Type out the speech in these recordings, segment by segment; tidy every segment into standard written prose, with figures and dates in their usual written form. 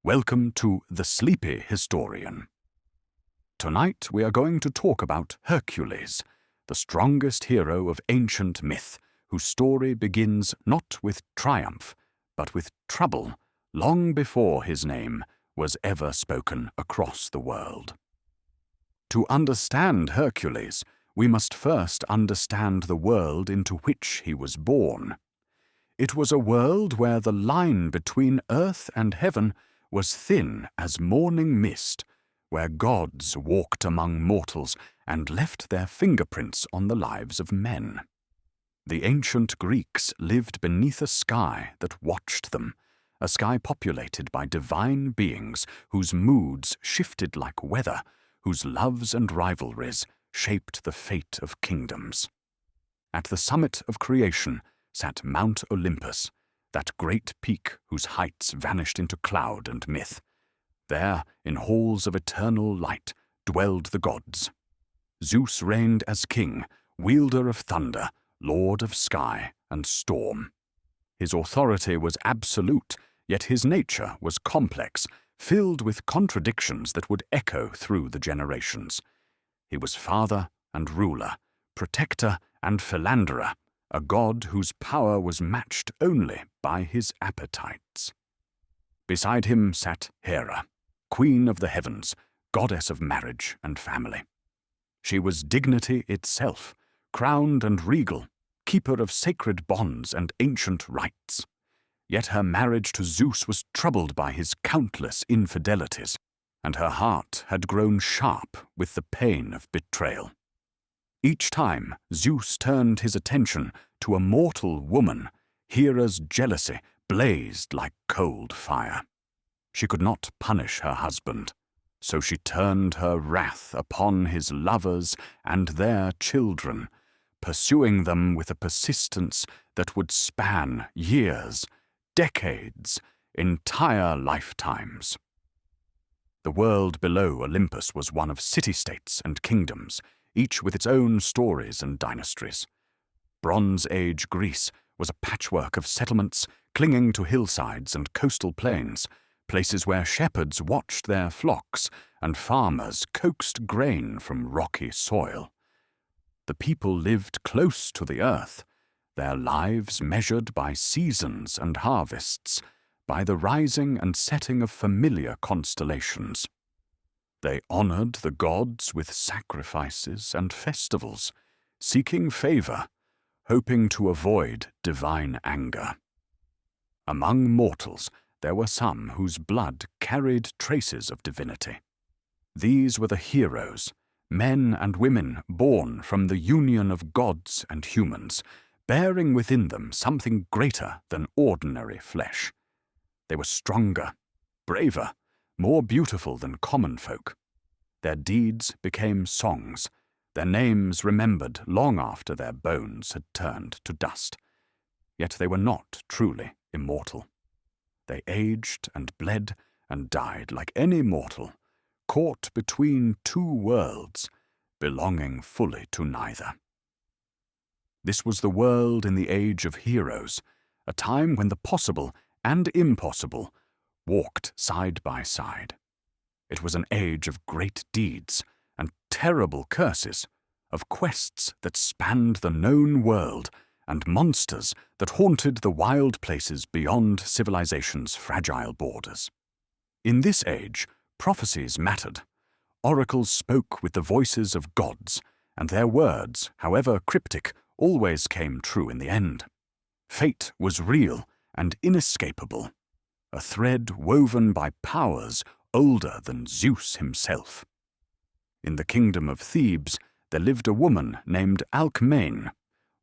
Welcome to The Sleepy Historian. Tonight we are going to talk about Hercules, the strongest hero of ancient myth, whose story begins not with triumph, but with trouble, long before his name was ever spoken across the world. To understand Hercules, we must first understand the world into which he was born. It was a world where the line between earth and heaven was thin as morning mist, where gods walked among mortals and left their fingerprints on the lives of men. The ancient Greeks lived beneath a sky that watched them, a sky populated by divine beings whose moods shifted like weather, whose loves and rivalries shaped the fate of kingdoms. At the summit of creation sat Mount Olympus, that great peak whose heights vanished into cloud and myth. There, in halls of eternal light, dwelled the gods. Zeus reigned as king, wielder of thunder, lord of sky and storm. His authority was absolute, yet his nature was complex, filled with contradictions that would echo through the generations. He was father and ruler, protector and philanderer, a god whose power was matched only by his appetites. Beside him sat Hera, queen of the heavens, goddess of marriage and family. She was dignity itself, crowned and regal, keeper of sacred bonds and ancient rites. Yet her marriage to Zeus was troubled by his countless infidelities, and her heart had grown sharp with the pain of betrayal. Each time Zeus turned his attention to a mortal woman, Hera's jealousy blazed like cold fire. She could not punish her husband, so she turned her wrath upon his lovers and their children, pursuing them with a persistence that would span years, decades, entire lifetimes. The world below Olympus was one of city-states and kingdoms, each with its own stories and dynasties. Bronze Age Greece was a patchwork of settlements clinging to hillsides and coastal plains, places where shepherds watched their flocks and farmers coaxed grain from rocky soil. The people lived close to the earth, their lives measured by seasons and harvests, by the rising and setting of familiar constellations. They honored the gods with sacrifices and festivals, seeking favor, hoping to avoid divine anger. Among mortals, there were some whose blood carried traces of divinity. These were the heroes, men and women born from the union of gods and humans, bearing within them something greater than ordinary flesh. They were stronger, braver, more beautiful than common folk. Their deeds became songs, their names remembered long after their bones had turned to dust. Yet they were not truly immortal. They aged and bled and died like any mortal, caught between two worlds, belonging fully to neither. This was the world in the age of heroes, a time when the possible and impossible walked side by side. It was an age of great deeds and terrible curses, of quests that spanned the known world and monsters that haunted the wild places beyond civilization's fragile borders. In this age, prophecies mattered. Oracles spoke with the voices of gods, and their words, however cryptic, always came true in the end. Fate was real and inescapable, a thread woven by powers older than Zeus himself. In the kingdom of Thebes, there lived a woman named Alcmene,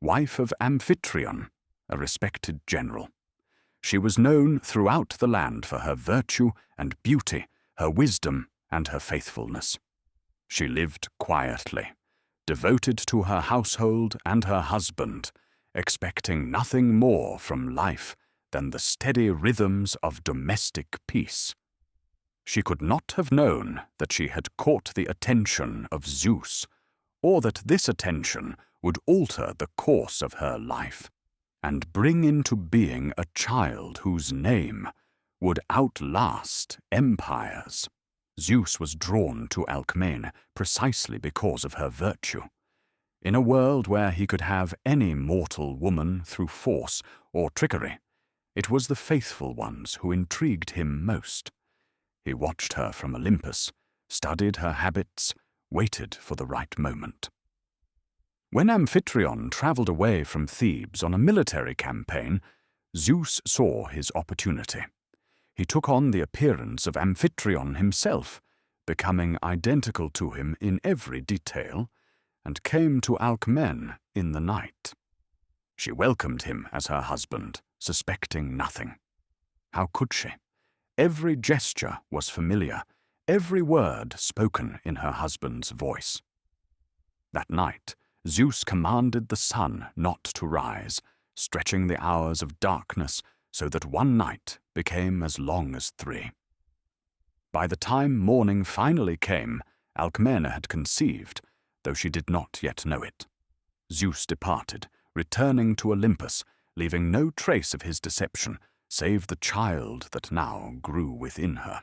wife of Amphitryon, a respected general. She was known throughout the land for her virtue and beauty, her wisdom and her faithfulness. She lived quietly, devoted to her household and her husband, expecting nothing more from life than the steady rhythms of domestic peace. She could not have known that she had caught the attention of Zeus, or that this attention would alter the course of her life, and bring into being a child whose name would outlast empires. Zeus was drawn to Alcmene precisely because of her virtue. In a world where he could have any mortal woman through force or trickery, it was the faithful ones who intrigued him most. He watched her from Olympus, studied her habits, waited for the right moment. When Amphitryon traveled away from Thebes on a military campaign, Zeus saw his opportunity. He took on the appearance of Amphitryon himself, becoming identical to him in every detail, and came to Alcmene in the night. She welcomed him as her husband, suspecting nothing. How could she? Every gesture was familiar, every word spoken in her husband's voice. That night, Zeus commanded the sun not to rise, stretching the hours of darkness so that one night became as long as 3. By the time morning finally came, Alcmene had conceived, though she did not yet know it. Zeus departed, returning to Olympus, leaving no trace of his deception, save the child that now grew within her.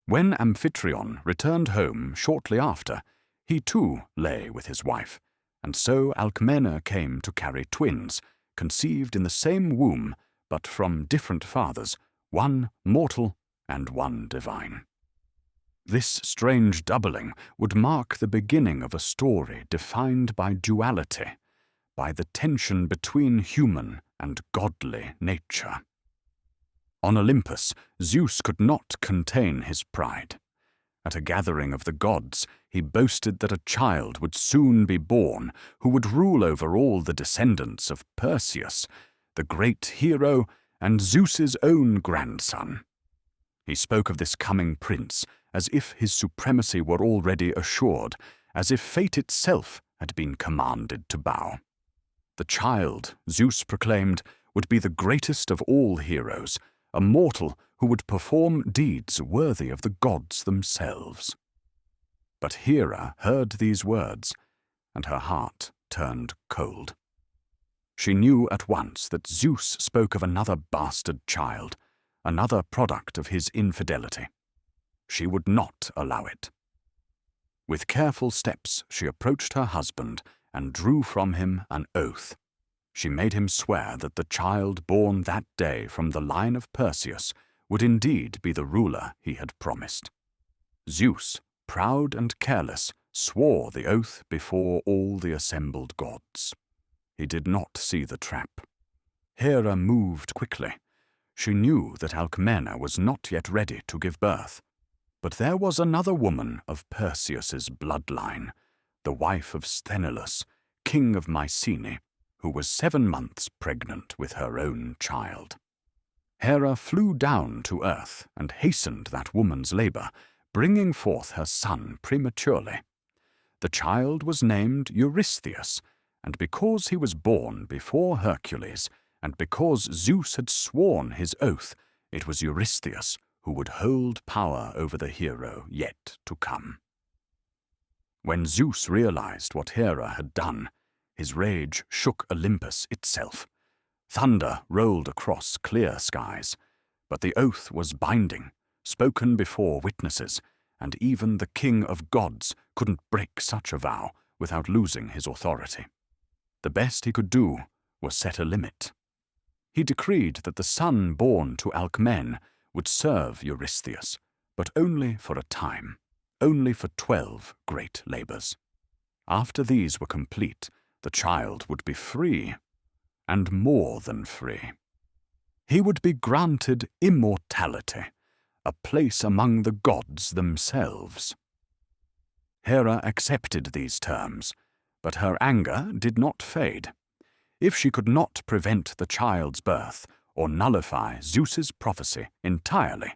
When Amphitryon returned home shortly after, he too lay with his wife, and so Alcmene came to carry twins, conceived in the same womb, but from different fathers, one mortal and one divine. This strange doubling would mark the beginning of a story defined by duality, by the tension between human and godly nature. On Olympus, Zeus could not contain his pride. At a gathering of the gods, he boasted that a child would soon be born who would rule over all the descendants of Perseus, the great hero and Zeus's own grandson. He spoke of this coming prince as if his supremacy were already assured, as if fate itself had been commanded to bow. The child, Zeus proclaimed, would be the greatest of all heroes, a mortal who would perform deeds worthy of the gods themselves. But Hera heard these words, and her heart turned cold. She knew at once that Zeus spoke of another bastard child, another product of his infidelity. She would not allow it. With careful steps she approached her husband and drew from him an oath. She made him swear that the child born that day from the line of Perseus would indeed be the ruler he had promised. Zeus, proud and careless, swore the oath before all the assembled gods. He did not see the trap. Hera moved quickly. She knew that Alcmene was not yet ready to give birth. But there was another woman of Perseus's bloodline, the wife of Sthenelus, king of Mycenae, who was 7 months pregnant with her own child. Hera flew down to earth and hastened that woman's labor, bringing forth her son prematurely. The child was named Eurystheus, and because he was born before Hercules, and because Zeus had sworn his oath, it was Eurystheus who would hold power over the hero yet to come. When Zeus realized what Hera had done, his rage shook Olympus itself. Thunder rolled across clear skies, but the oath was binding, spoken before witnesses, and even the king of gods couldn't break such a vow without losing his authority. The best he could do was set a limit. He decreed that the son born to Alcmene would serve Eurystheus, but only for a time, only for 12 great labors. After these were complete, the child would be free, and more than free. He would be granted immortality, a place among the gods themselves. Hera accepted these terms, but her anger did not fade. If she could not prevent the child's birth or nullify Zeus's prophecy entirely,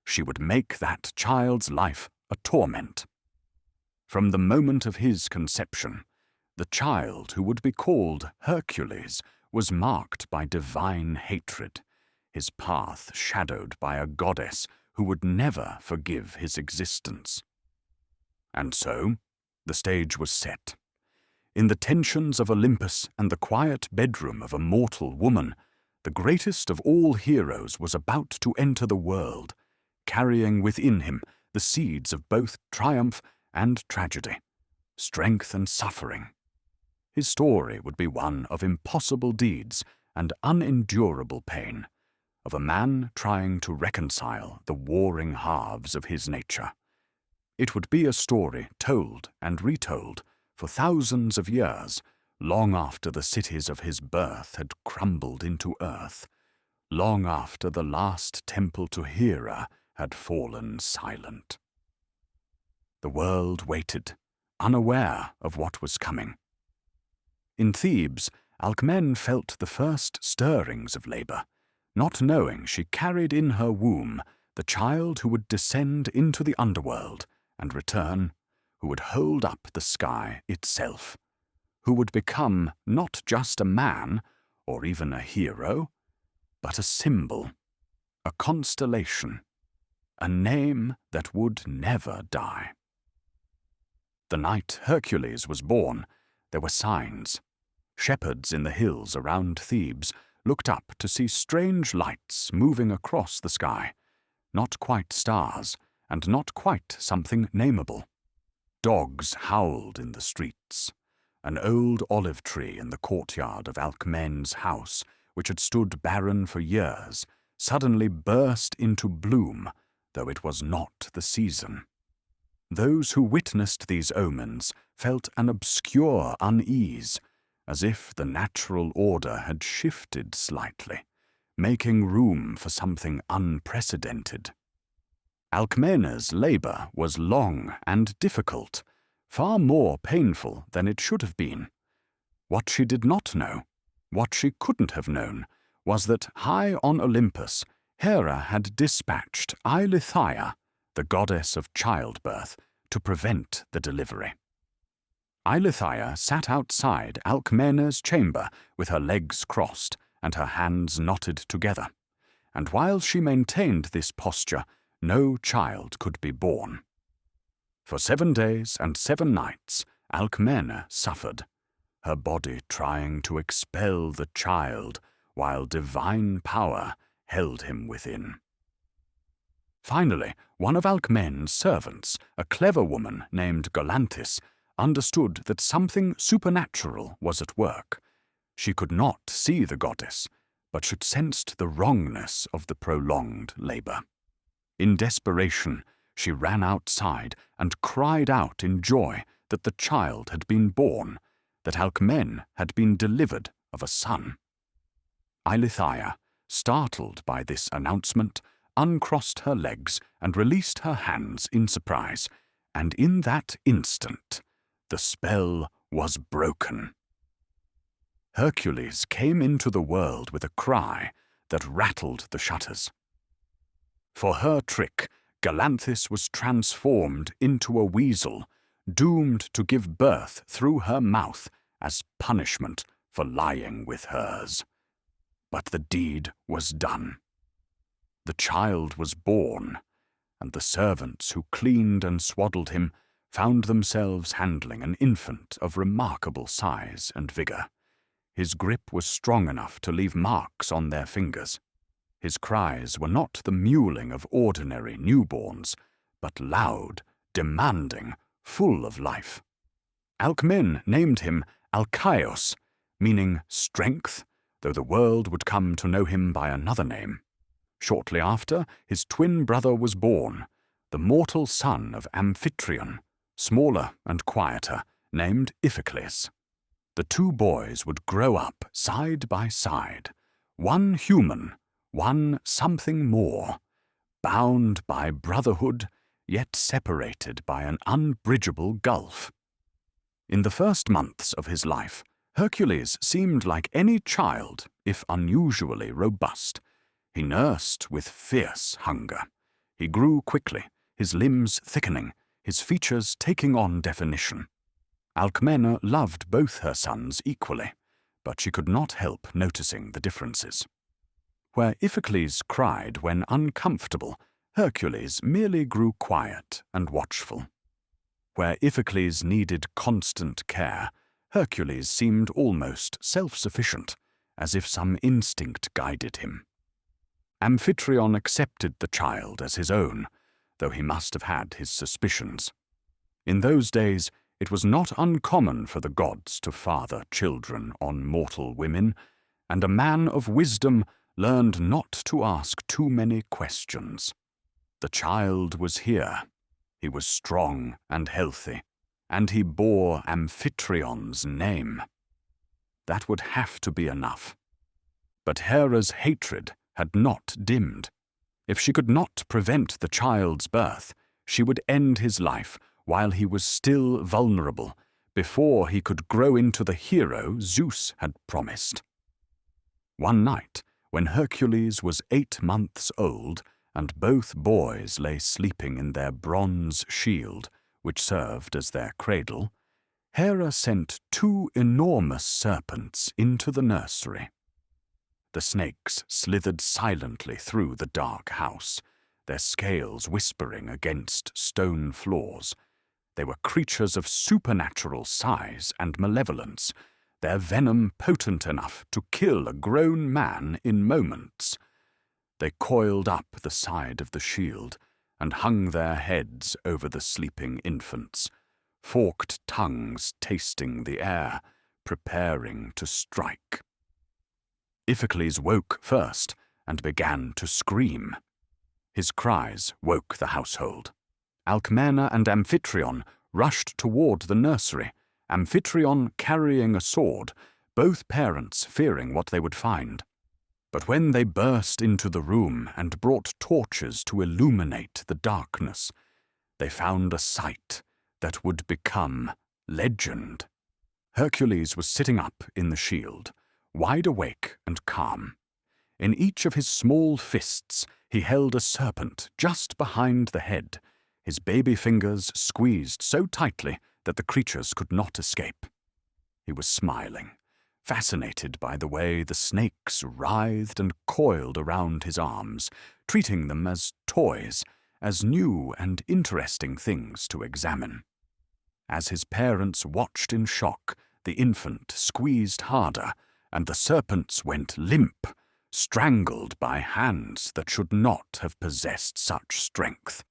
she would make that child's life a torment. From the moment of his conception, the child who would be called Hercules was marked by divine hatred, his path shadowed by a goddess who would never forgive his existence. And so, the stage was set. In the tensions of Olympus and the quiet bedroom of a mortal woman, the greatest of all heroes was about to enter the world, carrying within him the seeds of both triumph and tragedy, strength and suffering. His story would be one of impossible deeds and unendurable pain, of a man trying to reconcile the warring halves of his nature. It would be a story told and retold for thousands of years, long after the cities of his birth had crumbled into earth, long after the last temple to Hera had fallen silent. The world waited, unaware of what was coming. In Thebes, Alcmene felt the first stirrings of labor, not knowing she carried in her womb the child who would descend into the underworld and return, who would hold up the sky itself, who would become not just a man or even a hero, but a symbol, a constellation, a name that would never die. The night Hercules was born, there were signs. Shepherds in the hills around Thebes looked up to see strange lights moving across the sky, not quite stars, and not quite something nameable. Dogs howled in the streets. An old olive tree in the courtyard of Alcmene's house, which had stood barren for years, suddenly burst into bloom, though it was not the season. Those who witnessed these omens felt an obscure unease, as if the natural order had shifted slightly, making room for something unprecedented. Alcmene's labor was long and difficult, far more painful than it should have been. What she did not know, what she couldn't have known, was that high on Olympus, Hera had dispatched Eileithyia, the goddess of childbirth, to prevent the delivery. Eileithyia sat outside Alcmene's chamber with her legs crossed and her hands knotted together, and while she maintained this posture, no child could be born. For 7 days and 7 nights, Alcmene suffered, her body trying to expel the child while divine power held him within. Finally, one of Alcmene's servants, a clever woman named Galantis, understood that something supernatural was at work. She could not see the goddess, but she sensed the wrongness of the prolonged labor. In desperation, she ran outside and cried out in joy that the child had been born, that Alcmene had been delivered of a son. Eileithyia, startled by this announcement, uncrossed her legs and released her hands in surprise, and in that instant, the spell was broken. Hercules came into the world with a cry that rattled the shutters. For her trick, Galantis was transformed into a weasel, doomed to give birth through her mouth as punishment for lying with hers. But the deed was done. The child was born, and the servants who cleaned and swaddled him found themselves handling an infant of remarkable size and vigor. His grip was strong enough to leave marks on their fingers. His cries were not the mewling of ordinary newborns, but loud, demanding, full of life. Alcmene named him Alkaios, meaning strength, though the world would come to know him by another name. Shortly after, his twin brother was born, the mortal son of Amphitryon, smaller and quieter, named Iphicles. The 2 boys would grow up side by side, one human, one something more, bound by brotherhood, yet separated by an unbridgeable gulf. In the first months of his life, Hercules seemed like any child, if unusually robust. He nursed with fierce hunger. He grew quickly, his limbs thickening, his features taking on definition. Alcmene loved both her sons equally, but she could not help noticing the differences. Where Iphicles cried when uncomfortable, Hercules merely grew quiet and watchful. Where Iphicles needed constant care, Hercules seemed almost self-sufficient, as if some instinct guided him. Amphitryon accepted the child as his own, though he must have had his suspicions. In those days, it was not uncommon for the gods to father children on mortal women, and a man of wisdom learned not to ask too many questions. The child was here. He was strong and healthy, and he bore Amphitryon's name. That would have to be enough. But Hera's hatred had not dimmed. If she could not prevent the child's birth, she would end his life while he was still vulnerable, before he could grow into the hero Zeus had promised. One night, when Hercules was 8 months old, and both boys lay sleeping in their bronze shield, which served as their cradle, Hera sent 2 enormous serpents into the nursery. The snakes slithered silently through the dark house, their scales whispering against stone floors. They were creatures of supernatural size and malevolence, their venom potent enough to kill a grown man in moments. They coiled up the side of the shield and hung their heads over the sleeping infants, forked tongues tasting the air, preparing to strike. Iphicles woke first and began to scream. His cries woke the household. Alcmena and Amphitryon rushed toward the nursery, Amphitryon carrying a sword, both parents fearing what they would find. But when they burst into the room and brought torches to illuminate the darkness, they found a sight that would become legend. Hercules was sitting up in the shield, wide awake and calm. In each of his small fists he held a serpent just behind the head, his baby fingers squeezed so tightly that the creatures could not escape. He was smiling, fascinated by the way the snakes writhed and coiled around his arms, treating them as toys, as new and interesting things to examine. As his parents watched in shock, the infant squeezed harder, and the serpents went limp, strangled by hands that should not have possessed such strength.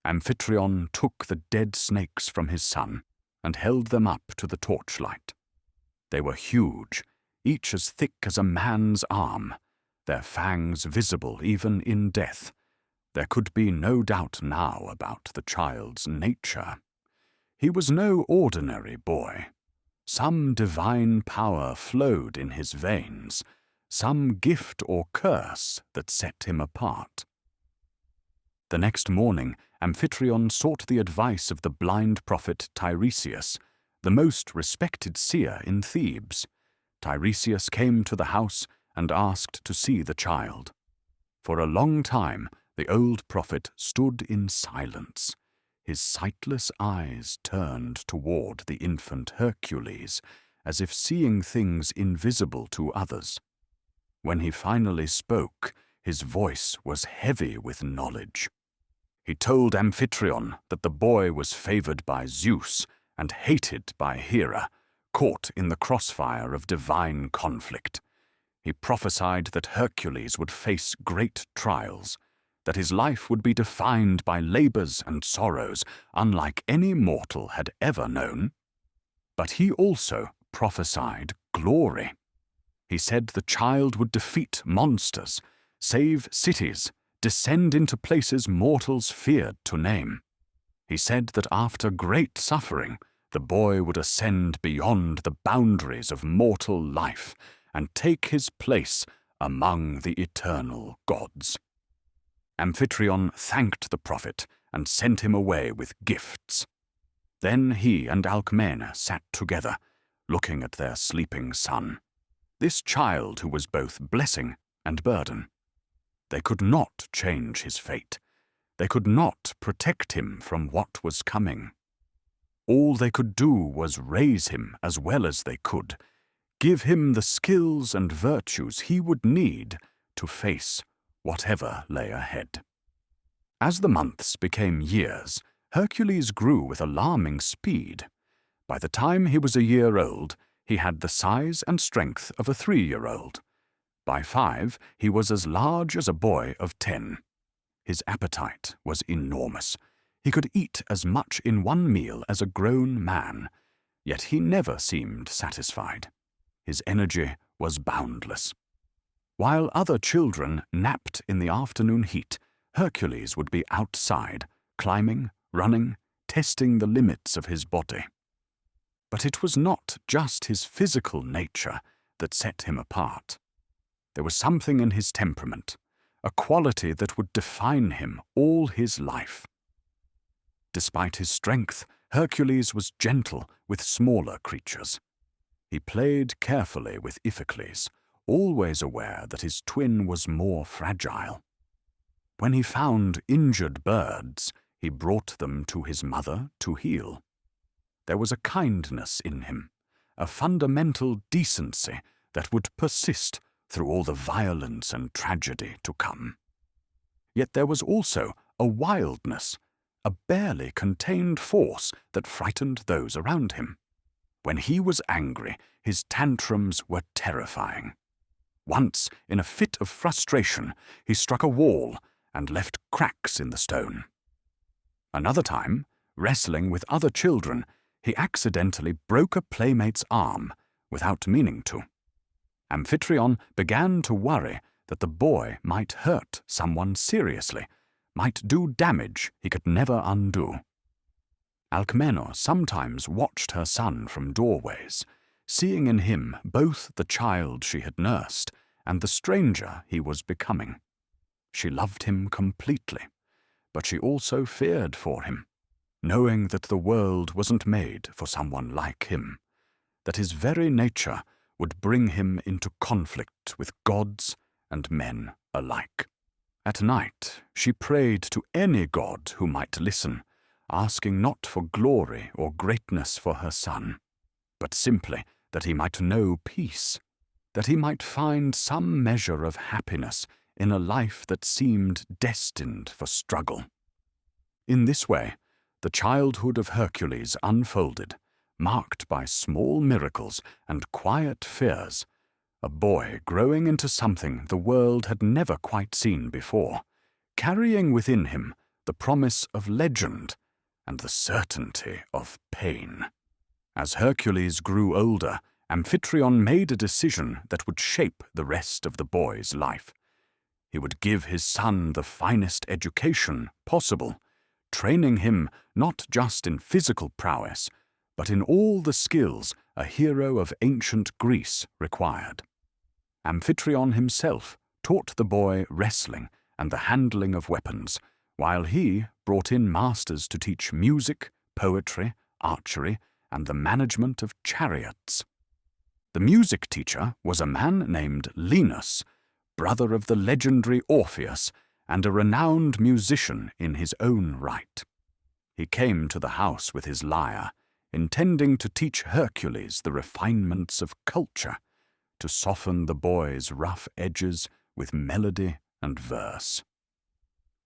Amphitryon took the dead snakes from his son and held them up to the torchlight. They were huge, each as thick as a man's arm, their fangs visible even in death. There could be no doubt now about the child's nature. He was no ordinary boy. Some divine power flowed in his veins, some gift or curse that set him apart. The next morning, Amphitryon sought the advice of the blind prophet Tiresias, the most respected seer in Thebes. Tiresias came to the house and asked to see the child. For a long time, the old prophet stood in silence, his sightless eyes turned toward the infant Hercules, as if seeing things invisible to others. When he finally spoke, his voice was heavy with knowledge. He told Amphitryon that the boy was favored by Zeus and hated by Hera, caught in the crossfire of divine conflict. He prophesied that Hercules would face great trials, that his life would be defined by labors and sorrows unlike any mortal had ever known. But he also prophesied glory. He said the child would defeat monsters, save cities, descend into places mortals feared to name. He said that after great suffering, the boy would ascend beyond the boundaries of mortal life and take his place among the eternal gods. Amphitryon thanked the prophet and sent him away with gifts. Then he and Alcmena sat together, looking at their sleeping son, this child who was both blessing and burden. They could not change his fate. They could not protect him from what was coming. All they could do was raise him as well as they could, give him the skills and virtues he would need to face whatever lay ahead. As the months became years, Hercules grew with alarming speed. By the time he was a year old, He had the size and strength of a 3-year-old. By 5, he was as large as a boy of 10. His appetite was enormous. He could eat as much in one meal as a grown man, yet he never seemed satisfied. His energy was boundless. While other children napped in the afternoon heat, Hercules would be outside, climbing, running, testing the limits of his body. But it was not just his physical nature that set him apart. There was something in his temperament, a quality that would define him all his life. Despite his strength, Hercules was gentle with smaller creatures. He played carefully with Iphicles, always aware that his twin was more fragile. When he found injured birds, he brought them to his mother to heal. There was a kindness in him, a fundamental decency that would persist through all the violence and tragedy to come. Yet there was also a wildness, a barely contained force that frightened those around him. When he was angry, his tantrums were terrifying. Once, in a fit of frustration, he struck a wall and left cracks in the stone. Another time, wrestling with other children, he accidentally broke a playmate's arm without meaning to. Amphitryon began to worry that the boy might hurt someone seriously, might do damage he could never undo. Alcmene sometimes watched her son from doorways, seeing in him both the child she had nursed and the stranger he was becoming. She loved him completely, but she also feared for him, knowing that the world wasn't made for someone like him, that his very nature would bring him into conflict with gods and men alike. At night, she prayed to any god who might listen, asking not for glory or greatness for her son, but simply that he might know peace, that he might find some measure of happiness in a life that seemed destined for struggle. In this way, the childhood of Hercules unfolded, marked by small miracles and quiet fears, a boy growing into something the world had never quite seen before, carrying within him the promise of legend and the certainty of pain. As Hercules grew older, Amphitryon made a decision that would shape the rest of the boy's life. He would give his son the finest education possible, training him not just in physical prowess, but in all the skills a hero of ancient Greece required. Amphitryon himself taught the boy wrestling and the handling of weapons, while he brought in masters to teach music, poetry, archery, and the management of chariots. The music teacher was a man named Linus, brother of the legendary Orpheus, and a renowned musician in his own right. He came to the house with his lyre, intending to teach Hercules the refinements of culture, to soften the boy's rough edges with melody and verse.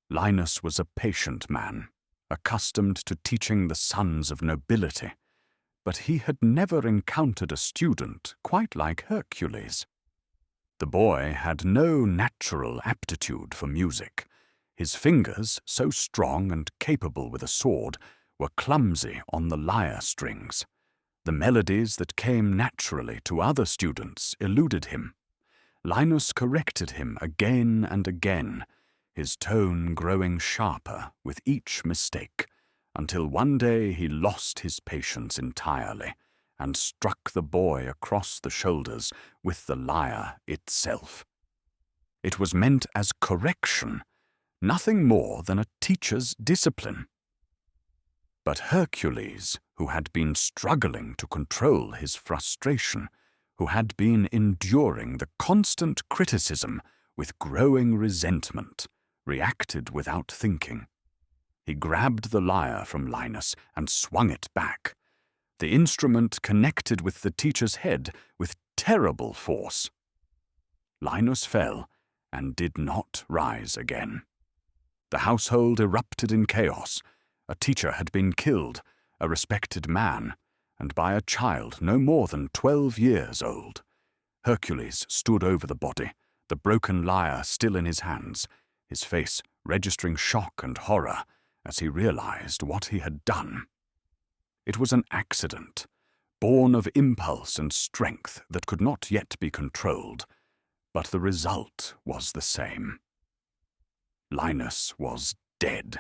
Linus was a patient man, accustomed to teaching the sons of nobility, but he had never encountered a student quite like Hercules. The boy had no natural aptitude for music. His fingers, so strong and capable with a sword, were clumsy on the lyre strings. The melodies that came naturally to other students eluded him. Linus corrected him again and again, his tone growing sharper with each mistake, until one day he lost his patience entirely and struck the boy across the shoulders with the lyre itself. It was meant as correction, nothing more than a teacher's discipline. But Hercules, who had been struggling to control his frustration, who had been enduring the constant criticism with growing resentment, reacted without thinking. He grabbed the lyre from Linus and swung it back. The instrument connected with the teacher's head with terrible force. Linus fell and did not rise again. The household erupted in chaos. A teacher had been killed, a respected man, and by a child no more than 12 years old. Hercules stood over the body, the broken lyre still in his hands, his face registering shock and horror as he realized what he had done. It was an accident, born of impulse and strength that could not yet be controlled, but the result was the same. Linus was dead.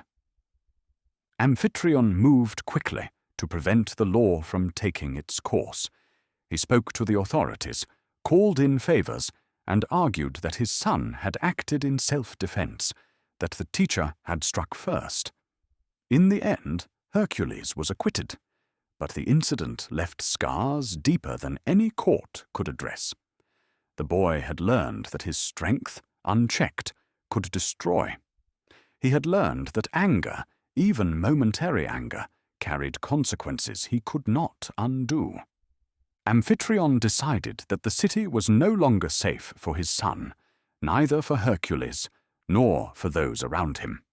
Amphitryon moved quickly to prevent the law from taking its course. He spoke to the authorities, called in favors, and argued that his son had acted in self-defense, that the teacher had struck first. In the end, Hercules was acquitted, but the incident left scars deeper than any court could address. The boy had learned that his strength, unchecked, could destroy. He had learned that anger, even momentary anger, carried consequences he could not undo. Amphitryon decided that the city was no longer safe for his son, neither for Hercules nor for those around him.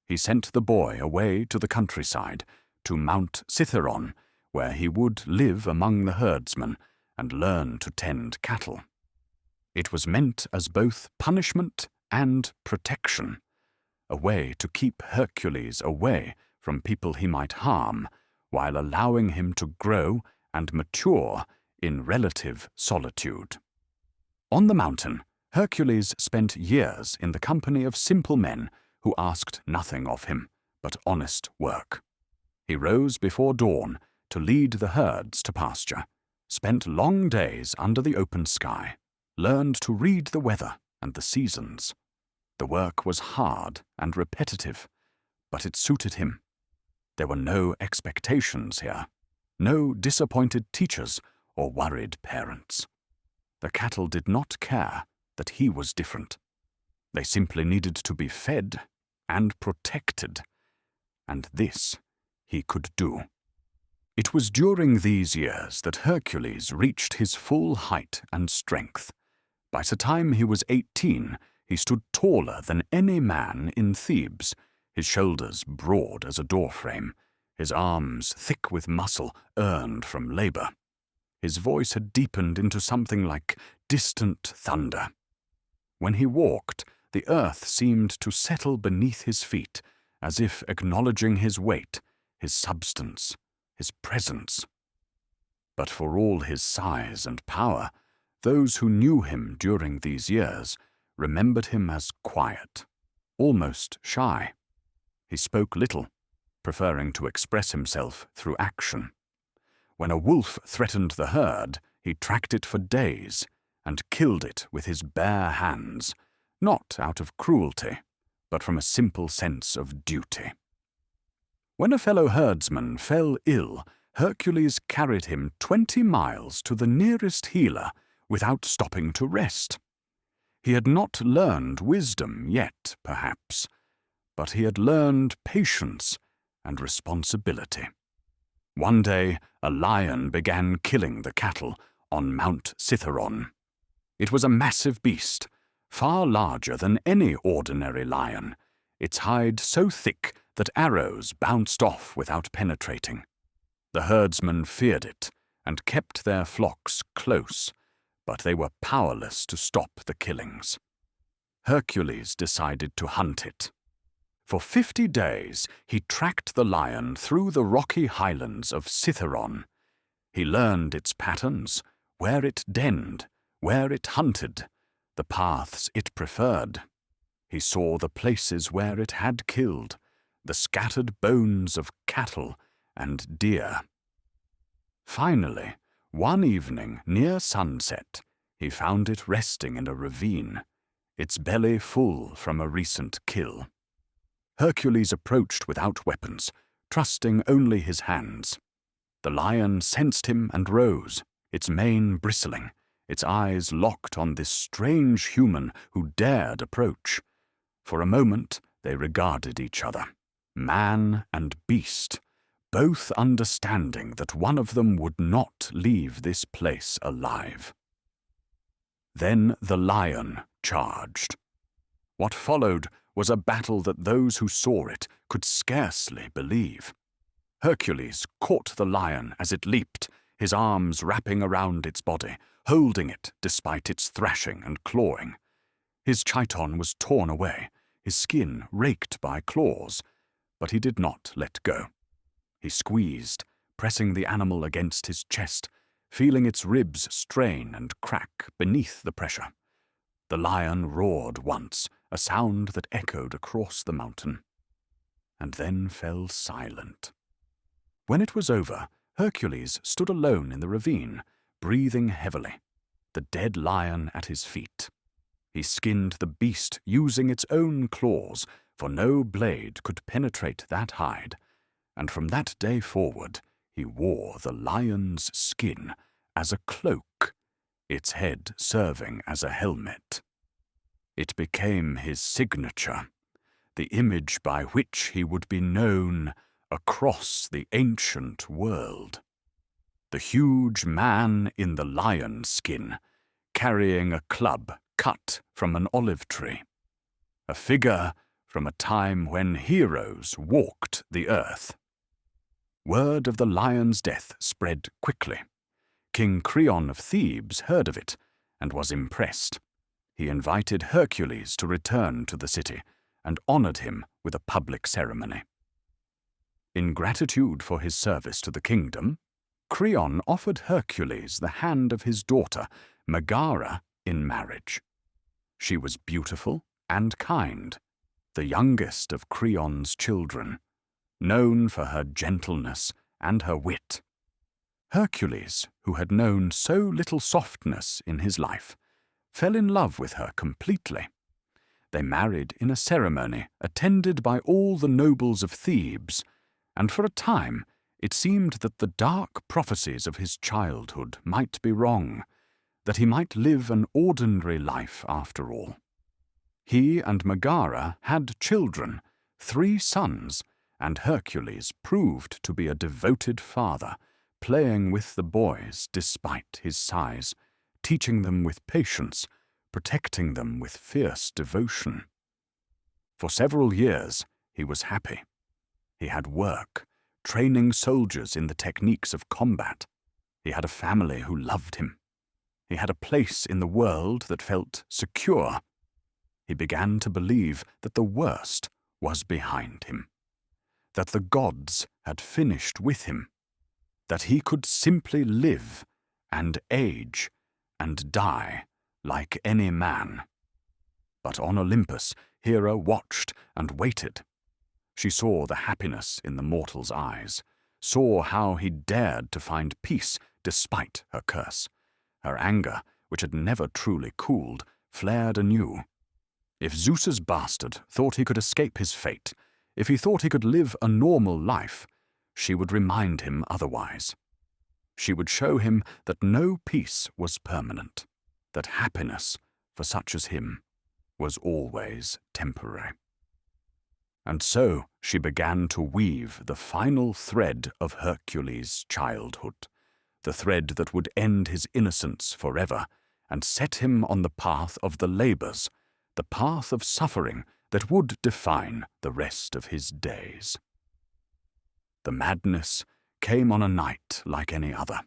He sent the boy away to the countryside, to Mount Cithaeron, where he would live among the herdsmen and learn to tend cattle. It was meant as both punishment and protection, a way to keep Hercules away from people he might harm, while allowing him to grow and mature in relative solitude. On the mountain, Hercules spent years in the company of simple men who asked nothing of him but honest work. He rose before dawn to lead the herds to pasture, spent long days under the open sky, learned to read the weather and the seasons. The work was hard and repetitive, but it suited him. There were no expectations here, no disappointed teachers or worried parents. The cattle did not care that he was different. They simply needed to be fed and protected, and this he could do. It was during these years that Hercules reached his full height and strength. By the time he was 18, he stood taller than any man in Thebes, his shoulders broad as a doorframe, his arms thick with muscle earned from labor. His voice had deepened into something like distant thunder. When he walked, the earth seemed to settle beneath his feet, as if acknowledging his weight, his substance, his presence. But for all his size and power, those who knew him during these years remembered him as quiet, almost shy. He spoke little, preferring to express himself through action. When a wolf threatened the herd, he tracked it for days and killed it with his bare hands, not out of cruelty, but from a simple sense of duty. When a fellow herdsman fell ill, Hercules carried him 20 miles to the nearest healer without stopping to rest. He had not learned wisdom yet, perhaps, but he had learned patience and responsibility. One day, a lion began killing the cattle on Mount Cithaeron. It was a massive beast, far larger than any ordinary lion, its hide so thick that arrows bounced off without penetrating. The herdsmen feared it and kept their flocks close, but they were powerless to stop the killings. Hercules decided to hunt it. For 50 days he tracked the lion through the rocky highlands of Cithaeron. He learned its patterns, where it denned, where it hunted, the paths it preferred. He saw the places where it had killed, the scattered bones of cattle and deer. Finally, one evening near sunset, he found it resting in a ravine, its belly full from a recent kill. Hercules approached without weapons, trusting only his hands. The lion sensed him and rose, its mane bristling, its eyes locked on this strange human who dared approach. For a moment they regarded each other, man and beast, both understanding that one of them would not leave this place alive. Then the lion charged. What followed was a battle that those who saw it could scarcely believe. Hercules caught the lion as it leaped, his arms wrapping around its body, holding it despite its thrashing and clawing. His chiton was torn away, his skin raked by claws, but he did not let go. He squeezed, pressing the animal against his chest, feeling its ribs strain and crack beneath the pressure. The lion roared once, a sound that echoed across the mountain, and then fell silent. When it was over, Hercules stood alone in the ravine, breathing heavily, the dead lion at his feet. He skinned the beast using its own claws, for no blade could penetrate that hide, and from that day forward he wore the lion's skin as a cloak, its head serving as a helmet. It became his signature, the image by which he would be known across the ancient world. The huge man in the lion skin, carrying a club cut from an olive tree, a figure from a time when heroes walked the earth. Word of the lion's death spread quickly. King Creon of Thebes heard of it and was impressed. He invited Hercules to return to the city and honored him with a public ceremony. In gratitude for his service to the kingdom, Creon offered Hercules the hand of his daughter, Megara, in marriage. She was beautiful and kind, the youngest of Creon's children, known for her gentleness and her wit. Hercules, who had known so little softness in his life, fell in love with her completely. They married in a ceremony attended by all the nobles of Thebes, and for a time it seemed that the dark prophecies of his childhood might be wrong, that he might live an ordinary life after all. He and Megara had children, 3 sons, and Hercules proved to be a devoted father, playing with the boys despite his size, teaching them with patience, protecting them with fierce devotion. For several years he was happy. He had work, training soldiers in the techniques of combat. He had a family who loved him. He had a place in the world that felt secure. He began to believe that the worst was behind him, that the gods had finished with him, that he could simply live and age and die like any man. But on Olympus, Hera watched and waited. She saw the happiness in the mortal's eyes, saw how he dared to find peace despite her curse. Her anger, which had never truly cooled, flared anew. If Zeus's bastard thought he could escape his fate, if he thought he could live a normal life, she would remind him otherwise. She would show him that no peace was permanent, that happiness, for such as him, was always temporary. And so she began to weave the final thread of Hercules' childhood, the thread that would end his innocence forever and set him on the path of the labors, the path of suffering that would define the rest of his days. The madness came on a night like any other.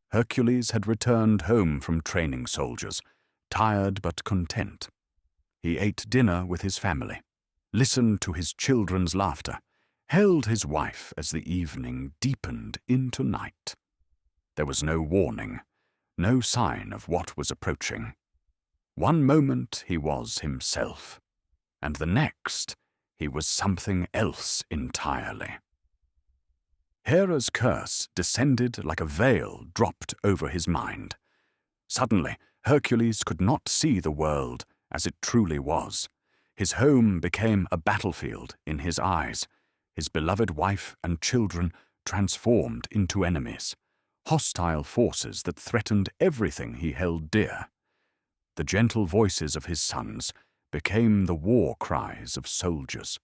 Hercules had returned home from training soldiers, tired but content. He ate dinner with his family, listened to his children's laughter, held his wife as the evening deepened into night. There was no warning, no sign of what was approaching. One moment he was himself, and the next he was something else entirely. Hera's curse descended like a veil dropped over his mind. Suddenly, Hercules could not see the world as it truly was. His home became a battlefield in his eyes, his beloved wife and children transformed into enemies, hostile forces that threatened everything he held dear. The gentle voices of his sons became the war cries of soldiers.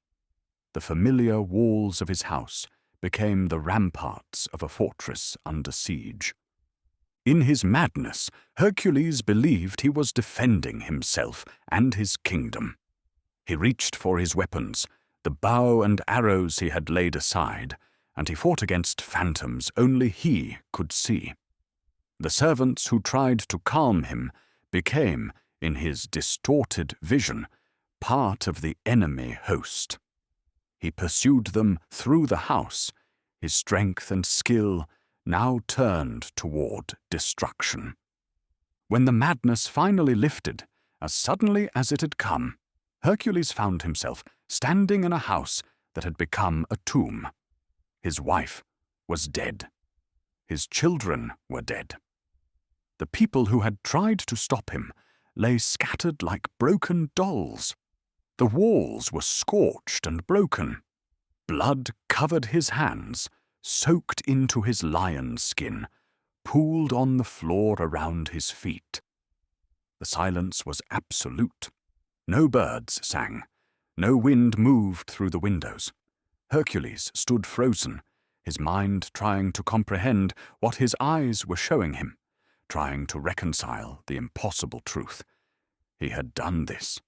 The familiar walls of his house became the ramparts of a fortress under siege. In his madness, Hercules believed he was defending himself and his kingdom. He reached for his weapons, the bow and arrows he had laid aside, and he fought against phantoms only he could see. The servants who tried to calm him became, in his distorted vision, part of the enemy host. He pursued them through the house, his strength and skill now turned toward destruction. When the madness finally lifted, as suddenly as it had come, Hercules found himself standing in a house that had become a tomb. His wife was dead. His children were dead. The people who had tried to stop him lay scattered like broken dolls. The walls were scorched and broken. Blood covered his hands, soaked into his lion's skin, pooled on the floor around his feet. The silence was absolute. No birds sang. No wind moved through the windows. Hercules stood frozen, his mind trying to comprehend what his eyes were showing him, trying to reconcile the impossible truth. He had done this.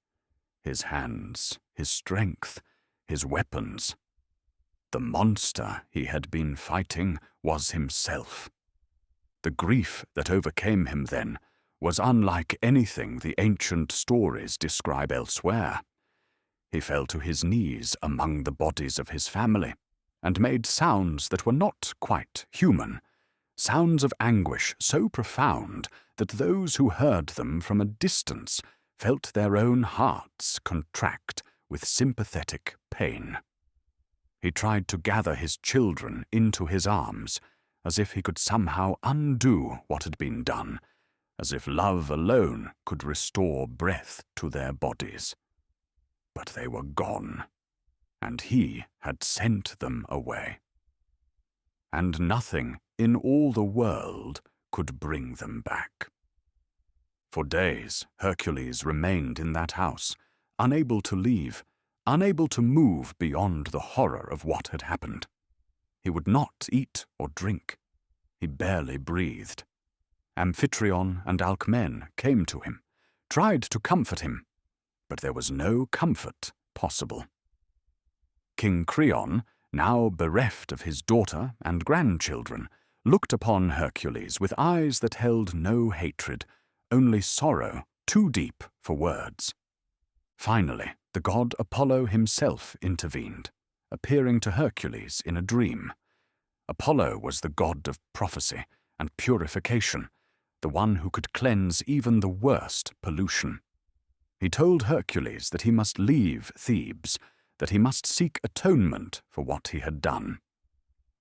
His hands, his strength, his weapons. The monster he had been fighting was himself. The grief that overcame him then was unlike anything the ancient stories describe elsewhere. He fell to his knees among the bodies of his family and made sounds that were not quite human, sounds of anguish so profound that those who heard them from a distance felt their own hearts contract with sympathetic pain. He tried to gather his children into his arms, as if he could somehow undo what had been done, as if love alone could restore breath to their bodies. But they were gone, and he had sent them away. And nothing in all the world could bring them back. For days, Hercules remained in that house, unable to leave, unable to move beyond the horror of what had happened. He would not eat or drink. He barely breathed. Amphitryon and Alcmene came to him, tried to comfort him, but there was no comfort possible. King Creon, now bereft of his daughter and grandchildren, looked upon Hercules with eyes that held no hatred, only sorrow too deep for words. Finally, the god Apollo himself intervened, appearing to Hercules in a dream. Apollo was the god of prophecy and purification, the one who could cleanse even the worst pollution. He told Hercules that he must leave Thebes, that he must seek atonement for what he had done.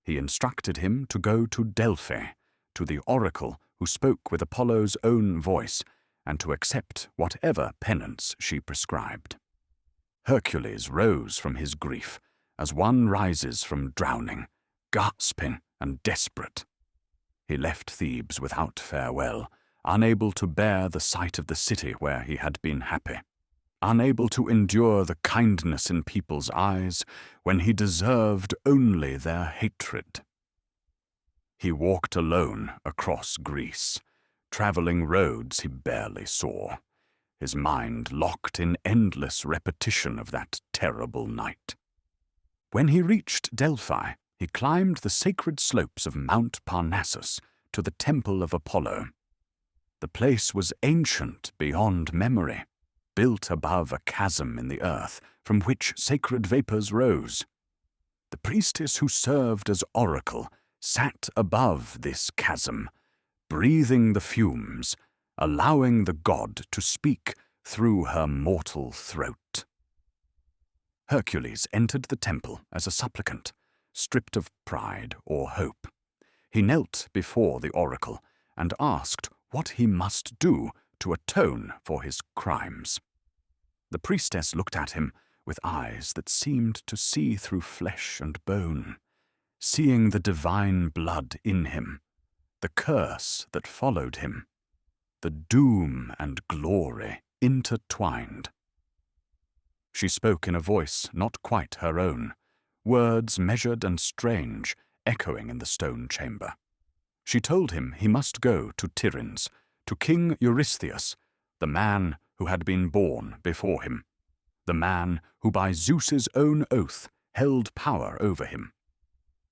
He instructed him to go to Delphi, to the oracle who spoke with Apollo's own voice, and to accept whatever penance she prescribed. Hercules rose from his grief as one rises from drowning, gasping and desperate. He left Thebes without farewell, unable to bear the sight of the city where he had been happy, unable to endure the kindness in people's eyes when he deserved only their hatred. He walked alone across Greece, traveling roads he barely saw, his mind locked in endless repetition of that terrible night. When he reached Delphi, he climbed the sacred slopes of Mount Parnassus to the temple of Apollo. The place was ancient beyond memory, built above a chasm in the earth from which sacred vapors rose. The priestess who served as oracle sat above this chasm, breathing the fumes, allowing the god to speak through her mortal throat. Hercules entered the temple as a supplicant, stripped of pride or hope. He knelt before the oracle and asked what he must do to atone for his crimes. The priestess looked at him with eyes that seemed to see through flesh and bone, seeing the divine blood in him, the curse that followed him, the doom and glory intertwined. She spoke in a voice not quite her own, words measured and strange, echoing in the stone chamber. She told him he must go to Tiryns, to King Eurystheus, the man who had been born before him, the man who by Zeus's own oath held power over him.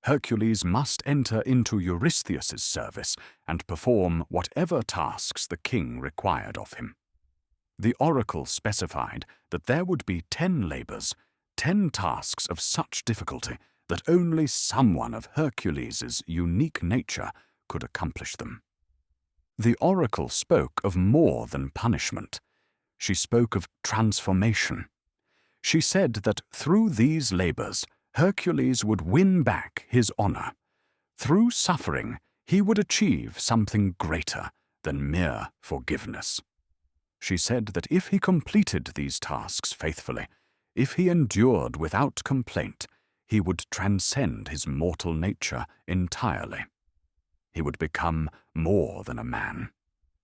Hercules must enter into Eurystheus's service and perform whatever tasks the king required of him. The oracle specified that there would be 10 labors, 10 tasks of such difficulty that only someone of Hercules's unique nature could accomplish them. The oracle spoke of more than punishment. She spoke of transformation. She said that through these labors, Hercules would win back his honor. Through suffering, he would achieve something greater than mere forgiveness. She said that if he completed these tasks faithfully, if he endured without complaint, he would transcend his mortal nature entirely. He would become more than a man.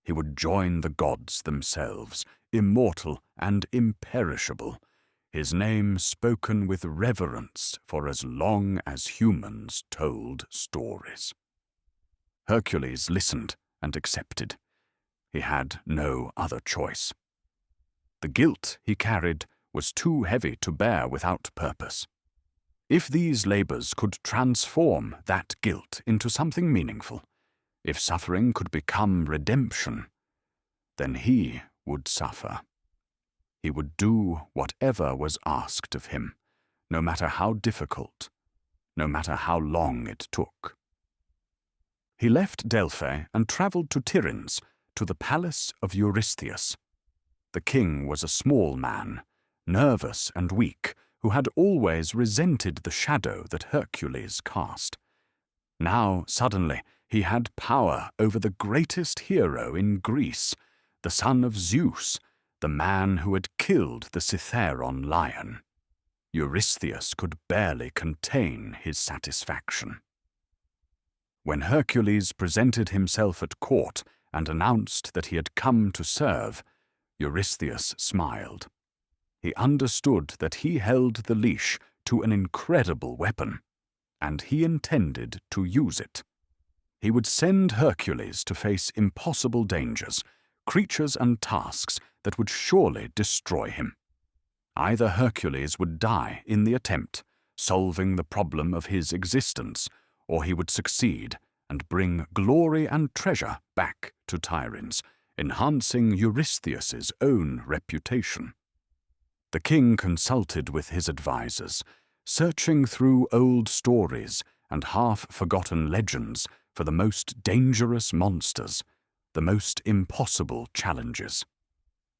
He would join the gods themselves, immortal and imperishable, his name spoken with reverence for as long as humans told stories. Hercules listened and accepted. He had no other choice. The guilt he carried was too heavy to bear without purpose. If these labors could transform that guilt into something meaningful, if suffering could become redemption, then he would suffer. He would do whatever was asked of him, no matter how difficult, no matter how long it took. He left Delphi and traveled to Tiryns, to the palace of Eurystheus. The king was a small man, nervous and weak, who had always resented the shadow that Hercules cast. Now, suddenly, he had power over the greatest hero in Greece, the son of Zeus, the man who had killed the Cytheron lion. Eurystheus could barely contain his satisfaction. When Hercules presented himself at court and announced that he had come to serve, Eurystheus smiled. He understood that he held the leash to an incredible weapon, and he intended to use it. He would send Hercules to face impossible dangers, creatures and tasks that would surely destroy him. Either Hercules would die in the attempt, solving the problem of his existence, or he would succeed and bring glory and treasure back to Tiryns, enhancing Eurystheus's own reputation. The king consulted with his advisors, searching through old stories and half-forgotten legends for the most dangerous monsters, the most impossible challenges.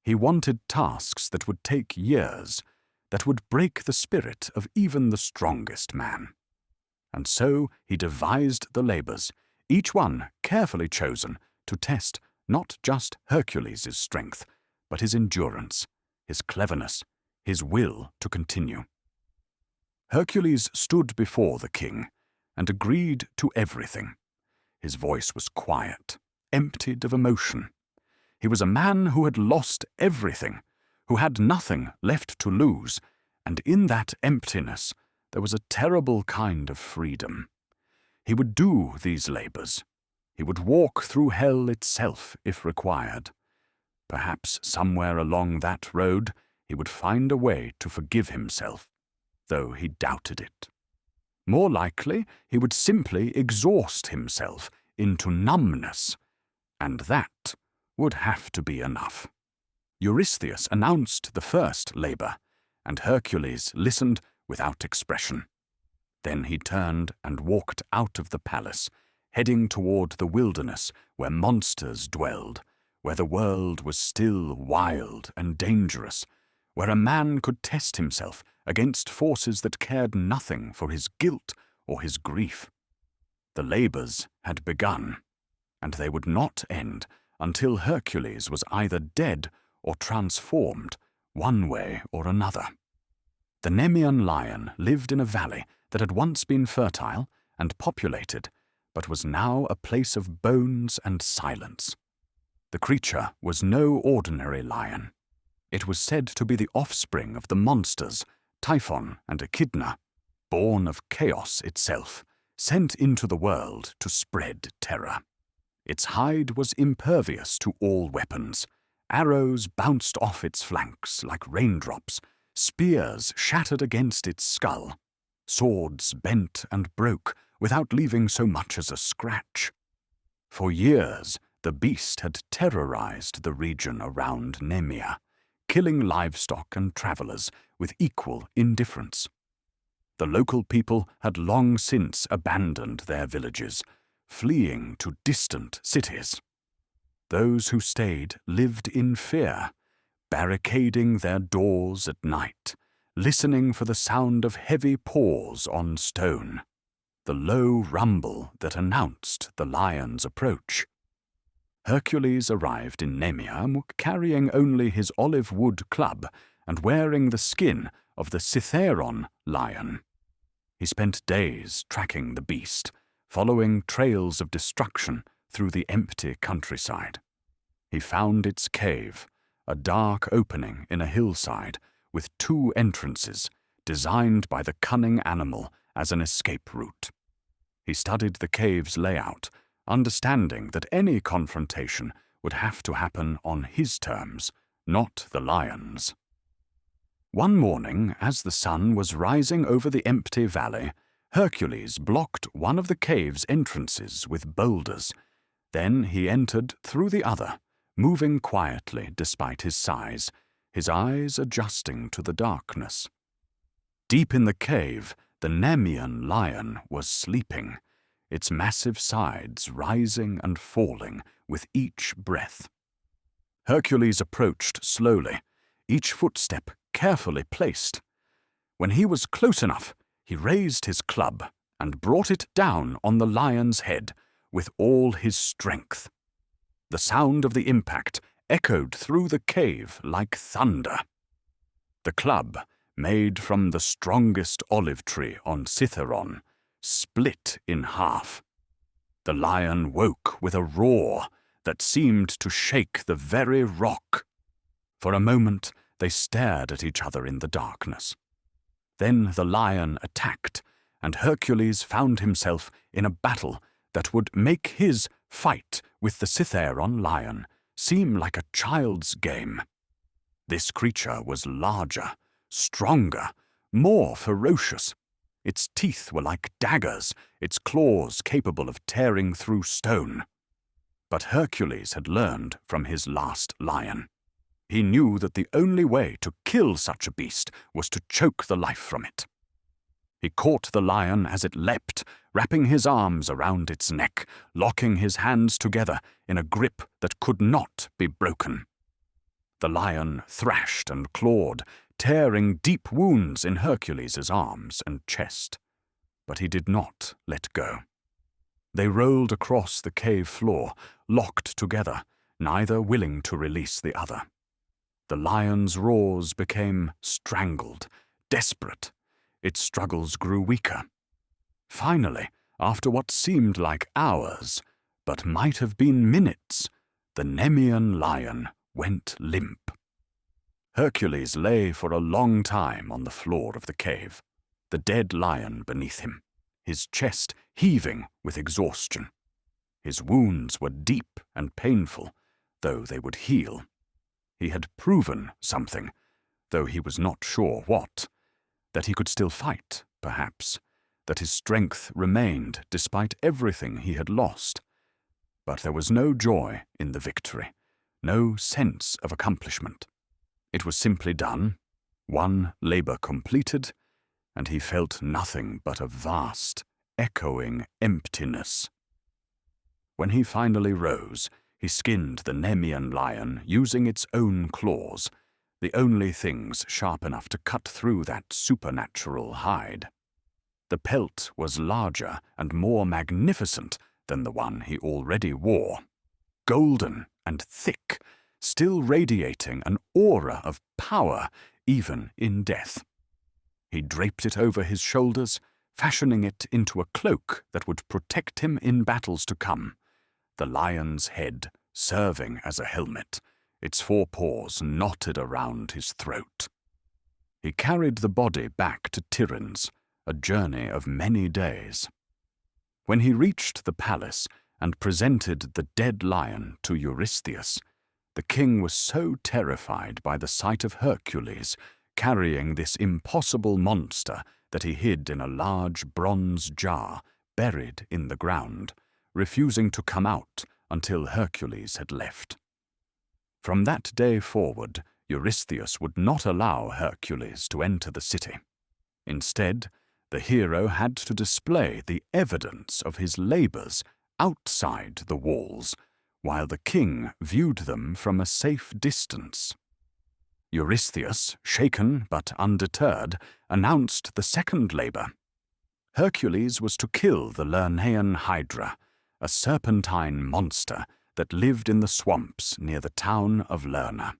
He wanted tasks that would take years, that would break the spirit of even the strongest man. And so he devised the labors, each one carefully chosen to test not just Hercules' strength, but his endurance, his cleverness, his will to continue. Hercules stood before the king and agreed to everything. His voice was quiet, emptied of emotion. He was a man who had lost everything, who had nothing left to lose, and in that emptiness there was a terrible kind of freedom. He would do these labors. He would walk through hell itself if required. Perhaps somewhere along that road he would find a way to forgive himself, though he doubted it. More likely, he would simply exhaust himself into numbness, and that would have to be enough. Eurystheus announced the first labor, and Hercules listened without expression. Then he turned and walked out of the palace, heading toward the wilderness where monsters dwelled, where the world was still wild and dangerous, where a man could test himself against forces that cared nothing for his guilt or his grief. The labors had begun, and they would not end until Hercules was either dead or transformed, one way or another. The Nemean Lion lived in a valley that had once been fertile and populated, but was now a place of bones and silence. The creature was no ordinary lion. It was said to be the offspring of the monsters, Typhon and Echidna, born of chaos itself, sent into the world to spread terror. Its hide was impervious to all weapons. Arrows bounced off its flanks like raindrops. Spears shattered against its skull. Swords bent and broke without leaving so much as a scratch. For years, the beast had terrorized the region around Nemea, killing livestock and travelers with equal indifference. The local people had long since abandoned their villages, fleeing to distant cities. Those who stayed lived in fear, barricading their doors at night, listening for the sound of heavy paws on stone, the low rumble that announced the lion's approach. Hercules arrived in Nemea carrying only his olive wood club and wearing the skin of the Cytheron lion. He spent days tracking the beast, following trails of destruction through the empty countryside. He found its cave, a dark opening in a hillside with 2 entrances designed by the cunning animal as an escape route. He studied the cave's layout, understanding that any confrontation would have to happen on his terms, not the lion's. One morning, as the sun was rising over the empty valley, Hercules blocked one of the cave's entrances with boulders. Then he entered through the other, moving quietly despite his size, his eyes adjusting to the darkness. Deep in the cave, the Nemean Lion was sleeping, its massive sides rising and falling with each breath. Hercules approached slowly, each footstep carefully placed. When he was close enough, he raised his club and brought it down on the lion's head with all his strength. The sound of the impact echoed through the cave like thunder. The club, made from the strongest olive tree on Cytheron, split in half. The lion woke with a roar that seemed to shake the very rock. For a moment, they stared at each other in the darkness. Then the lion attacked, and Hercules found himself in a battle that would make his fight with the Cytheron lion seem like a child's game. This creature was larger, stronger, more ferocious. Its teeth were like daggers, its claws capable of tearing through stone. But Hercules had learned from his last lion. He knew that the only way to kill such a beast was to choke the life from it. He caught the lion as it leapt, wrapping his arms around its neck, locking his hands together in a grip that could not be broken. The lion thrashed and clawed, tearing deep wounds in Hercules' arms and chest. But he did not let go. They rolled across the cave floor, locked together, neither willing to release the other. The lion's roars became strangled, desperate. Its struggles grew weaker. Finally, after what seemed like hours, but might have been minutes, the Nemean Lion went limp. Hercules lay for a long time on the floor of the cave, the dead lion beneath him, his chest heaving with exhaustion. His wounds were deep and painful, though they would heal. He had proven something, though he was not sure what. That he could still fight, perhaps. That his strength remained despite everything he had lost. But there was no joy in the victory, no sense of accomplishment. It was simply done, one labor completed, and he felt nothing but a vast, echoing emptiness. When he finally rose, he skinned the Nemean lion using its own claws, the only things sharp enough to cut through that supernatural hide. The pelt was larger and more magnificent than the one he already wore, golden and thick, still radiating an aura of power even in death. He draped it over his shoulders, fashioning it into a cloak that would protect him in battles to come, the lion's head serving as a helmet, its forepaws knotted around his throat. He carried the body back to Tiryns, a journey of many days. When he reached the palace and presented the dead lion to Eurystheus, the king was so terrified by the sight of Hercules carrying this impossible monster that he hid in a large bronze jar buried in the ground, refusing to come out until Hercules had left. From that day forward, Eurystheus would not allow Hercules to enter the city. Instead, the hero had to display the evidence of his labors outside the walls, while the king viewed them from a safe distance. Eurystheus, shaken but undeterred, announced the second labor. Hercules was to kill the Lernaean Hydra, a serpentine monster that lived in the swamps near the town of Lerna.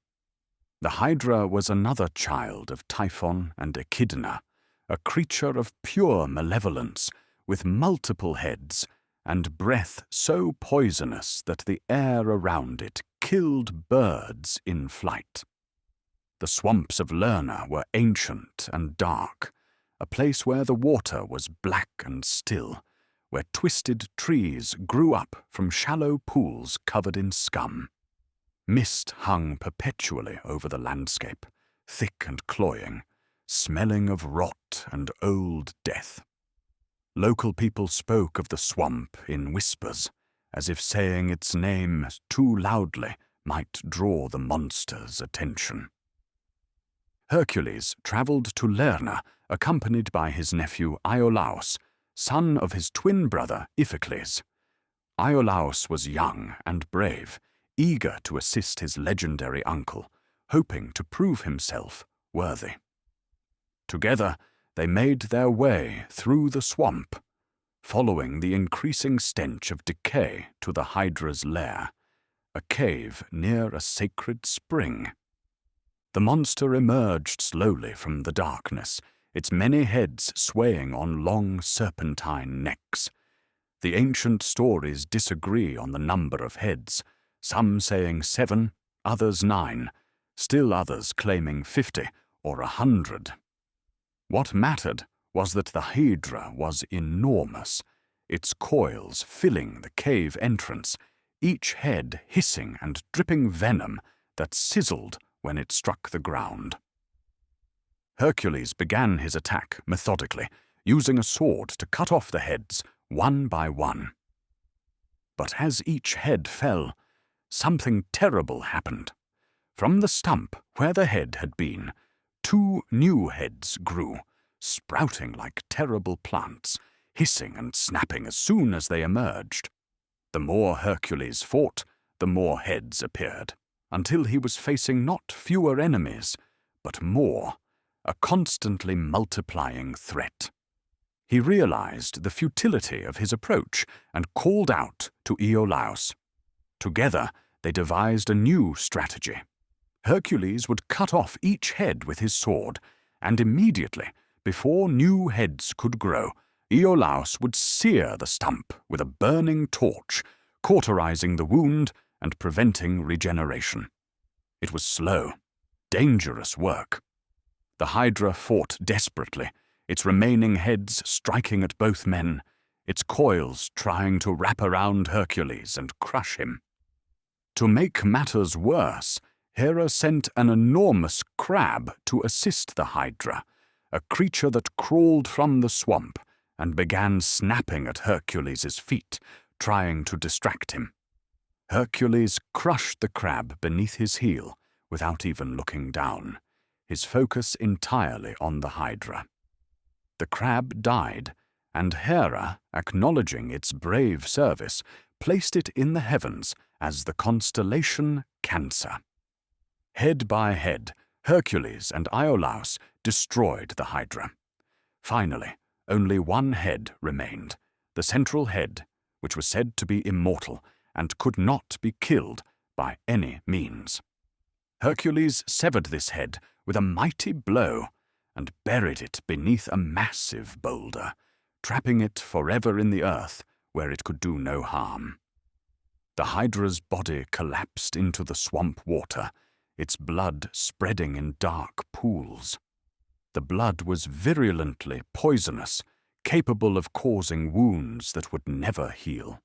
The Hydra was another child of Typhon and Echidna, a creature of pure malevolence, with multiple heads, and breath so poisonous that the air around it killed birds in flight. The swamps of Lerna were ancient and dark, a place where the water was black and still, where twisted trees grew up from shallow pools covered in scum. Mist hung perpetually over the landscape, thick and cloying, smelling of rot and old death. Local people spoke of the swamp in whispers, as if saying its name too loudly might draw the monster's attention. Hercules travelled to Lerna, accompanied by his nephew Iolaus, son of his twin brother Iphicles. Iolaus was young and brave, eager to assist his legendary uncle, hoping to prove himself worthy. Together, they made their way through the swamp, following the increasing stench of decay to the Hydra's lair, a cave near a sacred spring. The monster emerged slowly from the darkness, its many heads swaying on long serpentine necks. The ancient stories disagree on the number of heads, some saying 7, others 9, still others claiming 50 or 100. What mattered was that the Hydra was enormous, its coils filling the cave entrance, each head hissing and dripping venom that sizzled when it struck the ground. Hercules began his attack methodically, using a sword to cut off the heads one by one. But as each head fell, something terrible happened. From the stump where the head had been, 2 new heads grew, sprouting like terrible plants, hissing and snapping as soon as they emerged. The more Hercules fought, the more heads appeared, until he was facing not fewer enemies, but more, a constantly multiplying threat. He realized the futility of his approach and called out to Iolaus. Together, they devised a new strategy. Hercules would cut off each head with his sword, and immediately, before new heads could grow, Iolaus would sear the stump with a burning torch, cauterizing the wound and preventing regeneration. It was slow, dangerous work. The Hydra fought desperately, its remaining heads striking at both men, its coils trying to wrap around Hercules and crush him. To make matters worse, Hera sent an enormous crab to assist the Hydra, a creature that crawled from the swamp and began snapping at Hercules' feet, trying to distract him. Hercules crushed the crab beneath his heel without even looking down, his focus entirely on the Hydra. The crab died, and Hera, acknowledging its brave service, placed it in the heavens as the constellation Cancer. Head by head, Hercules and Iolaus destroyed the Hydra. Finally, only one head remained, the central head, which was said to be immortal and could not be killed by any means. Hercules severed this head with a mighty blow and buried it beneath a massive boulder, trapping it forever in the earth where it could do no harm. The Hydra's body collapsed into the swamp water, its blood spreading in dark pools. The blood was virulently poisonous, capable of causing wounds that would never heal.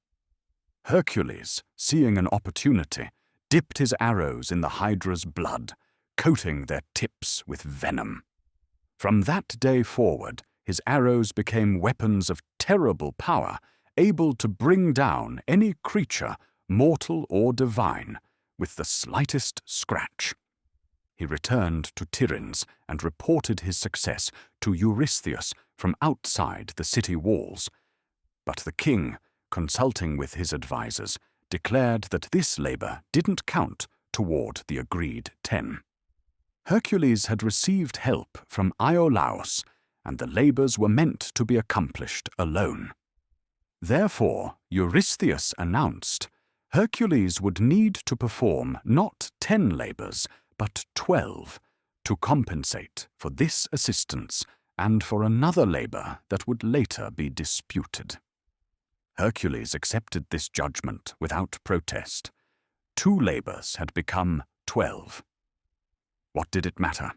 Hercules, seeing an opportunity, dipped his arrows in the Hydra's blood, coating their tips with venom. From that day forward, His arrows became weapons of terrible power, able to bring down any creature, mortal or divine, with the slightest scratch. He returned to Tiryns and reported his success to Eurystheus from outside the city walls. But the king, consulting with his advisers, declared that this labor didn't count toward the agreed 10. Hercules had received help from Iolaus, and the labors were meant to be accomplished alone. Therefore, Eurystheus announced Hercules would need to perform not 10 labors, but 12, to compensate for this assistance and for another labor that would later be disputed. Hercules accepted this judgment without protest. 2 labors had become 12. What did it matter?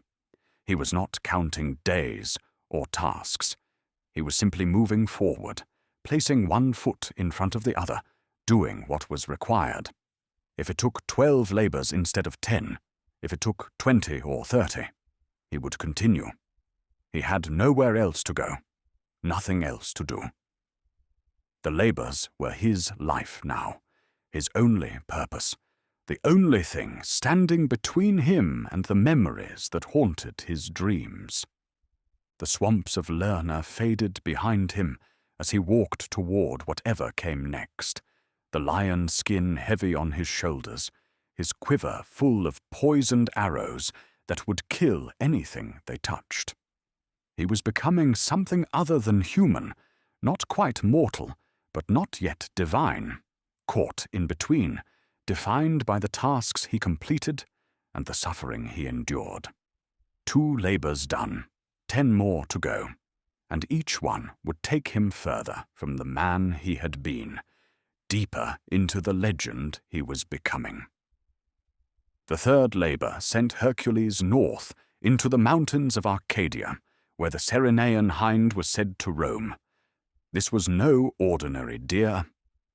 He was not counting days or tasks. He was simply moving forward, placing one foot in front of the other, doing what was required. If it took 12 labors instead of 10, if it took 20 or 30, he would continue. He had nowhere else to go, nothing else to do. The labors were his life now, his only purpose, the only thing standing between him and the memories that haunted his dreams. The swamps of Lerna faded behind him as he walked toward whatever came next, the lion skin heavy on his shoulders, his quiver full of poisoned arrows that would kill anything they touched. He was becoming something other than human, not quite mortal, but not yet divine, caught in between, defined by the tasks he completed and the suffering he endured. 2 labors done, 10 more to go, and each one would take him further from the man he had been, deeper into the legend he was becoming. The 3rd labor sent Hercules north into the mountains of Arcadia, where the Ceryneian hind was said to roam. This was no ordinary deer.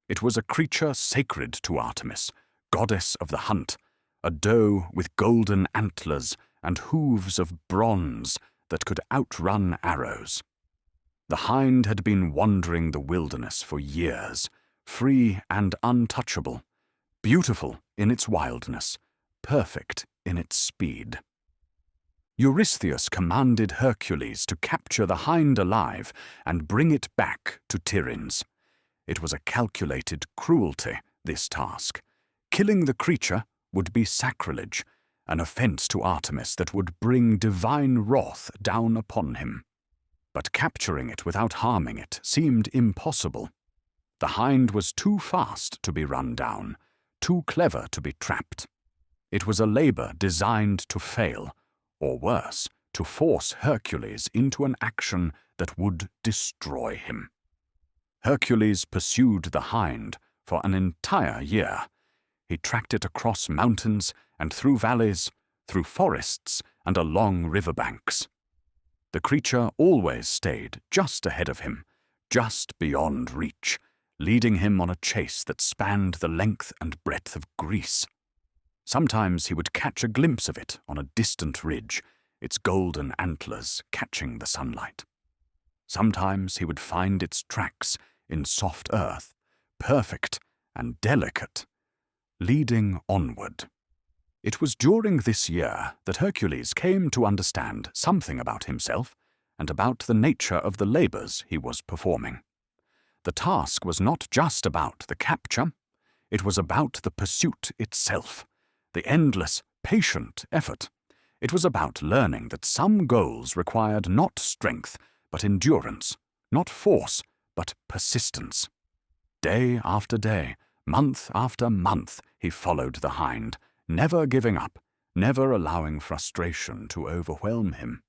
It was a creature sacred to Artemis, goddess of the hunt, a doe with golden antlers and hooves of bronze that could outrun arrows. The hind had been wandering the wilderness for years, free and untouchable, beautiful in its wildness, perfect in its speed. Eurystheus commanded Hercules to capture the hind alive and bring it back to Tiryns. It was a calculated cruelty, this task. Killing the creature would be sacrilege, an offense to Artemis that would bring divine wrath down upon him. But capturing it without harming it seemed impossible. The hind was too fast to be run down, too clever to be trapped. It was a labor designed to fail, or worse, to force Hercules into an action that would destroy him. Hercules pursued the hind for an entire year. He tracked it across mountains and through valleys, through forests and along riverbanks. The creature always stayed just ahead of him, just beyond reach, leading him on a chase that spanned the length and breadth of Greece. Sometimes he would catch a glimpse of it on a distant ridge, its golden antlers catching the sunlight. Sometimes he would find its tracks in soft earth, perfect and delicate, leading onward. It was during this year that Hercules came to understand something about himself and about the nature of the labors he was performing. The task was not just about the capture, it was about the pursuit itself, the endless, patient effort. It was about learning that some goals required not strength, but endurance, not force, but persistence. Day after day, month after month, he followed the hind, never giving up, never allowing frustration to overwhelm him.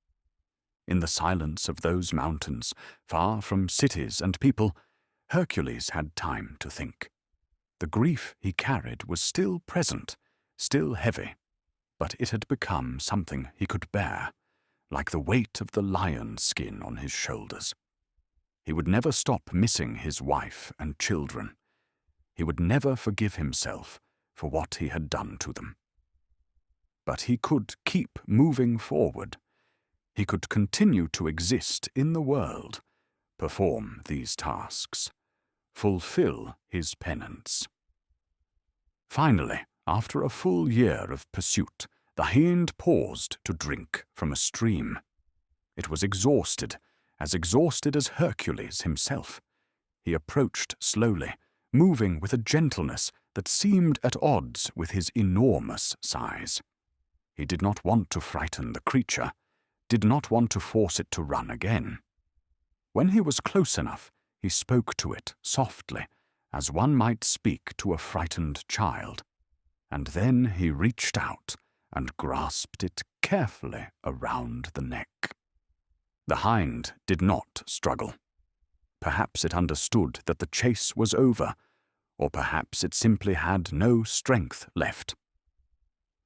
In the silence of those mountains, far from cities and people, Hercules had time to think. The grief he carried was still present, still heavy, but it had become something he could bear, like the weight of the lion skin on his shoulders. He would never stop missing his wife and children. He would never forgive himself for what he had done to them. But he could keep moving forward. he could continue to exist in the world, perform these tasks, fulfill his penance. Finally, after a full year of pursuit, the hind paused to drink from a stream. It was exhausted as Hercules himself. He approached slowly, moving with a gentleness that seemed at odds with his enormous size. He did not want to frighten the creature, did not want to force it to run again. When he was close enough, he spoke to it softly, as one might speak to a frightened child, and then he reached out and grasped it carefully around the neck. The hind did not struggle. Perhaps it understood that the chase was over, or perhaps it simply had no strength left.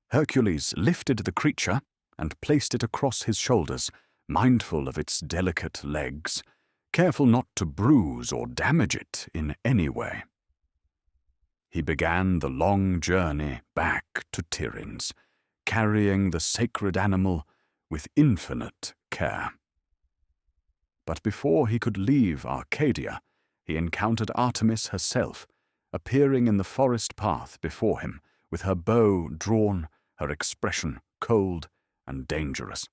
Hercules lifted the creature and placed it across his shoulders, mindful of its delicate legs, careful not to bruise or damage it in any way. He began the long journey back to Tiryns, carrying the sacred animal with infinite care. But before he could leave Arcadia, he encountered Artemis herself, appearing in the forest path before him, with her bow drawn, her expression cold and dangerous.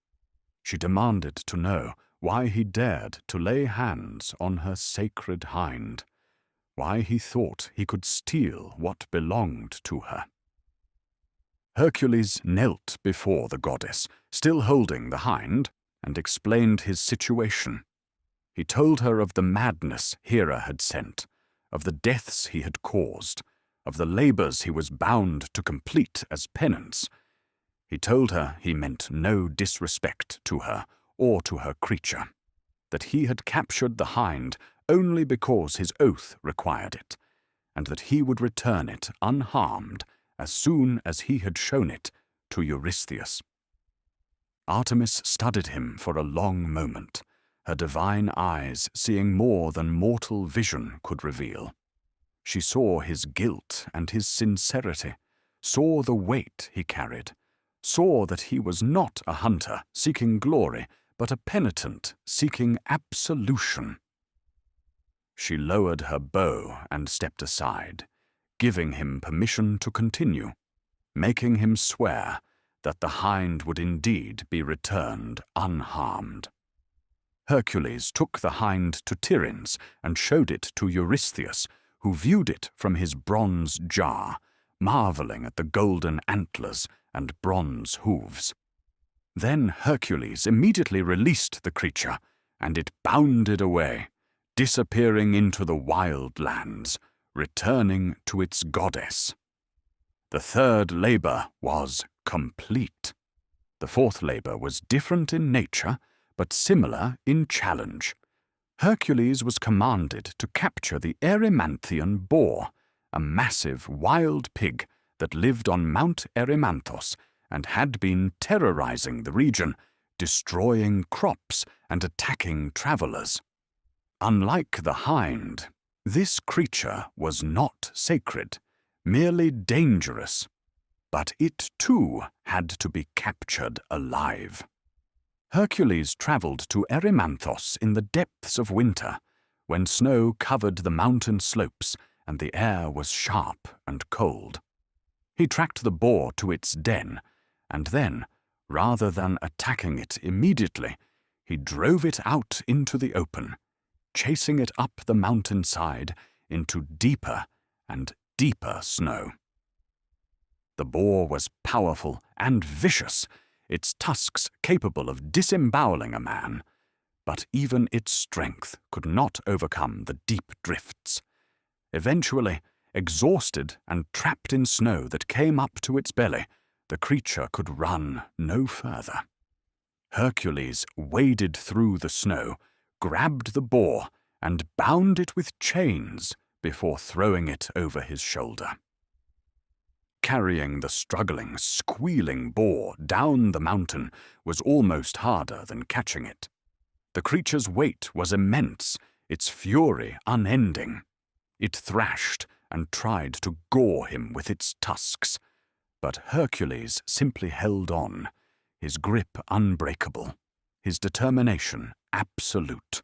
She demanded to know why he dared to lay hands on her sacred hind, why he thought he could steal what belonged to her. Hercules knelt before the goddess, still holding the hind, and explained his situation. He told her of the madness Hera had sent, of the deaths he had caused, of the labors he was bound to complete as penance. He told her he meant no disrespect to her or to her creature, that he had captured the hind only because his oath required it, and that he would return it unharmed as soon as he had shown it to Eurystheus. Artemis studied him for a long moment, her divine eyes seeing more than mortal vision could reveal. She saw his guilt and his sincerity, saw the weight he carried, saw that he was not a hunter seeking glory, but a penitent seeking absolution. She lowered her bow and stepped aside, giving him permission to continue, making him swear that the hind would indeed be returned unharmed. Hercules took the hind to Tiryns and showed it to Eurystheus, who viewed it from his bronze jar, marveling at the golden antlers and bronze hooves. Then Hercules immediately released the creature, and it bounded away, disappearing into the wild lands, returning to its goddess. The third labor was complete. The fourth labor was different in nature, but similar in challenge. Hercules was commanded to capture the Erymanthian boar, a massive wild pig that lived on Mount Erymanthos and had been terrorizing the region, destroying crops and attacking travelers. Unlike the hind, this creature was not sacred, merely dangerous, but it too had to be captured alive. Hercules traveled to Erymanthos in the depths of winter, when snow covered the mountain slopes and the air was sharp and cold. He tracked the boar to its den, and then, rather than attacking it immediately, he drove it out into the open, chasing it up the mountainside into deeper and deeper snow. The boar was powerful and vicious, its tusks capable of disemboweling a man, but even its strength could not overcome the deep drifts. Eventually, exhausted and trapped in snow that came up to its belly, the creature could run no further. Hercules waded through the snow, grabbed the boar, and bound it with chains before throwing it over his shoulder. Carrying the struggling, squealing boar down the mountain was almost harder than catching it. The creature's weight was immense, its fury unending. It thrashed and tried to gore him with its tusks, but Hercules simply held on, his grip unbreakable, his determination absolute.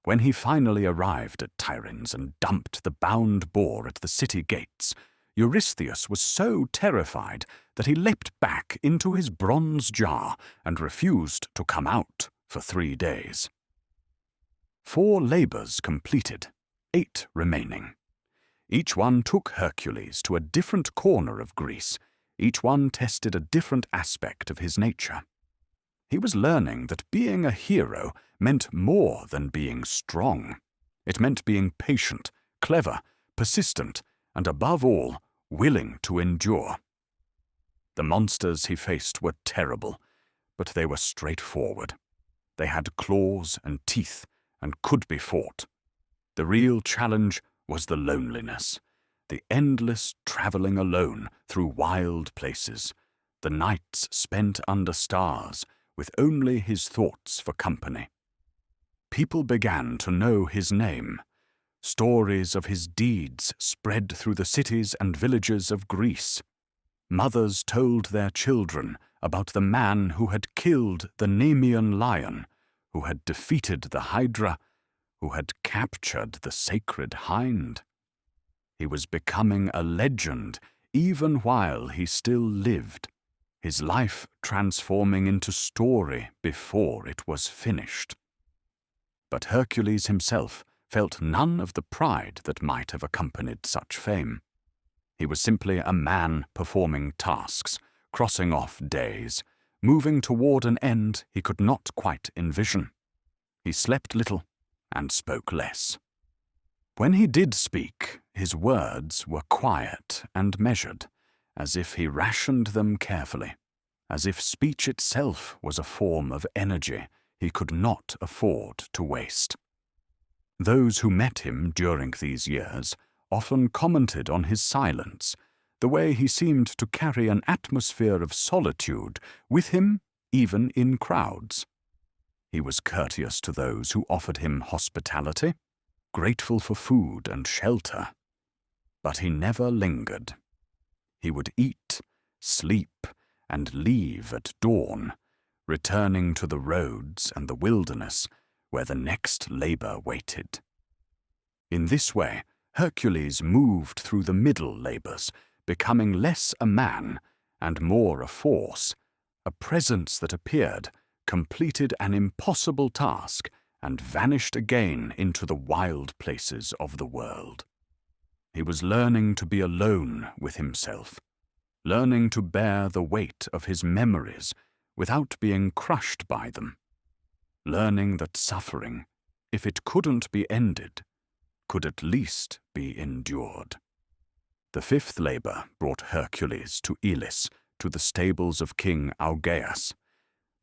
When he finally arrived at Tiryns and dumped the bound boar at the city gates, Eurystheus was so terrified that he leapt back into his bronze jar and refused to come out for 3 days. 4 labours completed, 8 remaining. Each one took Hercules to a different corner of Greece. Each one tested a different aspect of his nature. He was learning that being a hero meant more than being strong. It meant being patient, clever, persistent, and above all, willing to endure. The monsters he faced were terrible, but they were straightforward. They had claws and teeth and could be fought. The real challenge was the loneliness, the endless traveling alone through wild places, the nights spent under stars with only his thoughts for company. People began to know his name. Stories of his deeds spread through the cities and villages of Greece. Mothers told their children about the man who had killed the Nemean Lion, who had defeated the Hydra, who had captured the sacred hind. He was becoming a legend even while he still lived, his life transforming into story before it was finished. But Hercules himself felt none of the pride that might have accompanied such fame. He was simply a man performing tasks, crossing off days, moving toward an end he could not quite envision. He slept little and spoke less. When he did speak, his words were quiet and measured, as if he rationed them carefully, as if speech itself was a form of energy he could not afford to waste. Those who met him during these years often commented on his silence, the way he seemed to carry an atmosphere of solitude with him even in crowds. He was courteous to those who offered him hospitality, grateful for food and shelter, but he never lingered. He would eat, sleep, and leave at dawn, returning to the roads and the wilderness where the next labor waited. In this way, Hercules moved through the middle labors, becoming less a man and more a force, a presence that appeared, completed an impossible task, and vanished again into the wild places of the world. He was learning to be alone with himself, learning to bear the weight of his memories without being crushed by them, learning that suffering, if it couldn't be ended, could at least be endured. The 5th labor brought Hercules to Elis, to the stables of King Augeas.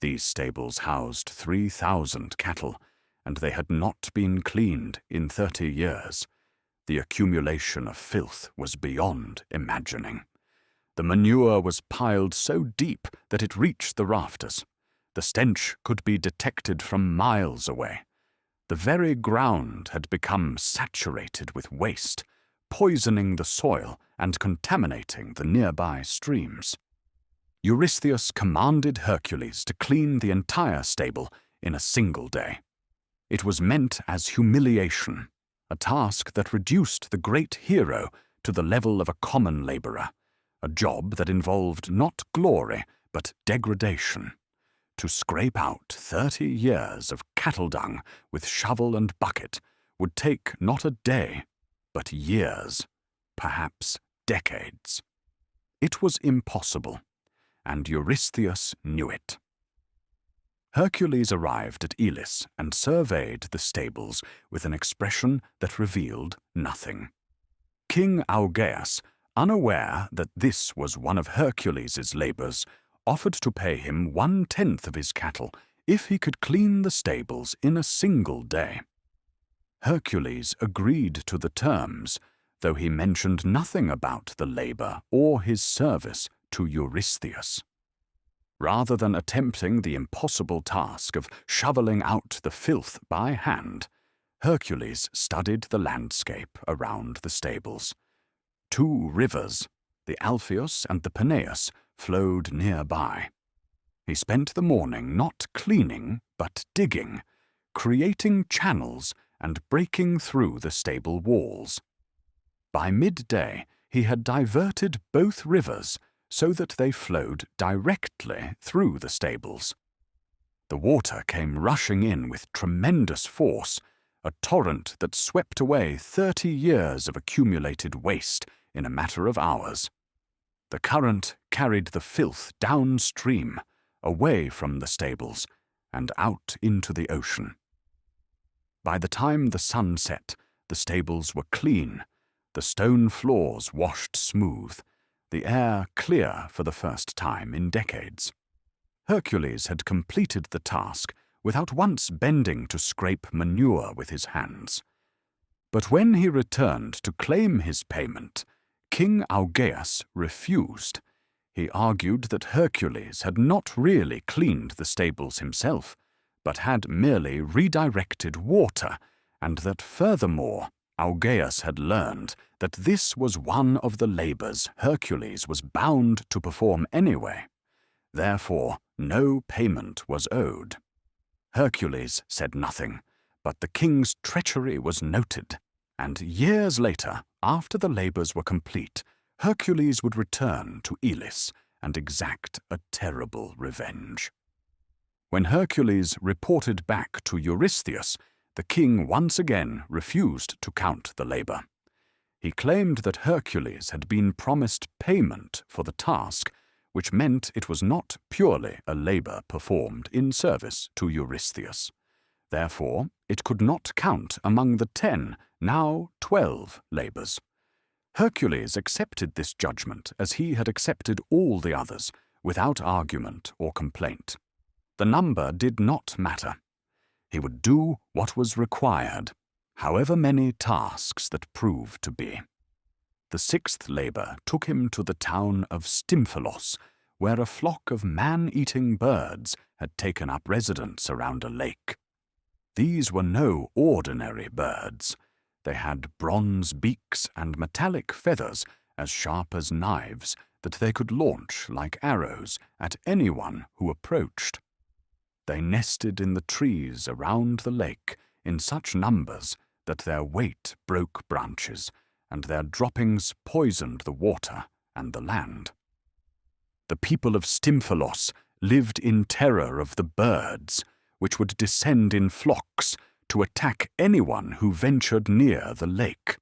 These stables housed 3,000 cattle, and they had not been cleaned in 30 years. The accumulation of filth was beyond imagining. The manure was piled so deep that it reached the rafters. The stench could be detected from miles away. The very ground had become saturated with waste, poisoning the soil and contaminating the nearby streams. Eurystheus commanded Hercules to clean the entire stable in a single day. It was meant as humiliation, a task that reduced the great hero to the level of a common laborer, a job that involved not glory but degradation. To scrape out 30 years of cattle dung with shovel and bucket would take not a day, but years, perhaps decades. It was impossible, and Eurystheus knew it. Hercules arrived at Elis and surveyed the stables with an expression that revealed nothing. King Augeas, unaware that this was one of Hercules's labors, offered to pay him 1/10 of his cattle if he could clean the stables in a single day. Hercules agreed to the terms, though he mentioned nothing about the labor or his service to Eurystheus. Rather than attempting the impossible task of shoveling out the filth by hand, Hercules studied the landscape around the stables. 2 rivers, the Alpheus and the Peneus, flowed nearby. He spent the morning not cleaning, but digging, creating channels and breaking through the stable walls. By midday, he had diverted both rivers so that they flowed directly through the stables. The water came rushing in with tremendous force, a torrent that swept away 30 years of accumulated waste in a matter of hours. The current carried the filth downstream, away from the stables, and out into the ocean. By the time the sun set, the stables were clean, the stone floors washed smooth, the air clear for the first time in decades. Hercules had completed the task without once bending to scrape manure with his hands. But when he returned to claim his payment, King Augeas refused. He argued that Hercules had not really cleaned the stables himself, but had merely redirected water, and that furthermore, Augeas had learned that this was one of the labors Hercules was bound to perform anyway. Therefore, no payment was owed. Hercules said nothing, but the king's treachery was noted, and years later, after the labors were complete, Hercules would return to Elis and exact a terrible revenge. When Hercules reported back to Eurystheus, the king once again refused to count the labor. He claimed that Hercules had been promised payment for the task, which meant it was not purely a labor performed in service to Eurystheus. Therefore, it could not count among the 10, now 12 labors. Hercules accepted this judgment as he had accepted all the others, without argument or complaint. The number did not matter. He would do what was required, however many tasks that proved to be. The 6th labor took him to the town of Stymphalos, where a flock of man-eating birds had taken up residence around a lake. These were no ordinary birds. They had bronze beaks and metallic feathers as sharp as knives that they could launch like arrows at anyone who approached. They nested in the trees around the lake in such numbers that their weight broke branches, and their droppings poisoned the water and the land. The people of Stymphalos lived in terror of the birds, which would descend in flocks to attack anyone who ventured near the lake.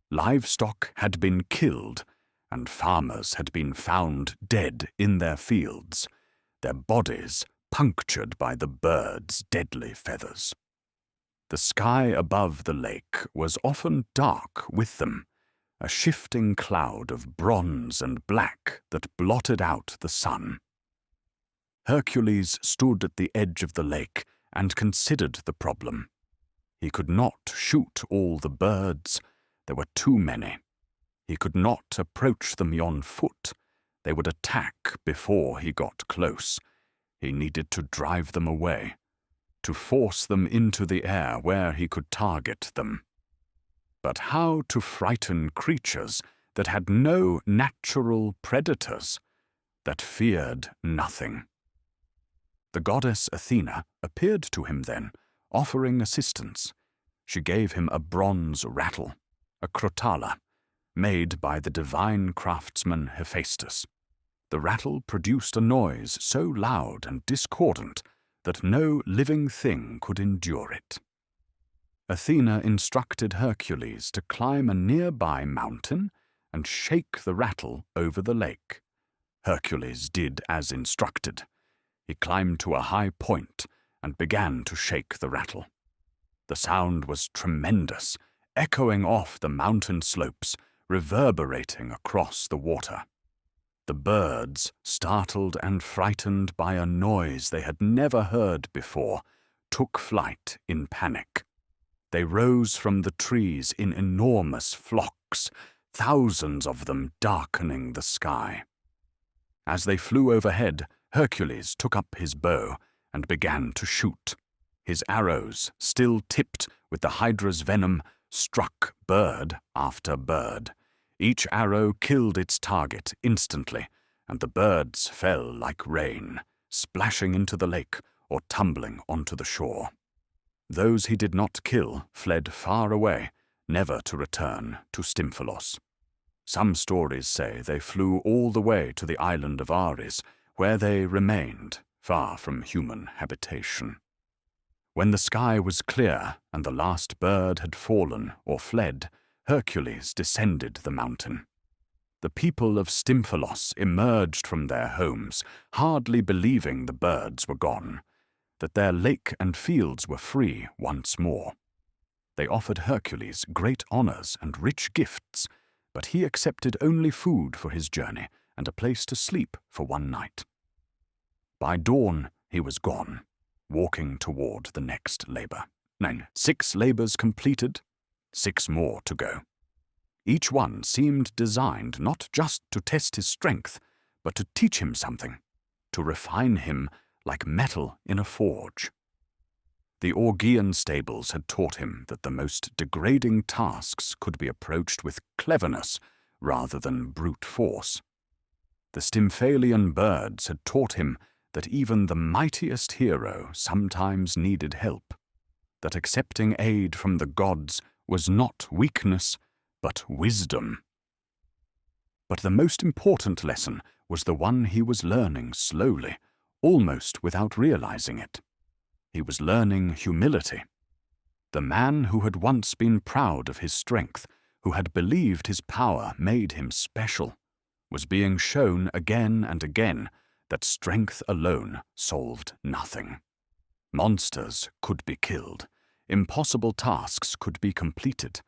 Livestock had been killed, and farmers had been found dead in their fields, their bodies punctured by the birds' deadly feathers. The sky above the lake was often dark with them, a shifting cloud of bronze and black that blotted out the sun. Hercules stood at the edge of the lake and considered the problem. He could not shoot all the birds. There were too many. He could not approach them on foot. They would attack before he got close. He needed to drive them away, to force them into the air where he could target them. But how to frighten creatures that had no natural predators, that feared nothing? The goddess Athena appeared to him then, offering assistance. She gave him a bronze rattle, a crotala, made by the divine craftsman Hephaestus. The rattle produced a noise so loud and discordant that no living thing could endure it. Athena instructed Hercules to climb a nearby mountain and shake the rattle over the lake. Hercules did as instructed. He climbed to a high point and began to shake the rattle. The sound was tremendous, echoing off the mountain slopes, reverberating across the water. The birds, startled and frightened by a noise they had never heard before, took flight in panic. They rose from the trees in enormous flocks, thousands of them darkening the sky. As they flew overhead, Hercules took up his bow and began to shoot. His arrows, still tipped with the hydra's venom, struck bird after bird. Each arrow killed its target instantly, and the birds fell like rain, splashing into the lake or tumbling onto the shore. Those he did not kill fled far away, never to return to Stymphalos. Some stories say they flew all the way to the island of Ares, where they remained, far from human habitation. When the sky was clear and the last bird had fallen or fled, Hercules descended the mountain. The people of Stymphalos emerged from their homes, hardly believing the birds were gone, that their lake and fields were free once more. They offered Hercules great honors and rich gifts, but he accepted only food for his journey and a place to sleep for one night. By dawn, he was gone, walking toward the next labor. 6 labors completed, 6 more to go. Each one seemed designed not just to test his strength, but to teach him something, to refine him like metal in a forge. The Augean stables had taught him that the most degrading tasks could be approached with cleverness rather than brute force. The Stymphalian birds had taught him that even the mightiest hero sometimes needed help, that accepting aid from the gods was not weakness, but wisdom. But the most important lesson was the one he was learning slowly, almost without realizing it. He was learning humility. The man who had once been proud of his strength, who had believed his power made him special, was being shown again and again that strength alone solved nothing. Monsters could be killed, impossible tasks could be completed,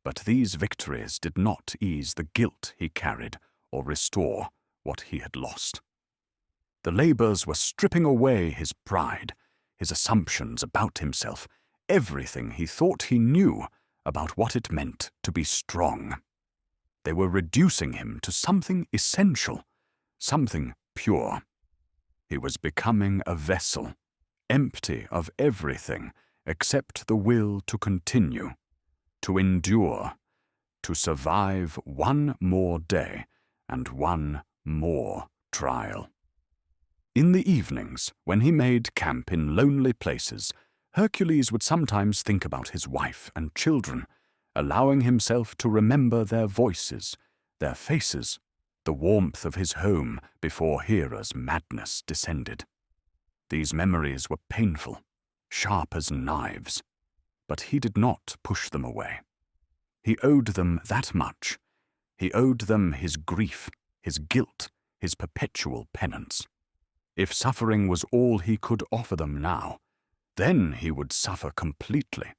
but these victories did not ease the guilt he carried or restore what he had lost. The labors were stripping away his pride, his assumptions about himself, everything he thought he knew about what it meant to be strong. They were reducing him to something essential, something pure. He was becoming a vessel, empty of everything except the will to continue, to endure, to survive one more day and one more trial. In the evenings, when he made camp in lonely places, Hercules would sometimes think about his wife and children, allowing himself to remember their voices, their faces, the warmth of his home before Hera's madness descended. These memories were painful, sharp as knives, but he did not push them away. He owed them that much. He owed them his grief, his guilt, his perpetual penance. If suffering was all he could offer them now, then he would suffer completely,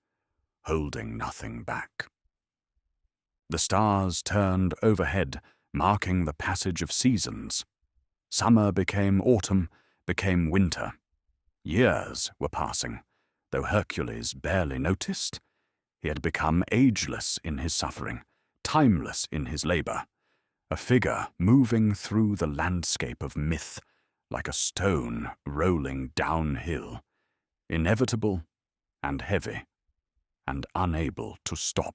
holding nothing back. The stars turned overhead, marking the passage of seasons. Summer became autumn, became winter. Years were passing, though Hercules barely noticed. He had become ageless in his suffering, timeless in his labor, a figure moving through the landscape of myth, like a stone rolling downhill, inevitable and heavy, and unable to stop.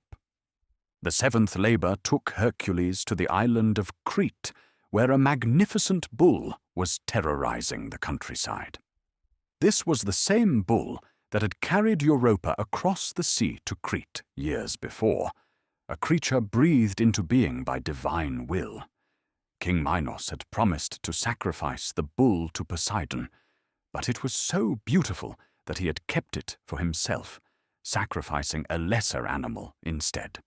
The 7th labor took Hercules to the island of Crete, where a magnificent bull was terrorizing the countryside. This was the same bull that had carried Europa across the sea to Crete years before, a creature breathed into being by divine will. King Minos had promised to sacrifice the bull to Poseidon, but it was so beautiful that he had kept it for himself, sacrificing a lesser animal instead.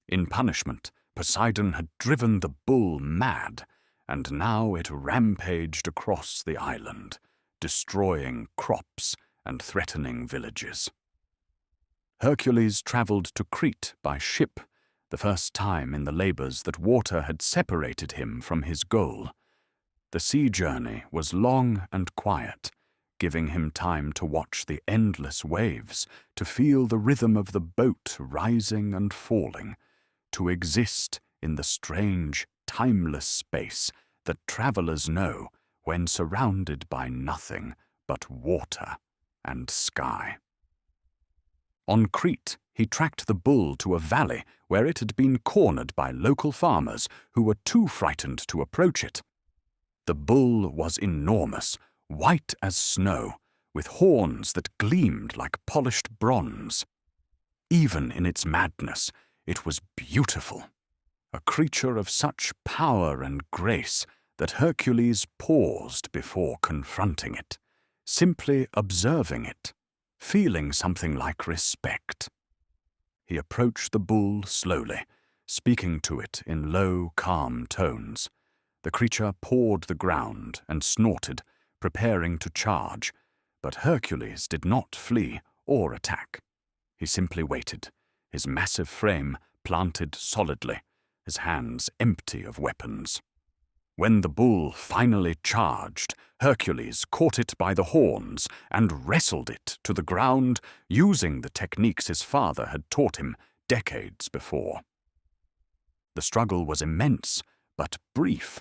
In punishment, Poseidon had driven the bull mad, and now it rampaged across the island, destroying crops and threatening villages. Hercules traveled to Crete by ship, the first time in the labors that water had separated him from his goal. The sea journey was long and quiet, giving him time to watch the endless waves, to feel the rhythm of the boat rising and falling, to exist in the strange, timeless space that travelers know when surrounded by nothing but water and sky. On Crete, he tracked the bull to a valley where it had been cornered by local farmers who were too frightened to approach it. The bull was enormous, white as snow, with horns that gleamed like polished bronze. Even in its madness, it was beautiful, a creature of such power and grace that Hercules paused before confronting it, simply observing it, feeling something like respect. He approached the bull slowly, speaking to it in low, calm tones. The creature pawed the ground and snorted, preparing to charge, but Hercules did not flee or attack. He simply waited, his massive frame planted solidly, his hands empty of weapons. When the bull finally charged, Hercules caught it by the horns and wrestled it to the ground using the techniques his father had taught him decades before. The struggle was immense, but brief.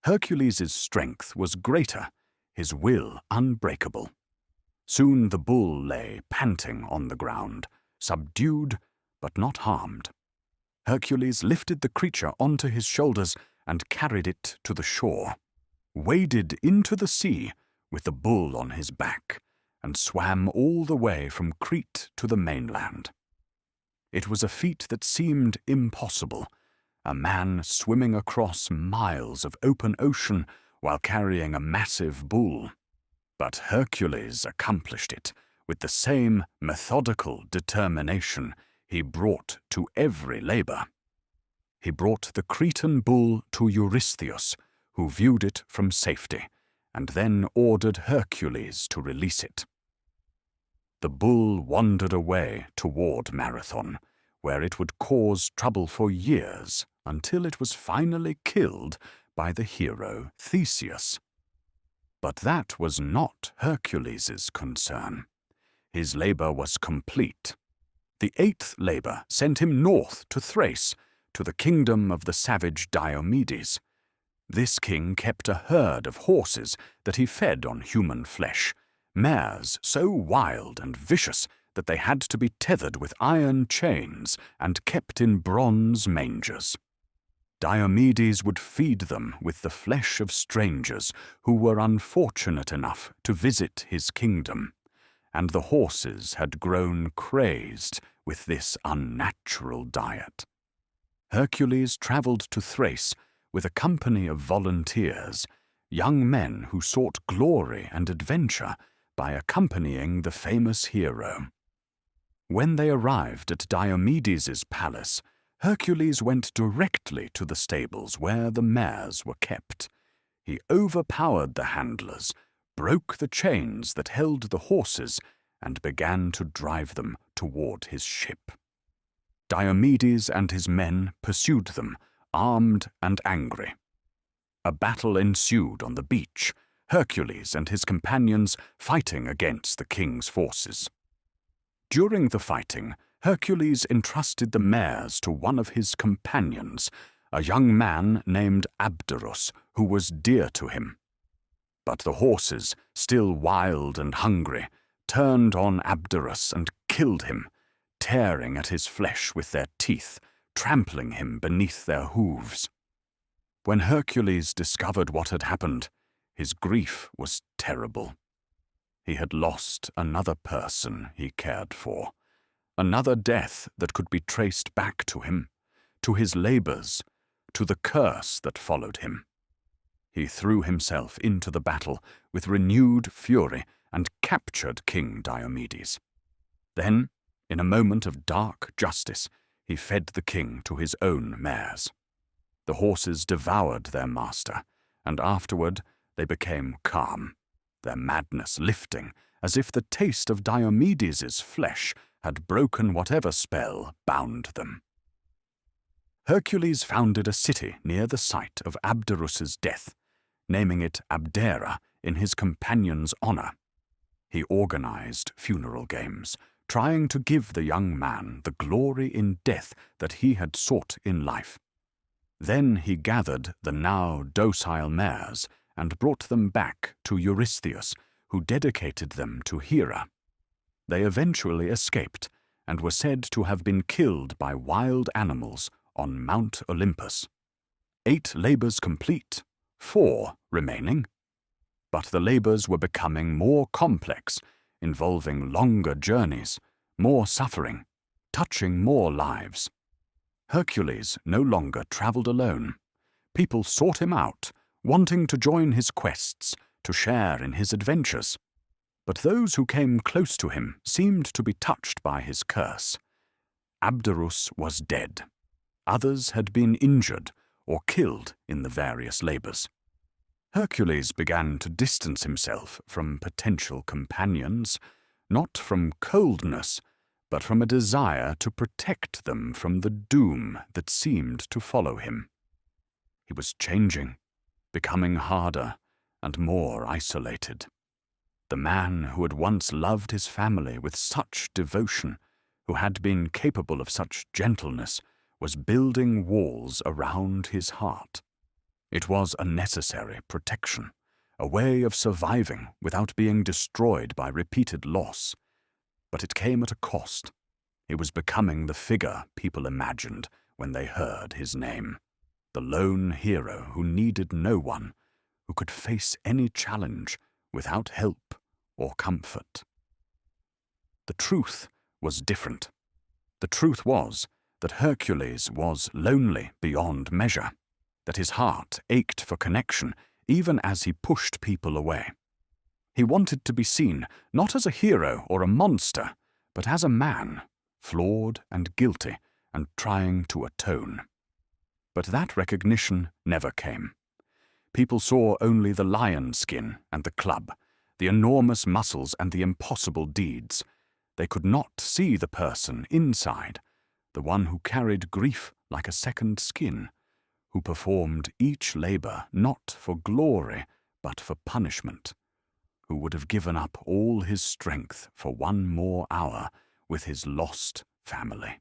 Hercules' strength was greater, his will unbreakable. Soon the bull lay panting on the ground, subdued but not harmed. Hercules lifted the creature onto his shoulders and carried it to the shore, waded into the sea with the bull on his back, and swam all the way from Crete to the mainland. It was a feat that seemed impossible, a man swimming across miles of open ocean while carrying a massive bull. But Hercules accomplished it with the same methodical determination he brought to every labor. He brought the Cretan bull to Eurystheus, who viewed it from safety, and then ordered Hercules to release it. The bull wandered away toward Marathon, where it would cause trouble for years until it was finally killed by the hero Theseus. But that was not Hercules' concern. His labor was complete. The 8th labor sent him north to Thrace, to the kingdom of the savage Diomedes. This king kept a herd of horses that he fed on human flesh, mares so wild and vicious that they had to be tethered with iron chains and kept in bronze mangers. Diomedes would feed them with the flesh of strangers who were unfortunate enough to visit his kingdom, and the horses had grown crazed with this unnatural diet. Hercules traveled to Thrace with a company of volunteers, young men who sought glory and adventure by accompanying the famous hero. When they arrived at Diomedes' palace, Hercules went directly to the stables where the mares were kept. He overpowered the handlers, broke the chains that held the horses, and began to drive them toward his ship. Diomedes and his men pursued them, armed and angry. A battle ensued on the beach, Hercules and his companions fighting against the king's forces. During the fighting, Hercules entrusted the mares to one of his companions, a young man named Abderus, who was dear to him. But the horses, still wild and hungry, turned on Abderus and killed him, tearing at his flesh with their teeth, trampling him beneath their hooves. When Hercules discovered what had happened, his grief was terrible. He had lost another person he cared for, another death that could be traced back to him, to his labors, to the curse that followed him. He threw himself into the battle with renewed fury and captured King Diomedes. Then, in a moment of dark justice, he fed the king to his own mares. The horses devoured their master, and afterward they became calm, their madness lifting as if the taste of Diomedes' flesh had broken whatever spell bound them. Hercules founded a city near the site of Abderus's death, naming it Abdera in his companion's honor. He organized funeral games, trying to give the young man the glory in death that he had sought in life. Then he gathered the now docile mares and brought them back to Eurystheus, who dedicated them to Hera. They eventually escaped and were said to have been killed by wild animals on Mount Olympus. 8 labors complete, 4 remaining. But the labors were becoming more complex, involving longer journeys, more suffering, touching more lives. Hercules no longer traveled alone. People sought him out, wanting to join his quests, to share in his adventures. But those who came close to him seemed to be touched by his curse. Abderus was dead. Others had been injured or killed in the various labors. Hercules began to distance himself from potential companions, not from coldness, but from a desire to protect them from the doom that seemed to follow him. He was changing, becoming harder and more isolated. The man who had once loved his family with such devotion, who had been capable of such gentleness, was building walls around his heart. It was a necessary protection, a way of surviving without being destroyed by repeated loss. But it came at a cost. He was becoming the figure people imagined when they heard his name. The lone hero who needed no one, who could face any challenge without help or comfort. The truth was different. The truth was that Hercules was lonely beyond measure, that his heart ached for connection even as he pushed people away. He wanted to be seen not as a hero or a monster, but as a man, flawed and guilty and trying to atone. But that recognition never came. People saw only the lion skin and the club, the enormous muscles and the impossible deeds. They could not see the person inside, the one who carried grief like a second skin, who performed each labor not for glory but for punishment, who would have given up all his strength for one more hour with his lost family.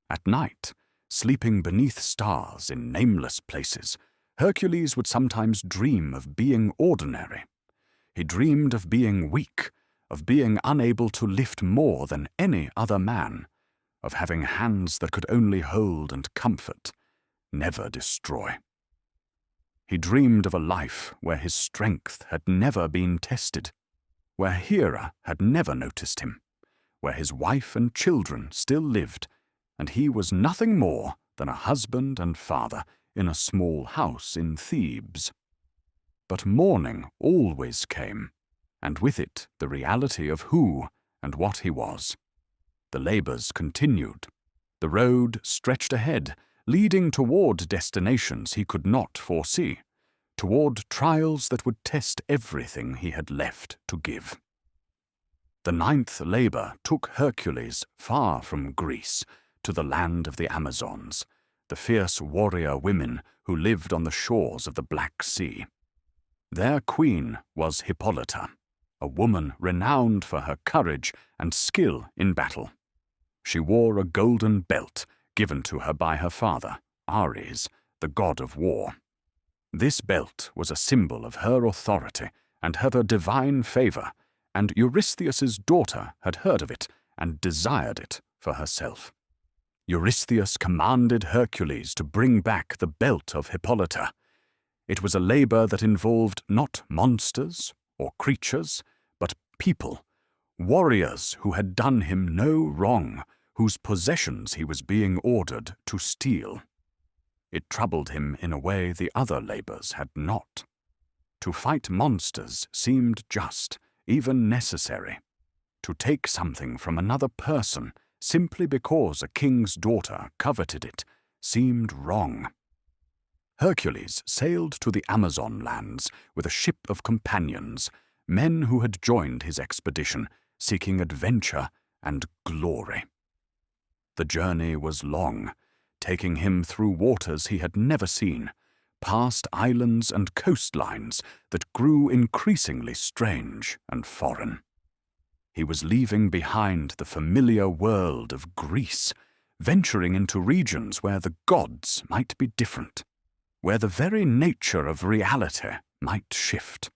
At night, sleeping beneath stars in nameless places, Hercules would sometimes dream of being ordinary. He dreamed of being weak, of being unable to lift more than any other man, of having hands that could only hold and comfort, never destroy. He dreamed of a life where his strength had never been tested, where Hera had never noticed him, where his wife and children still lived, and he was nothing more than a husband and father in a small house in Thebes. But morning always came, and with it the reality of who and what he was. The labors continued. The road stretched ahead, leading toward destinations he could not foresee, toward trials that would test everything he had left to give. The 9th labor took Hercules far from Greece to the land of the Amazons, the fierce warrior women who lived on the shores of the Black Sea. Their queen was Hippolyta, a woman renowned for her courage and skill in battle. She wore a golden belt given to her by her father, Ares, the god of war. This belt was a symbol of her authority and her divine favor, and Eurystheus's daughter had heard of it and desired it for herself. Eurystheus commanded Hercules to bring back the belt of Hippolyta. It was a labor that involved not monsters or creatures, but people, warriors who had done him no wrong, whose possessions he was being ordered to steal. It troubled him in a way the other labors had not. To fight monsters seemed just, even necessary. To take something from another person simply because a king's daughter coveted it seemed wrong. Hercules sailed to the Amazon lands with a ship of companions, men who had joined his expedition, seeking adventure and glory. The journey was long, taking him through waters he had never seen, past islands and coastlines that grew increasingly strange and foreign. He was leaving behind the familiar world of Greece, venturing into regions where the gods might be different, where the very nature of reality might shift.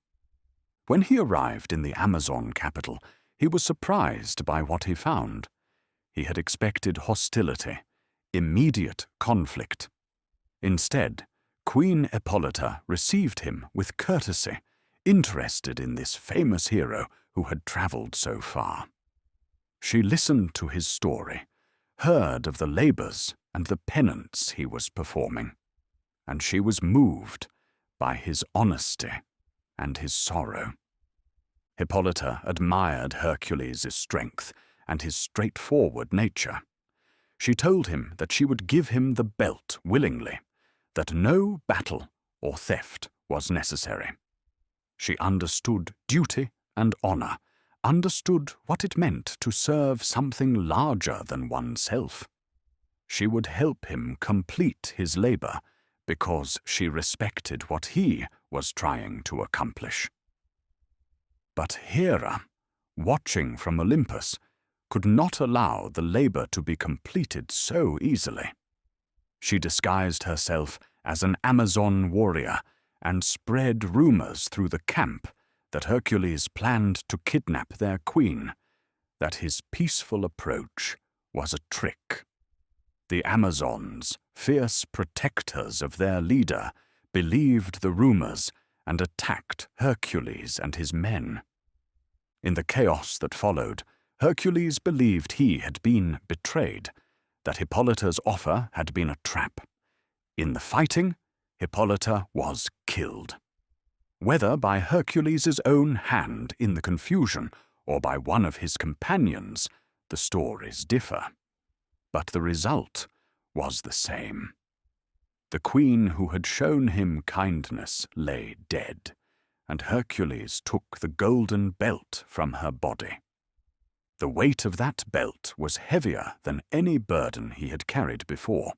When he arrived in the Amazon capital, he was surprised by what he found. He had expected hostility, immediate conflict. Instead, Queen Hippolyta received him with courtesy, interested in this famous hero who had travelled so far. She listened to his story, heard of the labours and the penance he was performing, and she was moved by his honesty and his sorrow. Hippolyta admired Hercules' strength and his straightforward nature. She told him that she would give him the belt willingly, that no battle or theft was necessary. She understood duty and honour, understood what it meant to serve something larger than oneself. She would help him complete his labour because she respected what he was trying to accomplish. But Hera, watching from Olympus, could not allow the labour to be completed so easily. She disguised herself as an Amazon warrior and spread rumours through the camp that Hercules planned to kidnap their queen, that his peaceful approach was a trick. The Amazons, fierce protectors of their leader, believed the rumours and attacked Hercules and his men. In the chaos that followed, Hercules believed he had been betrayed, that Hippolyta's offer had been a trap. In the fighting, Hippolyta was killed. Whether by Hercules' own hand in the confusion or by one of his companions, the stories differ. But the result was the same. The queen who had shown him kindness lay dead, and Hercules took the golden belt from her body. The weight of that belt was heavier than any burden he had carried before.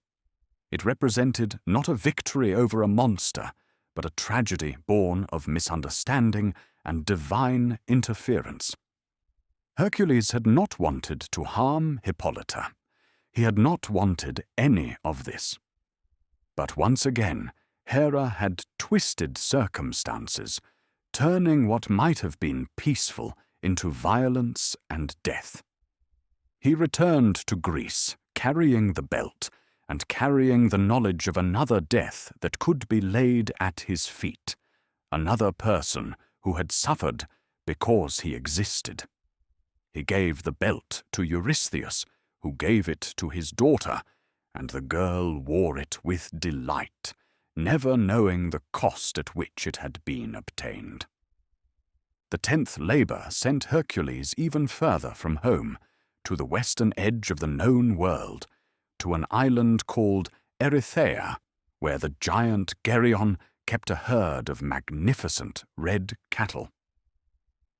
It represented not a victory over a monster, but a tragedy born of misunderstanding and divine interference. Hercules had not wanted to harm Hippolyta. He had not wanted any of this. But once again, Hera had twisted circumstances, turning what might have been peaceful into violence and death. He returned to Greece, carrying the belt, and carrying the knowledge of another death that could be laid at his feet, another person who had suffered because he existed. He gave the belt to Eurystheus, who gave it to his daughter, and the girl wore it with delight, never knowing the cost at which it had been obtained. The 10th labour sent Hercules even further from home, to the western edge of the known world, to an island called Erythea, where the giant Geryon kept a herd of magnificent red cattle.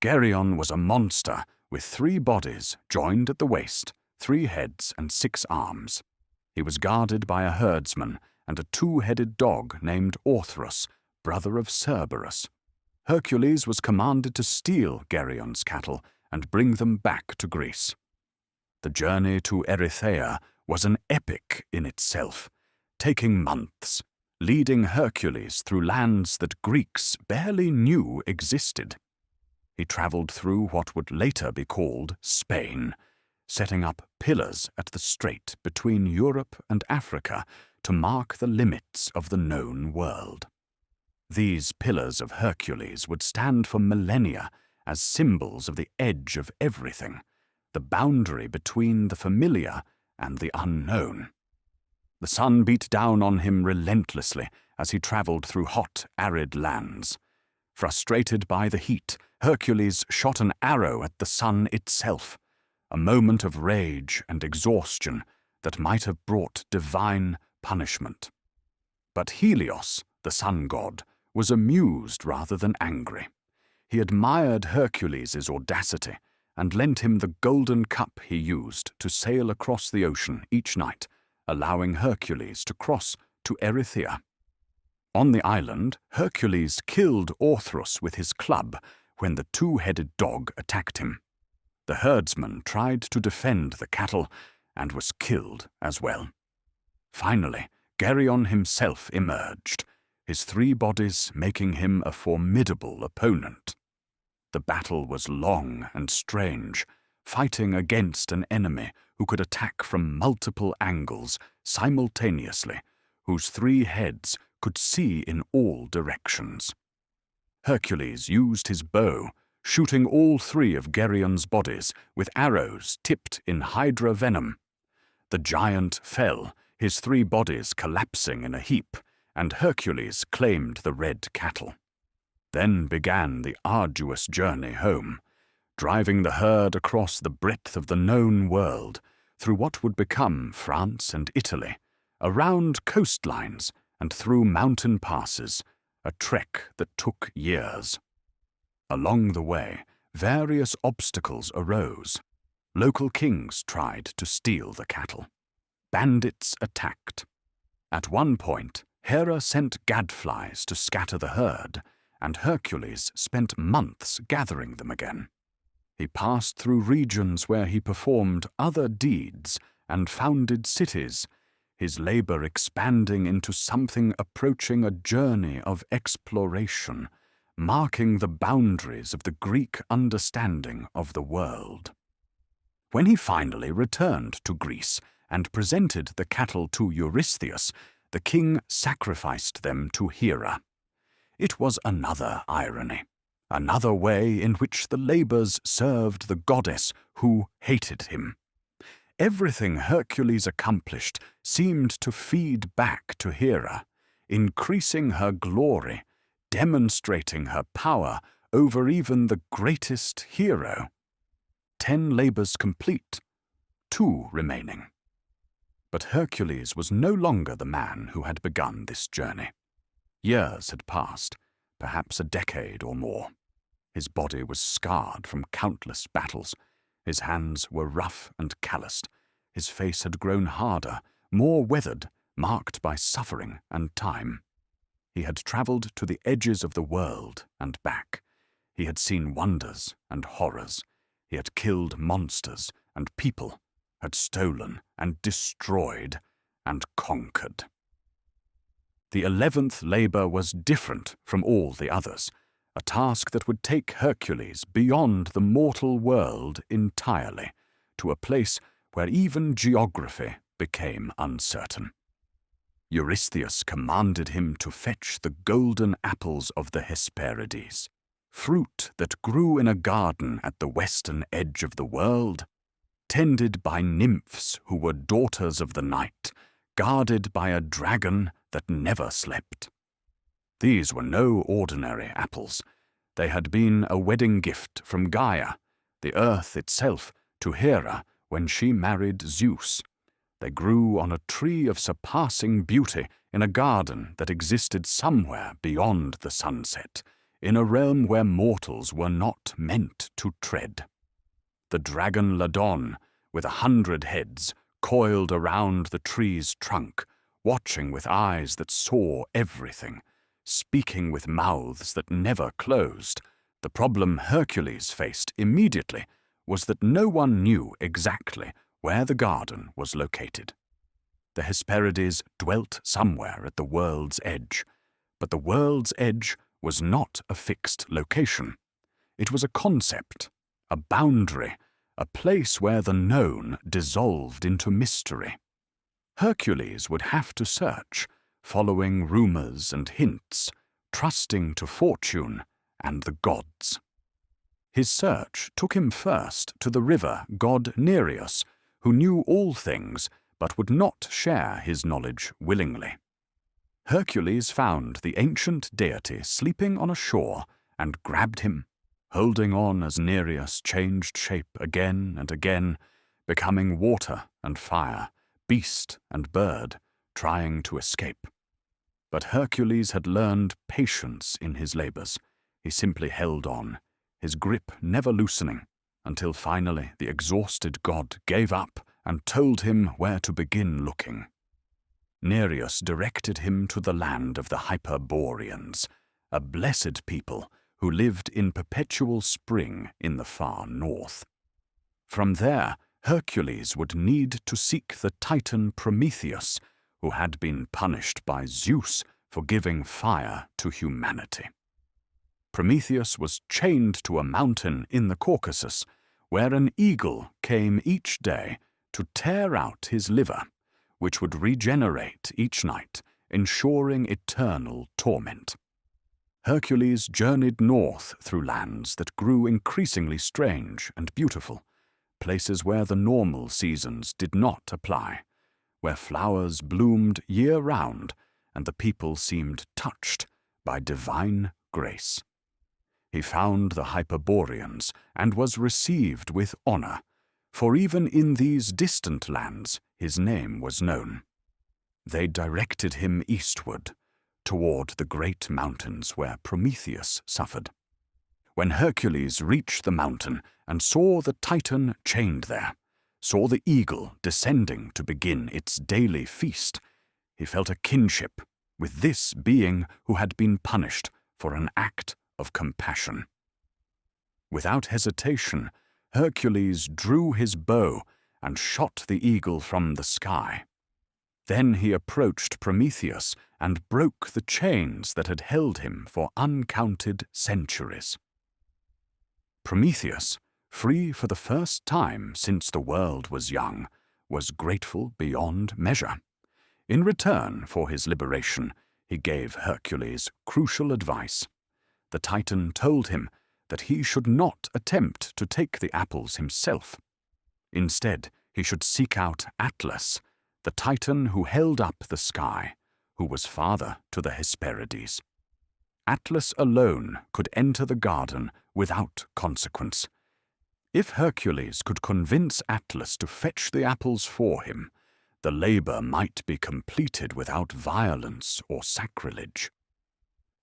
Geryon was a monster with 3 bodies joined at the waist, 3 heads and 6 arms. He was guarded by a herdsman and a 2-headed dog named Orthrus, brother of Cerberus. Hercules was commanded to steal Geryon's cattle and bring them back to Greece. The journey to Erythea was an epic in itself, taking months, leading Hercules through lands that Greeks barely knew existed. He travelled through what would later be called Spain, setting up pillars at the strait between Europe and Africa to mark the limits of the known world. These pillars of Hercules would stand for millennia as symbols of the edge of everything, the boundary between the familiar and the unknown. The sun beat down on him relentlessly as he travelled through hot, arid lands. Frustrated by the heat, Hercules shot an arrow at the sun itself, a moment of rage and exhaustion that might have brought divine punishment. But Helios, the sun god, was amused rather than angry. He admired Hercules' audacity and lent him the golden cup he used to sail across the ocean each night, allowing Hercules to cross to Erythea. On the island, Hercules killed Orthrus with his club when the 2-headed dog attacked him. The herdsman tried to defend the cattle and was killed as well. Finally, Geryon himself emerged, his 3 bodies making him a formidable opponent. The battle was long and strange, fighting against an enemy who could attack from multiple angles simultaneously, whose 3 heads could see in all directions. Hercules used his bow, shooting all three of Gerion's bodies with arrows tipped in hydra venom. The giant fell, his three bodies collapsing in a heap, and Hercules claimed the red cattle. Then began the arduous journey home, driving the herd across the breadth of the known world, through what would become France and Italy, around coastlines and through mountain passes, a trek that took years. Along the way, various obstacles arose. Local kings tried to steal the cattle. Bandits attacked. At one point, Hera sent gadflies to scatter the herd, and Hercules spent months gathering them again. He passed through regions where he performed other deeds and founded cities, his labor expanding into something approaching a journey of exploration, marking the boundaries of the Greek understanding of the world. When he finally returned to Greece and presented the cattle to Eurystheus, the king sacrificed them to Hera. It was another irony, another way in which the labors served the goddess who hated him. Everything Hercules accomplished seemed to feed back to Hera, increasing her glory, demonstrating her power over even the greatest hero. 10 labors complete, 2 remaining. But Hercules was no longer the man who had begun this journey. Years had passed, perhaps a decade or more. His body was scarred from countless battles. His hands were rough and calloused. His face had grown harder, more weathered, marked by suffering and time. He had traveled to the edges of the world and back. He had seen wonders and horrors. He had killed monsters and people, had stolen and destroyed and conquered. The 11th labor was different from all the others, a task that would take Hercules beyond the mortal world entirely, to a place where even geography became uncertain. Eurystheus commanded him to fetch the golden apples of the Hesperides, fruit that grew in a garden at the western edge of the world, tended by nymphs who were daughters of the night, guarded by a dragon that never slept. These were no ordinary apples. They had been a wedding gift from Gaia, the earth itself, to Hera when she married Zeus. They grew on a tree of surpassing beauty in a garden that existed somewhere beyond the sunset, in a realm where mortals were not meant to tread. The dragon Ladon, with 100 heads, coiled around the tree's trunk, watching with eyes that saw everything, speaking with mouths that never closed. The problem Hercules faced immediately was that no one knew exactly where the garden was located. The Hesperides dwelt somewhere at the world's edge, but the world's edge was not a fixed location. It was a concept, a boundary, a place where the known dissolved into mystery. Hercules would have to search, following rumors and hints, trusting to fortune and the gods. His search took him first to the river god Nereus, who knew all things but would not share his knowledge willingly. Hercules found the ancient deity sleeping on a shore and grabbed him, holding on as Nereus changed shape again and again, becoming water and fire, beast and bird, trying to escape. But Hercules had learned patience in his labors. He simply held on, his grip never loosening, until finally the exhausted god gave up and told him where to begin looking. Nereus directed him to the land of the Hyperboreans, a blessed people who lived in perpetual spring in the far north. From there, Hercules would need to seek the Titan Prometheus, who had been punished by Zeus for giving fire to humanity. Prometheus was chained to a mountain in the Caucasus, where an eagle came each day to tear out his liver, which would regenerate each night, ensuring eternal torment. Hercules journeyed north through lands that grew increasingly strange and beautiful, places where the normal seasons did not apply, where flowers bloomed year-round and the people seemed touched by divine grace. He found the Hyperboreans and was received with honor, for even in these distant lands his name was known. They directed him eastward, toward the great mountains where Prometheus suffered. When Hercules reached the mountain and saw the Titan chained there, saw the eagle descending to begin its daily feast, he felt a kinship with this being who had been punished for an act of compassion. Without hesitation, Hercules drew his bow and shot the eagle from the sky. Then he approached Prometheus and broke the chains that had held him for uncounted centuries. Prometheus, free for the first time since the world was young, was grateful beyond measure. In return for his liberation, he gave Hercules crucial advice. The Titan told him that he should not attempt to take the apples himself. Instead, he should seek out Atlas, the Titan who held up the sky, who was father to the Hesperides. Atlas alone could enter the garden without consequence. If Hercules could convince Atlas to fetch the apples for him, the labor might be completed without violence or sacrilege.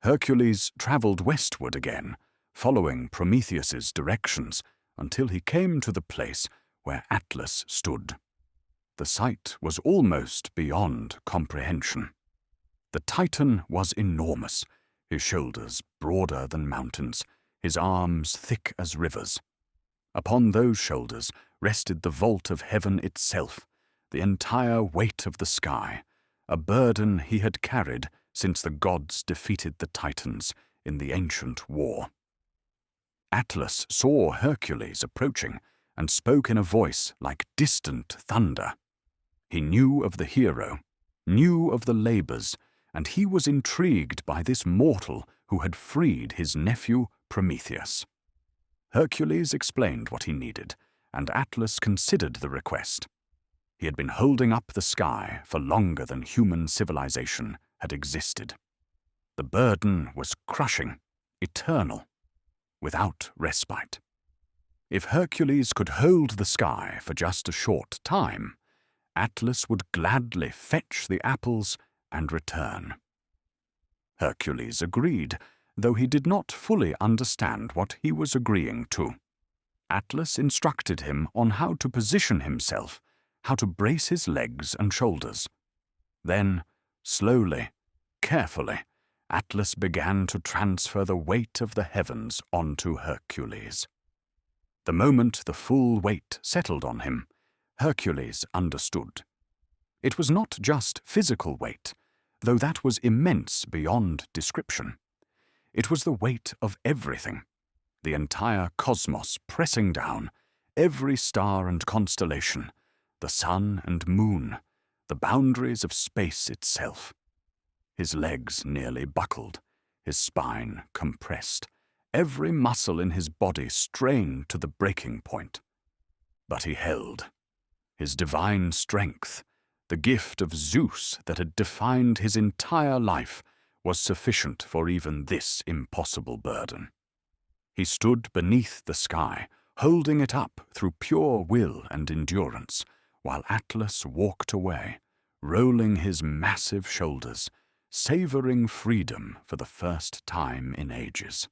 Hercules traveled westward again, following Prometheus's directions until he came to the place where Atlas stood. The sight was almost beyond comprehension. The Titan was enormous, his shoulders broader than mountains, his arms thick as rivers. Upon those shoulders rested the vault of heaven itself, the entire weight of the sky, a burden he had carried since the gods defeated the Titans in the ancient war. Atlas saw Hercules approaching and spoke in a voice like distant thunder. He knew of the hero, knew of the labors, and he was intrigued by this mortal who had freed his nephew Prometheus. Hercules explained what he needed, and Atlas considered the request. He had been holding up the sky for longer than human civilization had existed. The burden was crushing, eternal, without respite. If Hercules could hold the sky for just a short time, Atlas would gladly fetch the apples and return. Hercules agreed, though he did not fully understand what he was agreeing to. Atlas instructed him on how to position himself, how to brace his legs and shoulders. Then, slowly, carefully, Atlas began to transfer the weight of the heavens onto Hercules. The moment the full weight settled on him, Hercules understood. It was not just physical weight, though that was immense beyond description. It was the weight of everything, the entire cosmos pressing down, every star and constellation, the sun and moon, the boundaries of space itself. His legs nearly buckled, his spine compressed, every muscle in his body strained to the breaking point. But he held. His divine strength, the gift of Zeus that had defined his entire life, was sufficient for even this impossible burden. He stood beneath the sky, holding it up through pure will and endurance, while Atlas walked away, rolling his massive shoulders, savoring freedom for the first time in ages.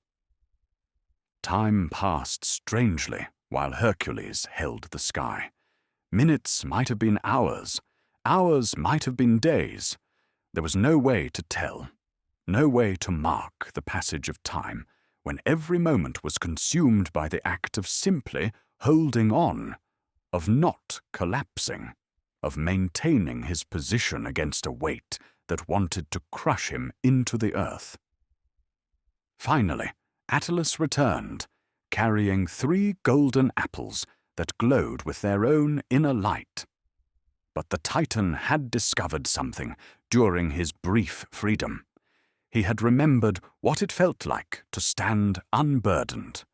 Time passed strangely while Hercules held the sky. Minutes might have been hours, hours might have been days. There was no way to tell, no way to mark the passage of time when every moment was consumed by the act of simply holding on, of not collapsing, of maintaining his position against a weight that wanted to crush him into the earth. Finally, Atlas returned, carrying 3 golden apples that glowed with their own inner light. But the Titan had discovered something during his brief freedom. he had remembered what it felt like to stand unburdened,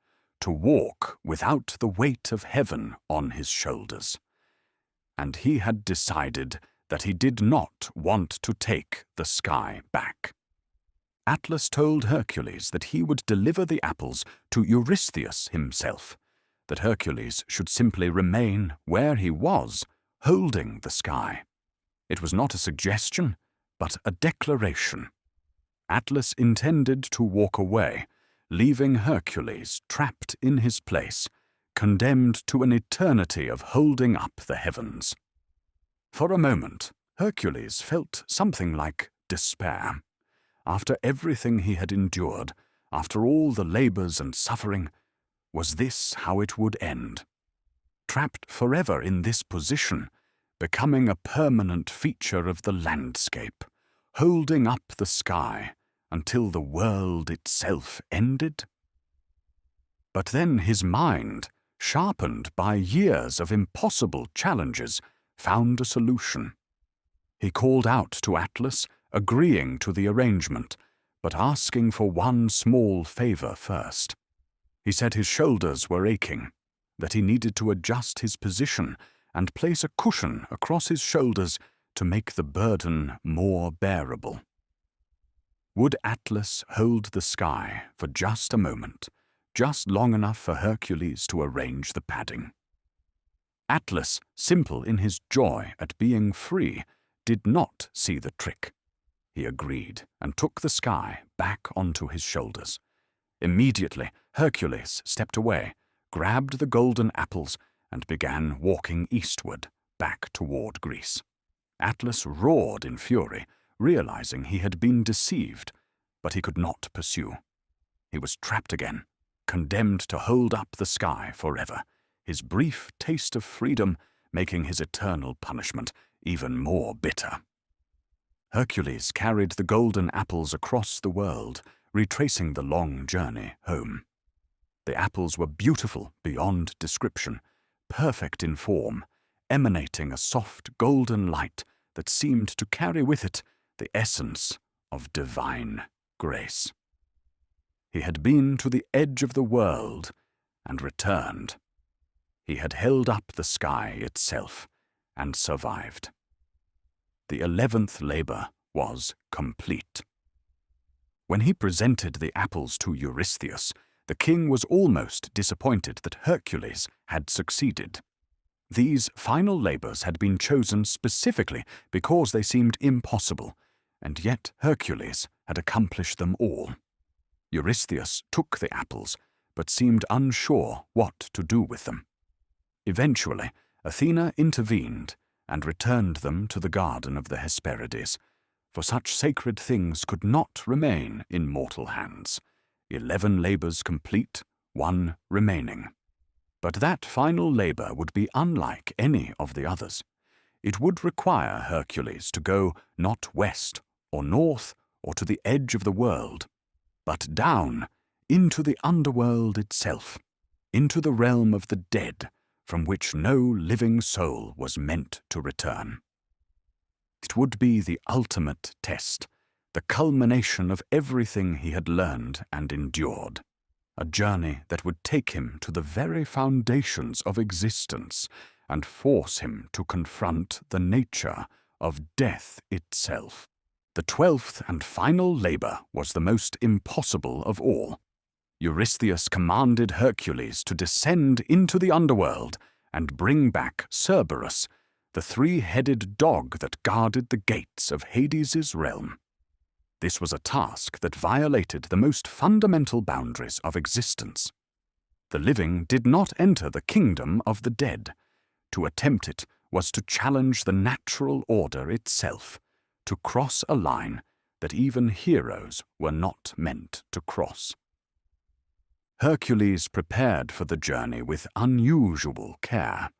to walk without the weight of heaven on his shoulders. And he had decided that he did not want to take the sky back. Atlas told Hercules that he would deliver the apples to Eurystheus himself, that Hercules should simply remain where he was, holding the sky. It was not a suggestion, but a declaration. Atlas intended to walk away, leaving Hercules trapped in his place, condemned to an eternity of holding up the heavens. For a moment, Hercules felt something like despair. After everything he had endured, after all the labors and suffering, was this how it would end? Trapped forever in this position, becoming a permanent feature of the landscape, holding up the sky until the world itself ended? But then his mind, sharpened by years of impossible challenges, found a solution. He called out to Atlas, agreeing to the arrangement, but asking for one small favor first. He said his shoulders were aching, that he needed to adjust his position and place a cushion across his shoulders to make the burden more bearable. Would Atlas hold the sky for just a moment, just long enough for Hercules to arrange the padding? Atlas, simple in his joy at being free, did not see the trick. He agreed and took the sky back onto his shoulders. Immediately, Hercules stepped away, grabbed the golden apples, and began walking eastward, back toward Greece. Atlas roared in fury, realizing he had been deceived, but he could not pursue. He was trapped again, condemned to hold up the sky forever, his brief taste of freedom making his eternal punishment even more bitter. Hercules carried the golden apples across the world, retracing the long journey home. The apples were beautiful beyond description, perfect in form, emanating a soft golden light that seemed to carry with it the essence of divine grace. He had been to the edge of the world and returned. He had held up the sky itself and survived. The 11th labor was complete. When he presented the apples to Eurystheus, the king was almost disappointed that Hercules had succeeded. These final labors had been chosen specifically because they seemed impossible, and yet Hercules had accomplished them all. Eurystheus took the apples, but seemed unsure what to do with them. Eventually, Athena intervened and returned them to the garden of the Hesperides, for such sacred things could not remain in mortal hands. 11 labors complete, 1 remaining. But that final labor would be unlike any of the others. It would require Hercules to go not west or north or to the edge of the world, but down into the underworld itself, into the realm of the dead, from which no living soul was meant to return. It would be the ultimate test, the culmination of everything he had learned and endured, a journey that would take him to the very foundations of existence and force him to confront the nature of death itself. The 12th and final labor was the most impossible of all. Eurystheus commanded Hercules to descend into the underworld and bring back Cerberus, the 3-headed dog that guarded the gates of Hades's realm. This was a task that violated the most fundamental boundaries of existence. The living did not enter the kingdom of the dead. To attempt it was to challenge the natural order itself, to cross a line that even heroes were not meant to cross. Hercules prepared for the journey with unusual care.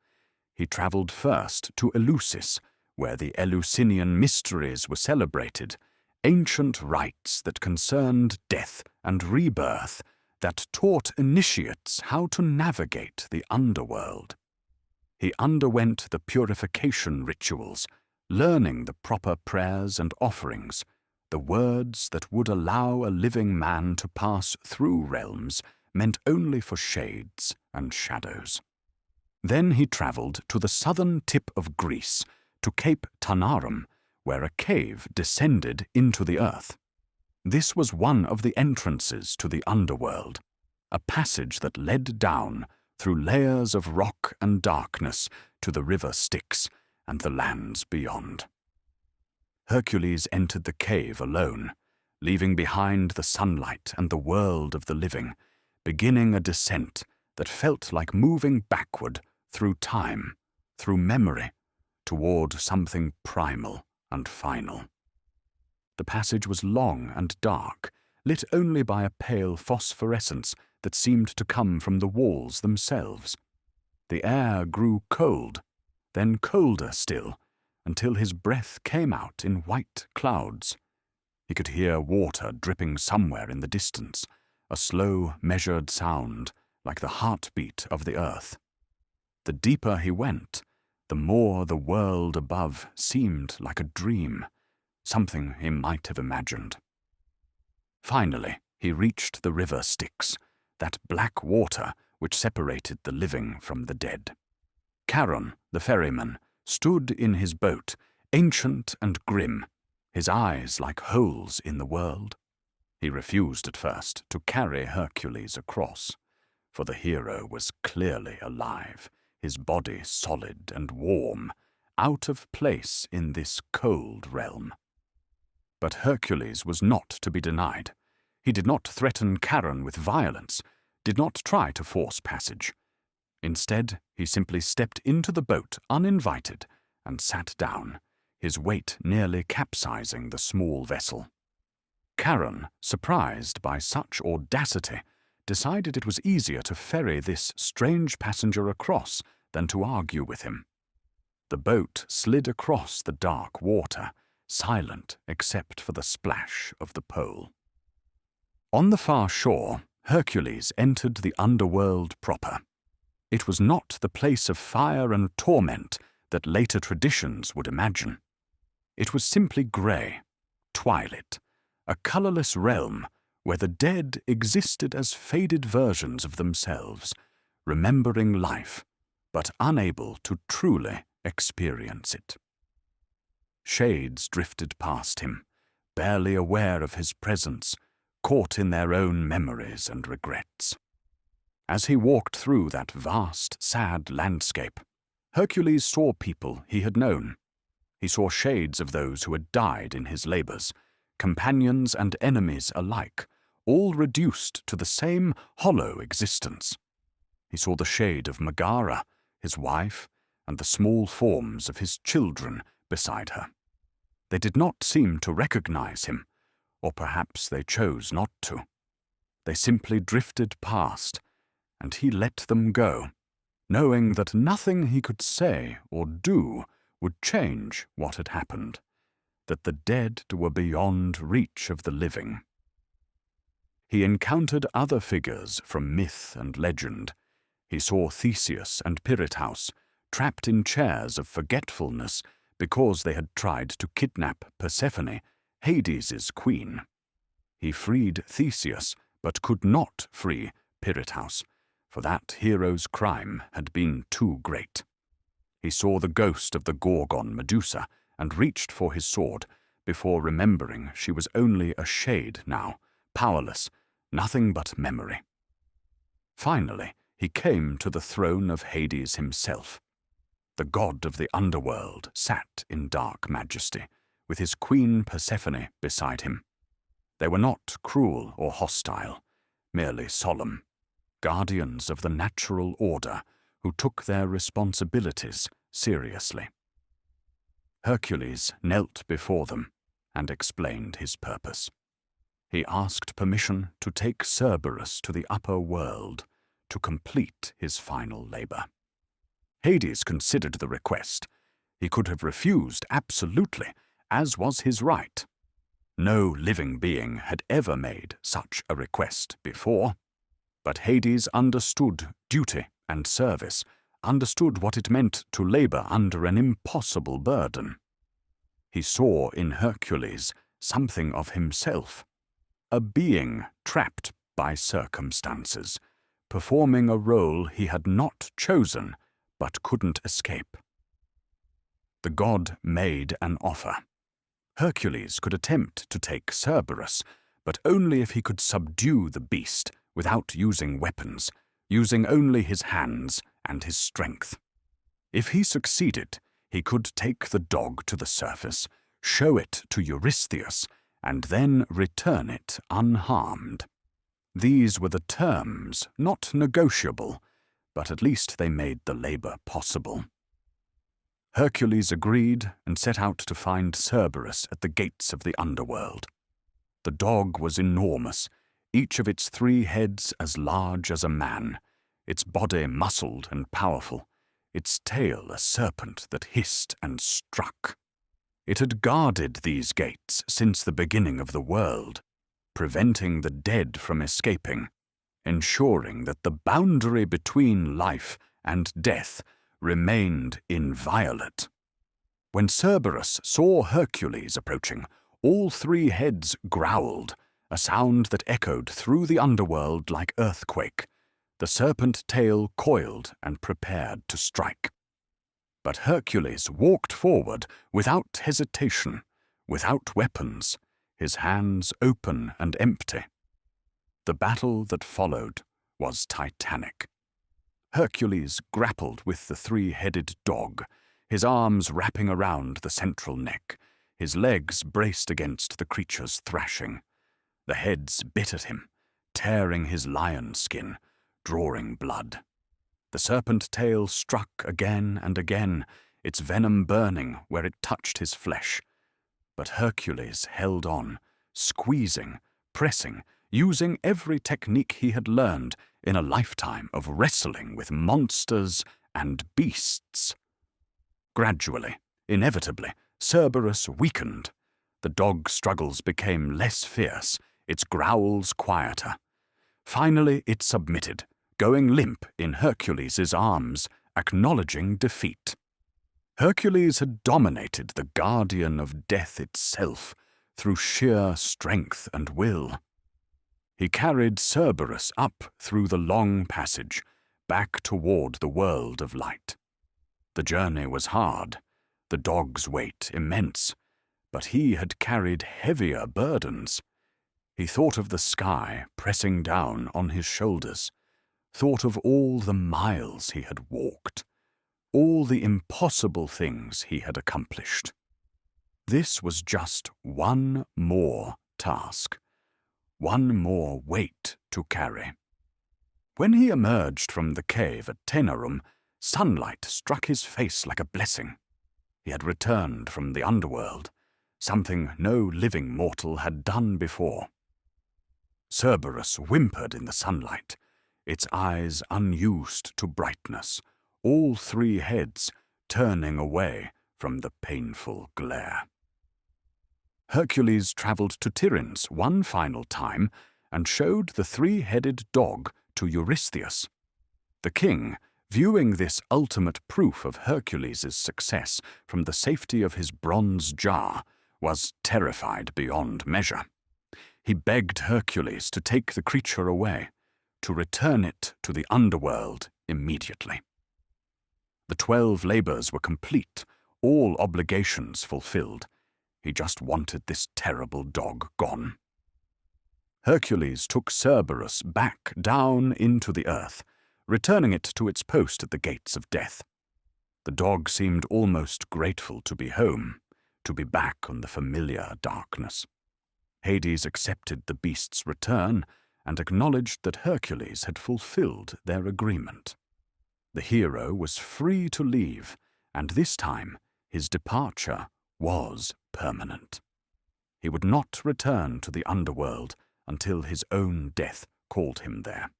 He traveled first to Eleusis, where the Eleusinian mysteries were celebrated, ancient rites that concerned death and rebirth, that taught initiates how to navigate the underworld. He underwent the purification rituals, learning the proper prayers and offerings, The words that would allow a living man to pass through realms meant only for shades and shadows. Then he travelled to the southern tip of Greece, to Cape Tanarum, where a cave descended into the earth. This was one of the entrances to the underworld, a passage that led down through layers of rock and darkness to the river Styx and the lands beyond. Hercules entered the cave alone, leaving behind the sunlight and the world of the living, beginning a descent that felt like moving backward through time, through memory, toward something primal and final. The passage was long and dark, lit only by a pale phosphorescence that seemed to come from the walls themselves. The air grew cold, then colder still, until his breath came out in white clouds. He could hear water dripping somewhere in the distance, a slow, measured sound like the heartbeat of the earth. The deeper he went, the more the world above seemed like a dream, something he might have imagined. Finally, he reached the river Styx, that black water which separated the living from the dead. Charon, the ferryman, stood in his boat, ancient and grim, his eyes like holes in the world. He refused at first to carry Hercules across, for the hero was clearly alive, his body solid and warm, out of place in this cold realm. But Hercules was not to be denied. He did not threaten Charon with violence, did not try to force passage. Instead, he simply stepped into the boat uninvited and sat down, his weight nearly capsizing the small vessel. Charon, surprised by such audacity, decided it was easier to ferry this strange passenger across than to argue with him. The boat slid across the dark water, silent except for the splash of the pole. On the far shore, Hercules entered the underworld proper. It was not the place of fire and torment that later traditions would imagine. It was simply grey, twilit, a colourless realm where the dead existed as faded versions of themselves, remembering life, but unable to truly experience it. Shades drifted past him, barely aware of his presence, caught in their own memories and regrets. As he walked through that vast, sad landscape, Hercules saw people he had known. He saw shades of those who had died in his labours, companions and enemies alike, all reduced to the same hollow existence. He saw the shade of Megara, his wife, and the small forms of his children beside her. They did not seem to recognize him, or perhaps they chose not to. They simply drifted past, and he let them go, knowing that nothing he could say or do would change what had happened, that the dead were beyond reach of the living. He encountered other figures from myth and legend. He saw Theseus and Pirithous, trapped in chairs of forgetfulness because they had tried to kidnap Persephone, Hades' queen. He freed Theseus, but could not free Pirithous, for that hero's crime had been too great. He saw the ghost of the Gorgon Medusa and reached for his sword before remembering she was only a shade now, powerless, nothing but memory. Finally, he came to the throne of Hades himself. The god of the underworld sat in dark majesty, with his queen Persephone beside him. They were not cruel or hostile, merely solemn, guardians of the natural order who took their responsibilities seriously. Hercules knelt before them and explained his purpose. He asked permission to take Cerberus to the upper world to complete his final labor. Hades considered the request. He could have refused absolutely, as was his right. No living being had ever made such a request before. But Hades understood duty and service, understood what it meant to labor under an impossible burden. He saw in Hercules something of himself, a being trapped by circumstances, performing a role he had not chosen but couldn't escape. The god made an offer. Hercules could attempt to take Cerberus, but only if he could subdue the beast without using weapons, using only his hands and his strength. If he succeeded, he could take the dog to the surface, show it to Eurystheus, and then return it unharmed. These were the terms, not negotiable, but at least they made the labor possible. Hercules agreed and set out to find Cerberus at the gates of the underworld. The dog was enormous, each of its 3 heads as large as a man, its body muscled and powerful, its tail a serpent that hissed and struck. It had guarded these gates since the beginning of the world, preventing the dead from escaping, ensuring that the boundary between life and death remained inviolate. When Cerberus saw Hercules approaching, all 3 heads growled, a sound that echoed through the underworld like earthquake. The serpent tail coiled and prepared to strike. But Hercules walked forward without hesitation, without weapons, his hands open and empty. The battle that followed was titanic. Hercules grappled with the 3-headed dog, his arms wrapping around the central neck, his legs braced against the creature's thrashing. The heads bit at him, tearing his lion skin, drawing blood. The serpent tail struck again and again, its venom burning where it touched his flesh. But Hercules held on, squeezing, pressing, using every technique he had learned in a lifetime of wrestling with monsters and beasts. Gradually, inevitably, Cerberus weakened. The dog's struggles became less fierce, its growls quieter. Finally, it submitted, going limp in Hercules' arms, acknowledging defeat. Hercules had dominated the guardian of death itself through sheer strength and will. He carried Cerberus up through the long passage, back toward the world of light. The journey was hard, the dog's weight immense, but he had carried heavier burdens. He thought of the sky pressing down on his shoulders, thought of all the miles he had walked, all the impossible things he had accomplished. This was just one more task, one more weight to carry. When he emerged from the cave at Taenarum, sunlight struck his face like a blessing. He had returned from the underworld, something no living mortal had done before. Cerberus whimpered in the sunlight, its eyes unused to brightness, all 3 heads turning away from the painful glare. Hercules travelled to Tiryns one final time and showed the 3-headed dog to Eurystheus. The king, viewing this ultimate proof of Hercules' success from the safety of his bronze jar, was terrified beyond measure. He begged Hercules to take the creature away, to return it to the underworld immediately. The 12 labors were complete, all obligations fulfilled. He just wanted this terrible dog gone. Hercules took Cerberus back down into the earth, returning it to its post at the gates of death. The dog seemed almost grateful to be home, to be back on the familiar darkness. Hades accepted the beast's return and acknowledged that Hercules had fulfilled their agreement. The hero was free to leave, and this time his departure was permanent. He would not return to the underworld until his own death called him there.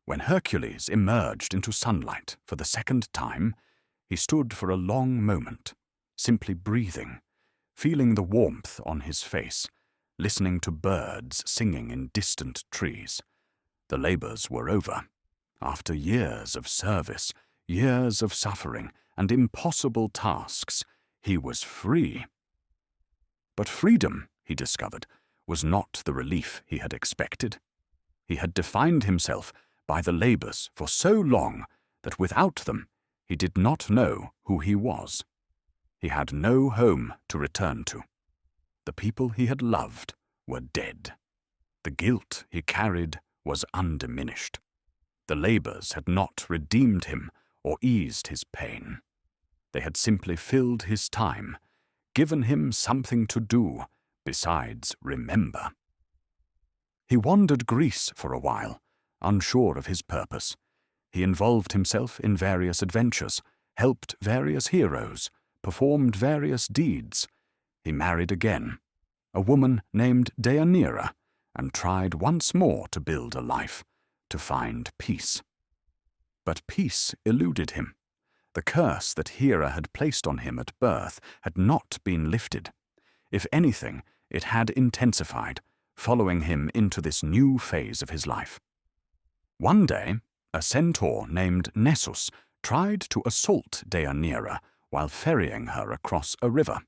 When Hercules emerged into sunlight for the 2nd time, he stood for a long moment, simply breathing, feeling the warmth on his face, listening to birds singing in distant trees. The labors were over. After years of service, years of suffering, and impossible tasks, he was free. But freedom he discovered, was not the relief he had expected. He had defined himself by the labors for so long that without them he did not know who he was. He had no home to return to. The people he had loved were dead. The guilt he carried was undiminished. The labors had not redeemed him or eased his pain. They had simply filled his time, given him something to do besides remember. He wandered Greece for a while, unsure of his purpose. He involved himself in various adventures, helped various heroes, performed various deeds. He married again, a woman named Deianira, and tried once more to build a life, to find peace. But peace eluded him. The curse that Hera had placed on him at birth had not been lifted. If anything, it had intensified, following him into this new phase of his life. One day, a centaur named Nessus tried to assault Deianira while ferrying her across a river.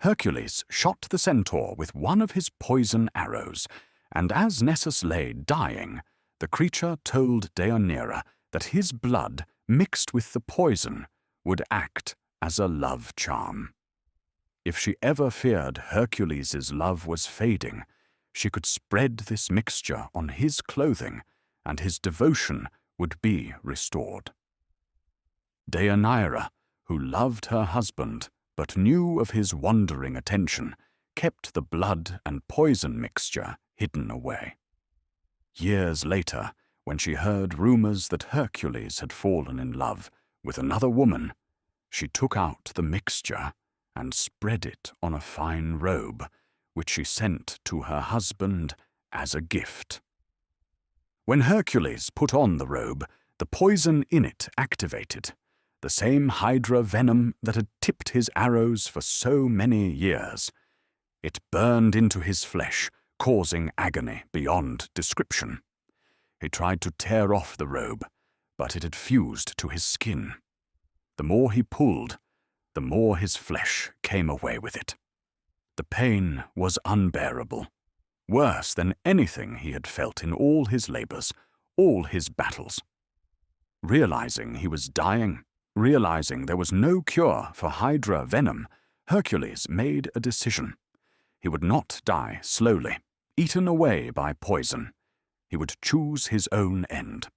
Hercules shot the centaur with one of his poison arrows, and as Nessus lay dying, the creature told Deianira that his blood, mixed with the poison, would act as a love charm. If she ever feared Hercules' love was fading, she could spread this mixture on his clothing, and his devotion would be restored. Deianira, who loved her husband but knew of his wandering attention, kept the blood and poison mixture hidden away. Years later, when she heard rumors that Hercules had fallen in love with another woman, she took out the mixture and spread it on a fine robe, which she sent to her husband as a gift. When Hercules put on the robe, the poison in it activated, the same hydra venom that had tipped his arrows for so many years. It burned into his flesh, causing agony beyond description. He tried to tear off the robe, but it had fused to his skin. The more he pulled, the more his flesh came away with it. The pain was unbearable, worse than anything he had felt in all his labors, all his battles. Realizing he was dying, realizing there was no cure for hydra venom, Hercules made a decision. He would not die slowly, eaten away by poison. He would choose his own end.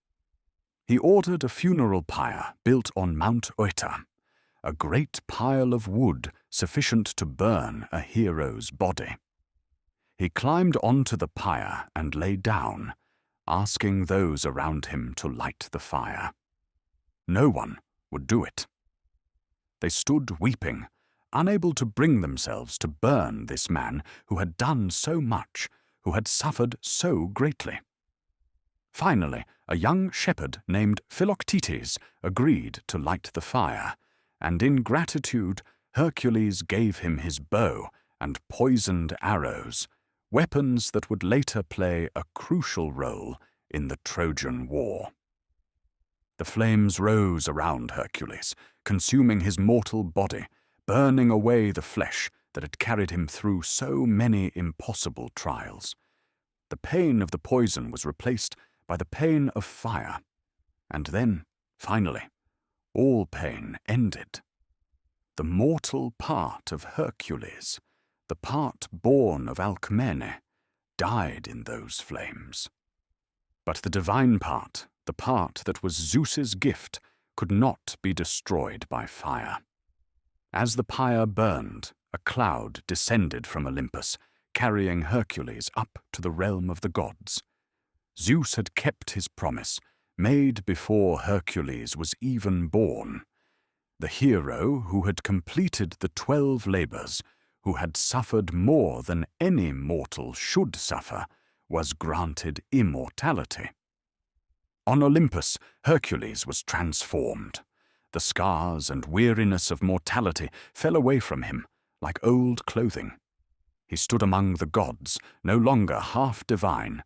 He ordered a funeral pyre built on Mount Oeta, a great pile of wood sufficient to burn a hero's body. He climbed onto the pyre and lay down, asking those around him to light the fire. No one would do it. They stood weeping, unable to bring themselves to burn this man who had done so much, who had suffered so greatly. Finally, a young shepherd named Philoctetes agreed to light the fire, and in gratitude Hercules gave him his bow and poisoned arrows, weapons that would later play a crucial role in the Trojan War. The flames rose around Hercules, consuming his mortal body, burning away the flesh that had carried him through so many impossible trials. The pain of the poison was replaced by the pain of fire, and then, finally, all pain ended. The mortal part of Hercules, the part born of Alcmene, died in those flames. But the divine part, the part that was Zeus's gift, could not be destroyed by fire. As the pyre burned, a cloud descended from Olympus, carrying Hercules up to the realm of the gods. Zeus had kept his promise, made before Hercules was even born. The hero who had completed the 12 labors, who had suffered more than any mortal should suffer, was granted immortality. On Olympus, Hercules was transformed. The scars and weariness of mortality fell away from him like old clothing. He stood among the gods, no longer half divine,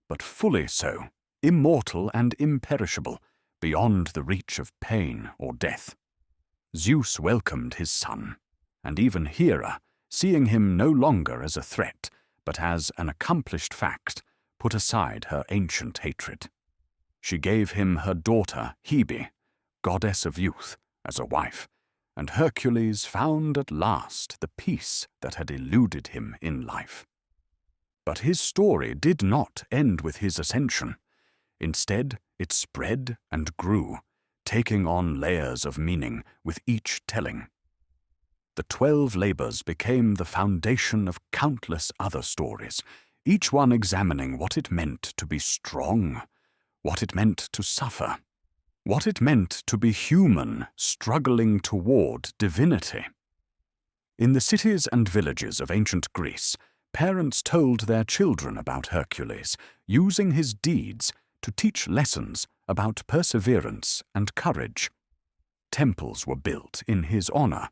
but fully so, immortal and imperishable, beyond the reach of pain or death. Zeus welcomed his son, and even Hera, seeing him no longer as a threat, but as an accomplished fact, put aside her ancient hatred. She gave him her daughter, Hebe, goddess of youth, as a wife, and Hercules found at last the peace that had eluded him in life. But his story did not end with his ascension. Instead, it spread and grew, taking on layers of meaning with each telling. The 12 labors became the foundation of countless other stories, each one examining what it meant to be strong, what it meant to suffer, what it meant to be human struggling toward divinity. In the cities and villages of ancient Greece, parents told their children about Hercules, using his deeds to teach lessons about perseverance and courage. Temples were built in his honor,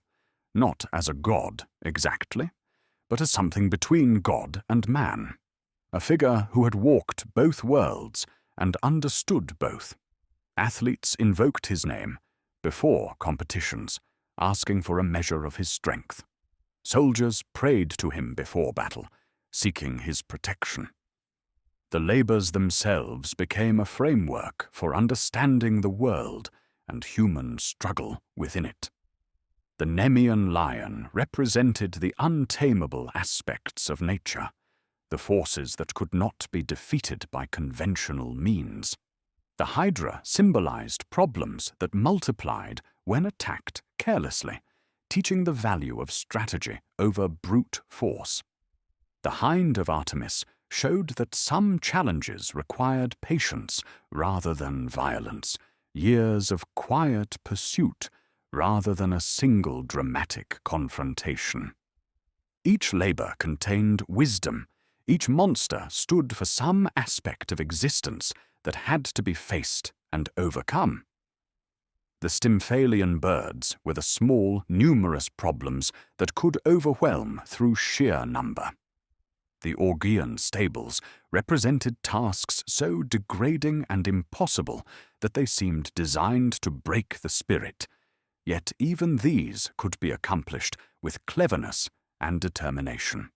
not as a god exactly, but as something between God and man, a figure who had walked both worlds and understood both. Athletes invoked his name before competitions, asking for a measure of his strength. Soldiers prayed to him before battle, seeking his protection. The labors themselves became a framework for understanding the world and human struggle within it. The Nemean Lion represented the untamable aspects of nature, the forces that could not be defeated by conventional means. The Hydra symbolized problems that multiplied when attacked carelessly, teaching the value of strategy over brute force. The Hind of Artemis showed that some challenges required patience rather than violence, years of quiet pursuit rather than a single dramatic confrontation. Each labor contained wisdom. Each monster stood for some aspect of existence that had to be faced and overcome. The Stymphalian birds were the small, numerous problems that could overwhelm through sheer number. The Augean stables represented tasks so degrading and impossible that they seemed designed to break the spirit, yet even these could be accomplished with cleverness and determination.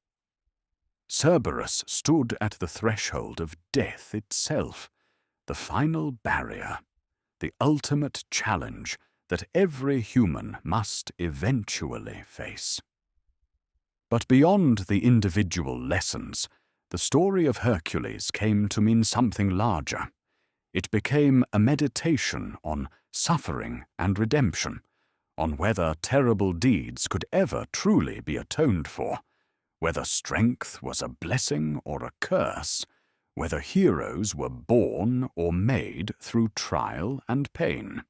Cerberus stood at the threshold of death itself, the final barrier, the ultimate challenge that every human must eventually face. But beyond the individual lessons, the story of Hercules came to mean something larger. It became a meditation on suffering and redemption, on whether terrible deeds could ever truly be atoned for, whether strength was a blessing or a curse, whether heroes were born or made through trial and pain.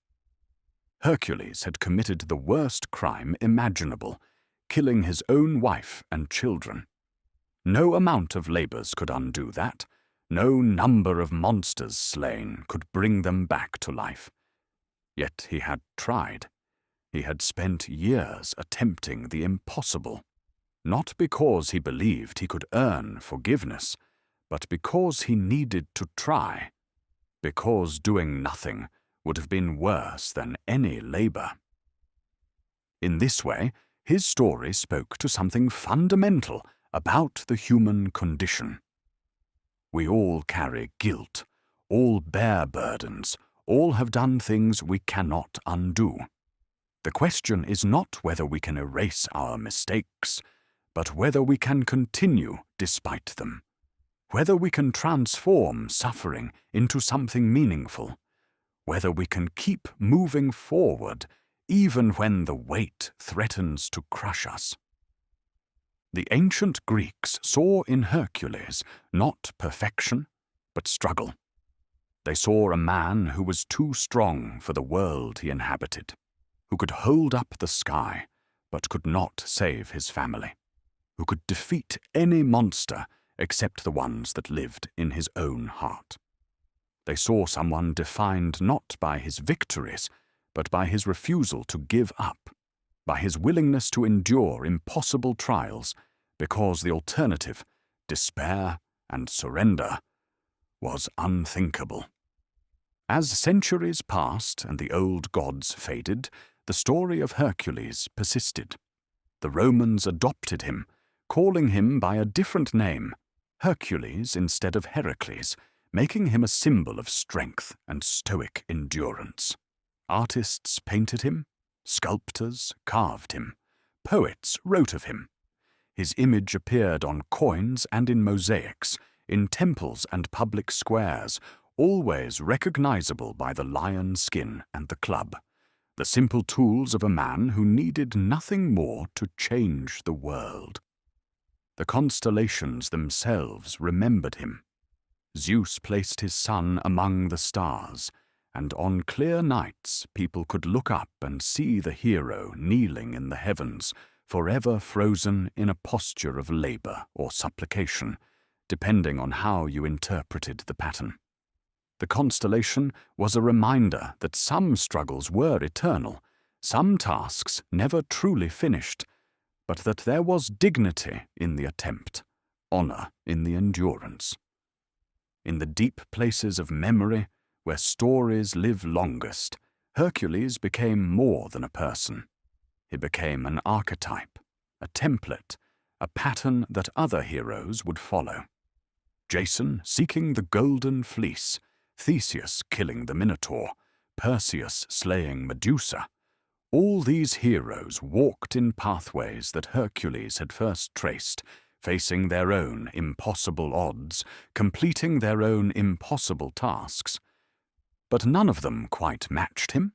Hercules had committed the worst crime imaginable, killing his own wife and children. No amount of labors could undo that. No number of monsters slain could bring them back to life. Yet he had tried. He had spent years attempting the impossible, not because he believed he could earn forgiveness, but because he needed to try, because doing nothing would have been worse than any labor. In this way, his story spoke to something fundamental about the human condition. We all carry guilt, all bear burdens, all have done things we cannot undo. The question is not whether we can erase our mistakes, but whether we can continue despite them, whether we can transform suffering into something meaningful, whether we can keep moving forward even when the weight threatens to crush us. The ancient Greeks saw in Hercules not perfection, but struggle. They saw a man who was too strong for the world he inhabited, who could hold up the sky, but could not save his family, who could defeat any monster except the ones that lived in his own heart. They saw someone defined not by his victories, but by his refusal to give up, by his willingness to endure impossible trials, because the alternative, despair and surrender, was unthinkable. As centuries passed and the old gods faded, the story of Hercules persisted. The Romans adopted him, calling him by a different name, Hercules instead of Heracles, making him a symbol of strength and stoic endurance. Artists painted him, sculptors carved him, poets wrote of him. His image appeared on coins and in mosaics, in temples and public squares, always recognizable by the lion skin and the club, the simple tools of a man who needed nothing more to change the world. The constellations themselves remembered him. Zeus placed his sun among the stars, and on clear nights people could look up and see the hero kneeling in the heavens, forever frozen in a posture of labor or supplication, depending on how you interpreted the pattern. The constellation was a reminder that some struggles were eternal, some tasks never truly finished, but that there was dignity in the attempt, honor in the endurance. In the deep places of memory, where stories live longest, Hercules became more than a person. He became an archetype, a template, a pattern that other heroes would follow. Jason seeking the golden fleece, Theseus killing the Minotaur, Perseus slaying Medusa. All these heroes walked in pathways that Hercules had first traced, facing their own impossible odds, completing their own impossible tasks. But none of them quite matched him.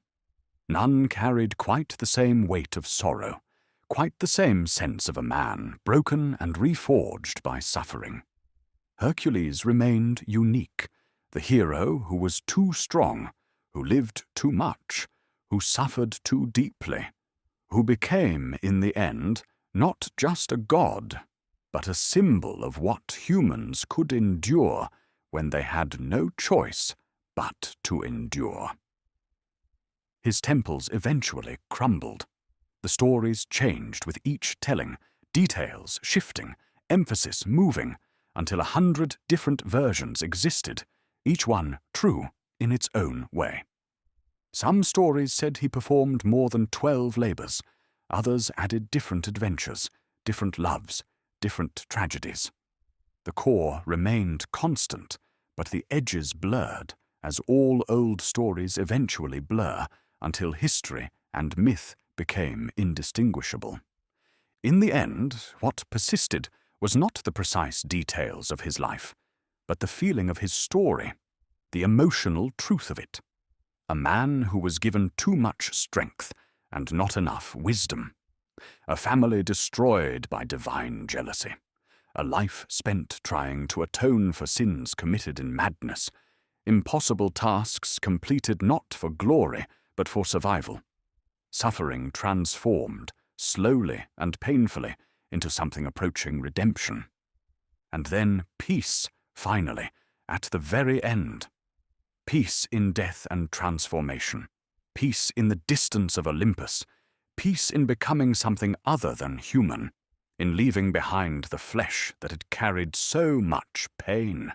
None carried quite the same weight of sorrow, quite the same sense of a man broken and reforged by suffering. Hercules remained unique, the hero who was too strong, who lived too much, who suffered too deeply, who became, in the end, not just a god, but a symbol of what humans could endure when they had no choice but to endure. His temples eventually crumbled. The stories changed with each telling, details shifting, emphasis moving, until 100 different versions existed, each one true in its own way. Some stories said he performed more than 12 labors, others added different adventures, different loves, different tragedies. The core remained constant, but the edges blurred, as all old stories eventually blur, until history and myth became indistinguishable. In the end, what persisted was not the precise details of his life, but the feeling of his story, the emotional truth of it. A man who was given too much strength and not enough wisdom. A family destroyed by divine jealousy. A life spent trying to atone for sins committed in madness. Impossible tasks completed not for glory, but for survival. Suffering transformed, slowly and painfully, into something approaching redemption. And then peace, finally, at the very end. Peace in death and transformation. Peace in the distance of Olympus. Peace in becoming something other than human, in leaving behind the flesh that had carried so much pain.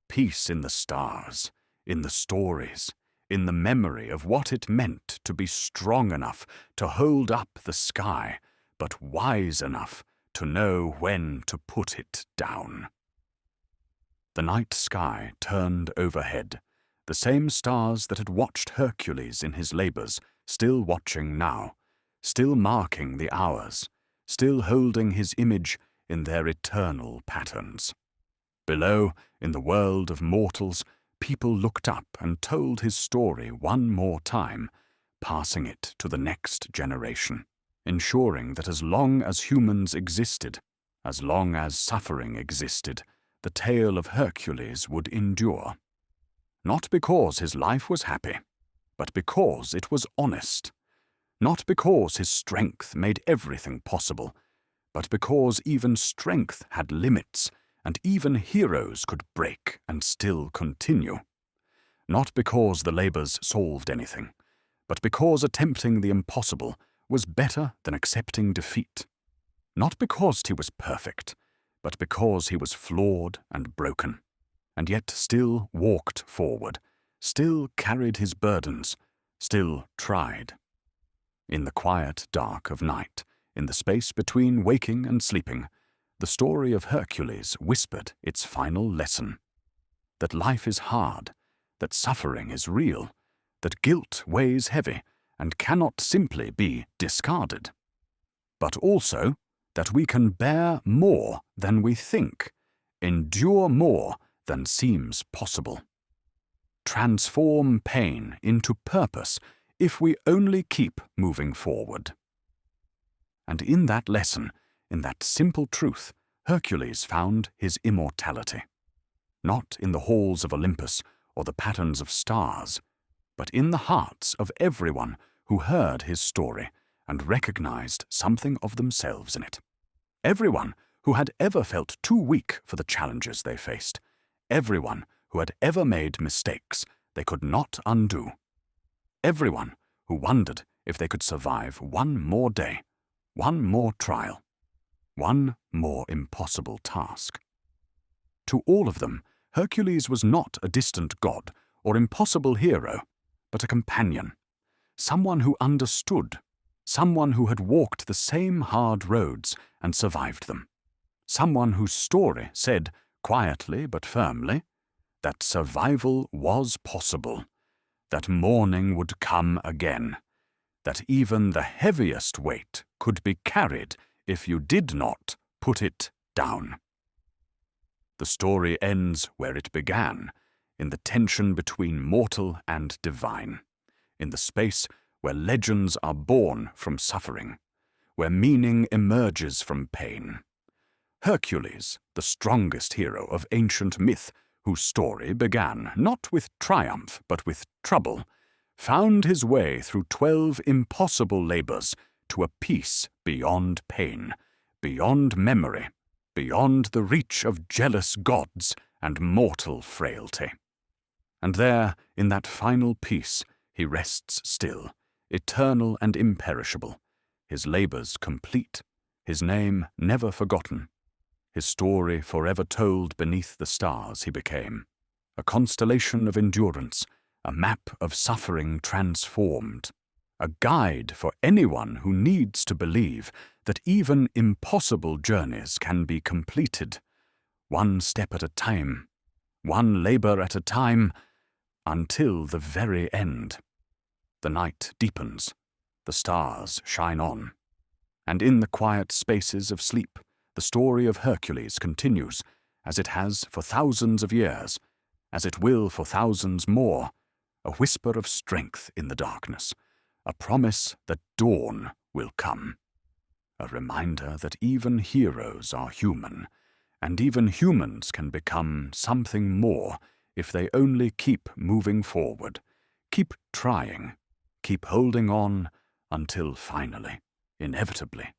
Peace in the stars, in the stories, in the memory of what it meant to be strong enough to hold up the sky, but wise enough to know when to put it down. The night sky turned overhead, the same stars that had watched Hercules in his labors, still watching now, still marking the hours, still holding his image in their eternal patterns. Below, in the world of mortals, people looked up and told his story one more time, passing it to the next generation, ensuring that as long as humans existed, as long as suffering existed, the tale of Hercules would endure. Not because his life was happy, but because it was honest. Not because his strength made everything possible, but because even strength had limits, and even heroes could break and still continue. Not because the labors solved anything, but because attempting the impossible was better than accepting defeat. Not because he was perfect, but because he was flawed and broken, and yet still walked forward, still carried his burdens, still tried. In the quiet dark of night, in the space between waking and sleeping, the story of Hercules whispered its final lesson. That life is hard, that suffering is real, that guilt weighs heavy and cannot simply be discarded. But also that we can bear more than we think, endure more than seems possible. Transform pain into purpose if we only keep moving forward. And in that lesson, in that simple truth, Hercules found his immortality. Not in the halls of Olympus or the patterns of stars, but in the hearts of everyone who heard his story and recognized something of themselves in it. Everyone who had ever felt too weak for the challenges they faced. Everyone who had ever made mistakes they could not undo. Everyone who wondered if they could survive one more day, one more trial, one more impossible task. To all of them, Hercules was not a distant god or impossible hero, but a companion, someone who understood, someone who had walked the same hard roads and survived them, someone whose story said, quietly but firmly, that survival was possible, that morning would come again, that even the heaviest weight could be carried if you did not put it down. The story ends where it began, in the tension between mortal and divine, in the space where legends are born from suffering, where meaning emerges from pain. Hercules, the strongest hero of ancient myth, whose story began not with triumph but with trouble, found his way through 12 impossible labors to a peace beyond pain, beyond memory, beyond the reach of jealous gods and mortal frailty. And there, in that final peace, he rests still, eternal and imperishable, his labors complete, his name never forgotten, his story forever told beneath the stars he became, a constellation of endurance, a map of suffering transformed, a guide for anyone who needs to believe that even impossible journeys can be completed, one step at a time, one labor at a time, until the very end. The night deepens, the stars shine on, and in the quiet spaces of sleep, the story of Hercules continues, as it has for thousands of years, as it will for thousands more, a whisper of strength in the darkness, a promise that dawn will come, a reminder that even heroes are human, and even humans can become something more if they only keep moving forward, keep trying, keep holding on until finally, inevitably,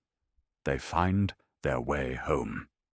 they find their way home.